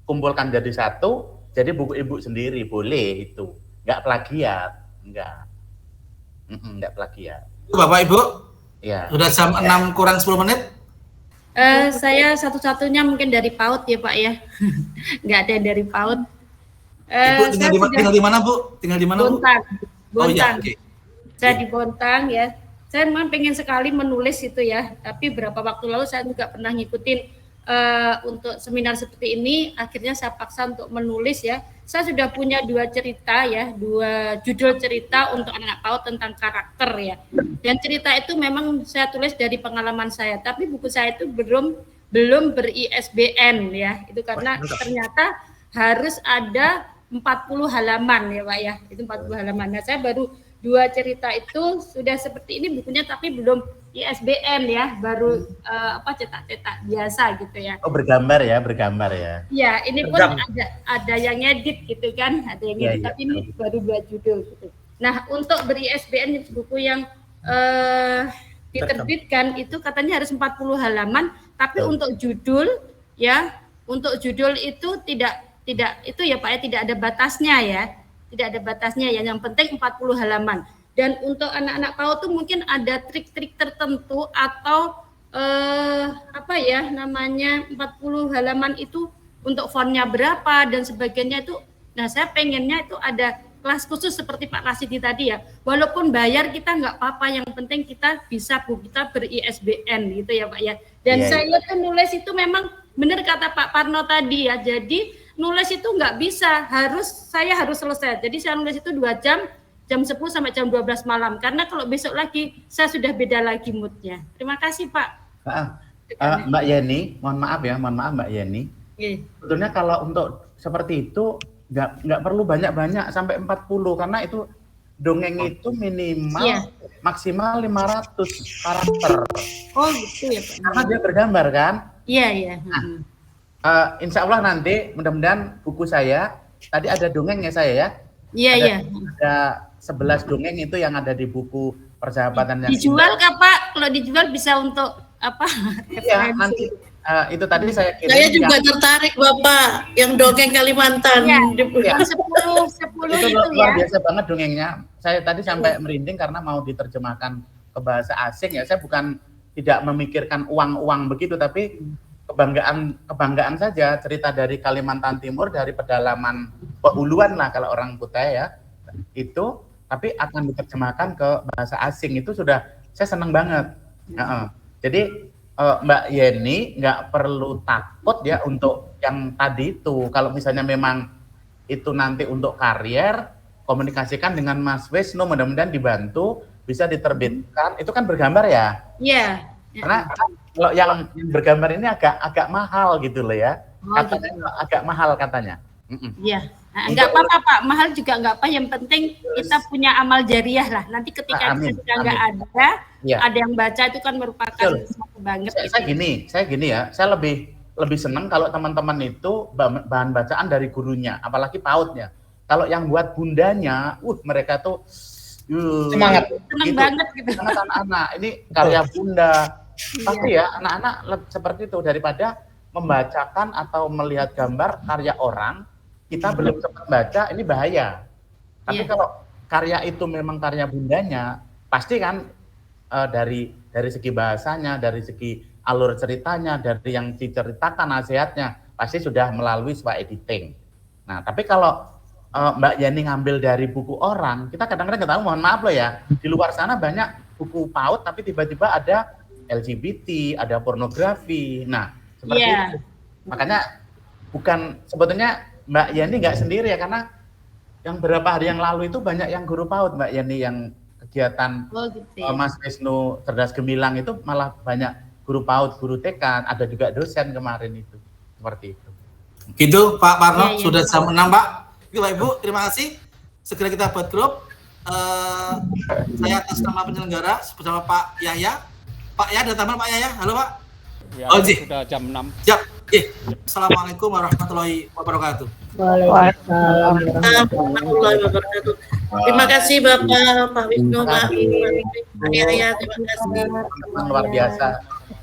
kumpulkan jadi satu, jadi buku Ibu sendiri, boleh itu. Nggak plagiat, nggak plagiat. Bapak Ibu, Ya. sudah jam 6 kurang 10 menit. Saya satu-satunya mungkin dari PAUD ya Pak ya. Nggak ada yang dari PAUD. Ibu tinggal di mana Bu? Tinggal di mana Bu? Bontang. Oh iya, Bontang. oke. Saya di Bontang ya. Saya memang pengen sekali menulis itu ya. Tapi beberapa waktu lalu saya juga pernah ngikutin untuk seminar seperti ini. Akhirnya saya paksa untuk menulis ya. Saya sudah punya 2 cerita ya, 2 judul cerita untuk anak PAUD tentang karakter ya. Dan cerita itu memang saya tulis dari pengalaman saya. Tapi buku saya itu belum ber-ISBN ya. Itu karena ternyata harus ada 40 halaman ya Pak ya. Itu 40 halaman. Nah, saya baru 2 cerita itu sudah seperti ini bukunya tapi belum ISBN ya, baru cetak-cetak biasa gitu ya. Oh, bergambar ya. Ya, ini pun ada yang ngedit gitu kan, ada yang ngedit, tapi ini baru 2 judul gitu. Nah, untuk ber-ISBN buku yang diterbitkan itu katanya harus 40 halaman, tapi untuk judul ya, untuk judul itu tidak itu ya Pak ya, tidak ada batasnya ya. Tidak ada batasnya ya, yang penting 40 halaman. Dan untuk anak-anak PAUD tuh mungkin ada trik-trik tertentu atau 40 halaman itu untuk fontnya berapa dan sebagainya itu. Nah, saya pengennya itu ada kelas khusus seperti Pak Rasidi tadi ya. Walaupun bayar kita nggak apa-apa, yang penting kita bisa kita ber-ISBN gitu ya Pak ya. Dan saya tuh nulis itu memang benar kata Pak Parno tadi ya. Jadi nulis itu nggak bisa, saya harus selesai. Jadi saya nulis itu 2 jam 10 sampai jam 12 malam. Karena kalau besok lagi, saya sudah beda lagi moodnya. Terima kasih Pak. Mbak Yeni, mohon maaf Mbak Yeni. Sebetulnya kalau untuk seperti itu, nggak perlu banyak-banyak sampai 40, karena itu dongeng itu minimal maksimal 500 karakter. Oh gitu ya Pak. Karena dia bergambar kan? Iya. Insya Allah nanti mudah-mudahan buku saya tadi ada dongengnya saya ya. Iya. Ada 11 dongeng itu yang ada di buku Persahabatan yang dijual kah Pak? Kalau dijual bisa untuk apa? Iya, nanti itu tadi saya kirim. Saya juga tertarik Bapak yang dongeng Kalimantan. Ya. 10 itu itu luar ya. biasa banget dongengnya. Saya tadi sampai merinding karena mau diterjemahkan ke bahasa asing ya. Saya bukan tidak memikirkan uang-uang begitu, tapi kebanggaan saja cerita dari Kalimantan Timur, dari pedalaman Pehuluan lah kalau orang Kutai ya. Itu tapi akan diterjemahkan ke bahasa asing, itu sudah saya senang banget. Jadi Mbak Yeni nggak perlu takut ya untuk yang tadi itu. Kalau misalnya memang itu nanti untuk karier, komunikasikan dengan Mas Wisnu, mudah-mudahan dibantu bisa diterbitkan. Itu kan bergambar ya? Iya. Karena kalau yang bergambar ini agak mahal gitu loh ya. Katanya agak mahal katanya. Iya. Enggak apa-apa Pak, mahal juga enggak apa, yang penting kita punya amal jariah lah. Nanti ketika kita sudah enggak ada yang baca, itu kan merupakan sesuatu banget. Saya gini ya, saya lebih senang kalau teman-teman itu bahan bacaan dari gurunya, apalagi PAUD-nya. Kalau yang buat bundanya, mereka tuh semangat. Senang banget gitu. Sangat anak-anak, ini karya bunda. Pasti ya, anak-anak seperti itu daripada membacakan atau melihat gambar karya orang, kita belum sempat baca, ini bahaya. Tapi kalau karya itu memang karya bundanya, pasti kan dari dari segi bahasanya, dari segi alur ceritanya, dari yang diceritakan nasihatnya, pasti sudah melalui sebuah editing. Nah, tapi kalau Mbak Yani ngambil dari buku orang, kita kadang-kadang nggak tahu, mohon maaf loh ya, di luar sana banyak buku PAUD, tapi tiba-tiba ada LGBT, ada pornografi. Nah, seperti itu. Makanya bukan, sebetulnya Mbak Yani nggak sendiri ya, karena yang beberapa hari yang lalu itu banyak yang guru PAUD, Mbak Yani, yang kegiatan Mas Wisnu Cerdas Gemilang itu malah banyak guru PAUD, guru TK, ada juga dosen kemarin itu. Seperti itu. Gitu Pak Parno, sudah jam 6 Pak. Oke Pak Ibu, terima kasih. Segera kita buat grup. Saya atas nama penyelenggara bersama Pak Yahya. Pak Yahya, ada tambahan Pak Yahya? Halo Pak. Ya, Oh, sudah jam 6. Siap. Assalamualaikum warahmatullahi wabarakatuh. Warahmatullahi wabarakatuh. Terima kasih Bapak, Pak Wisnu, Pak Yahya, terima kasih. Luar biasa.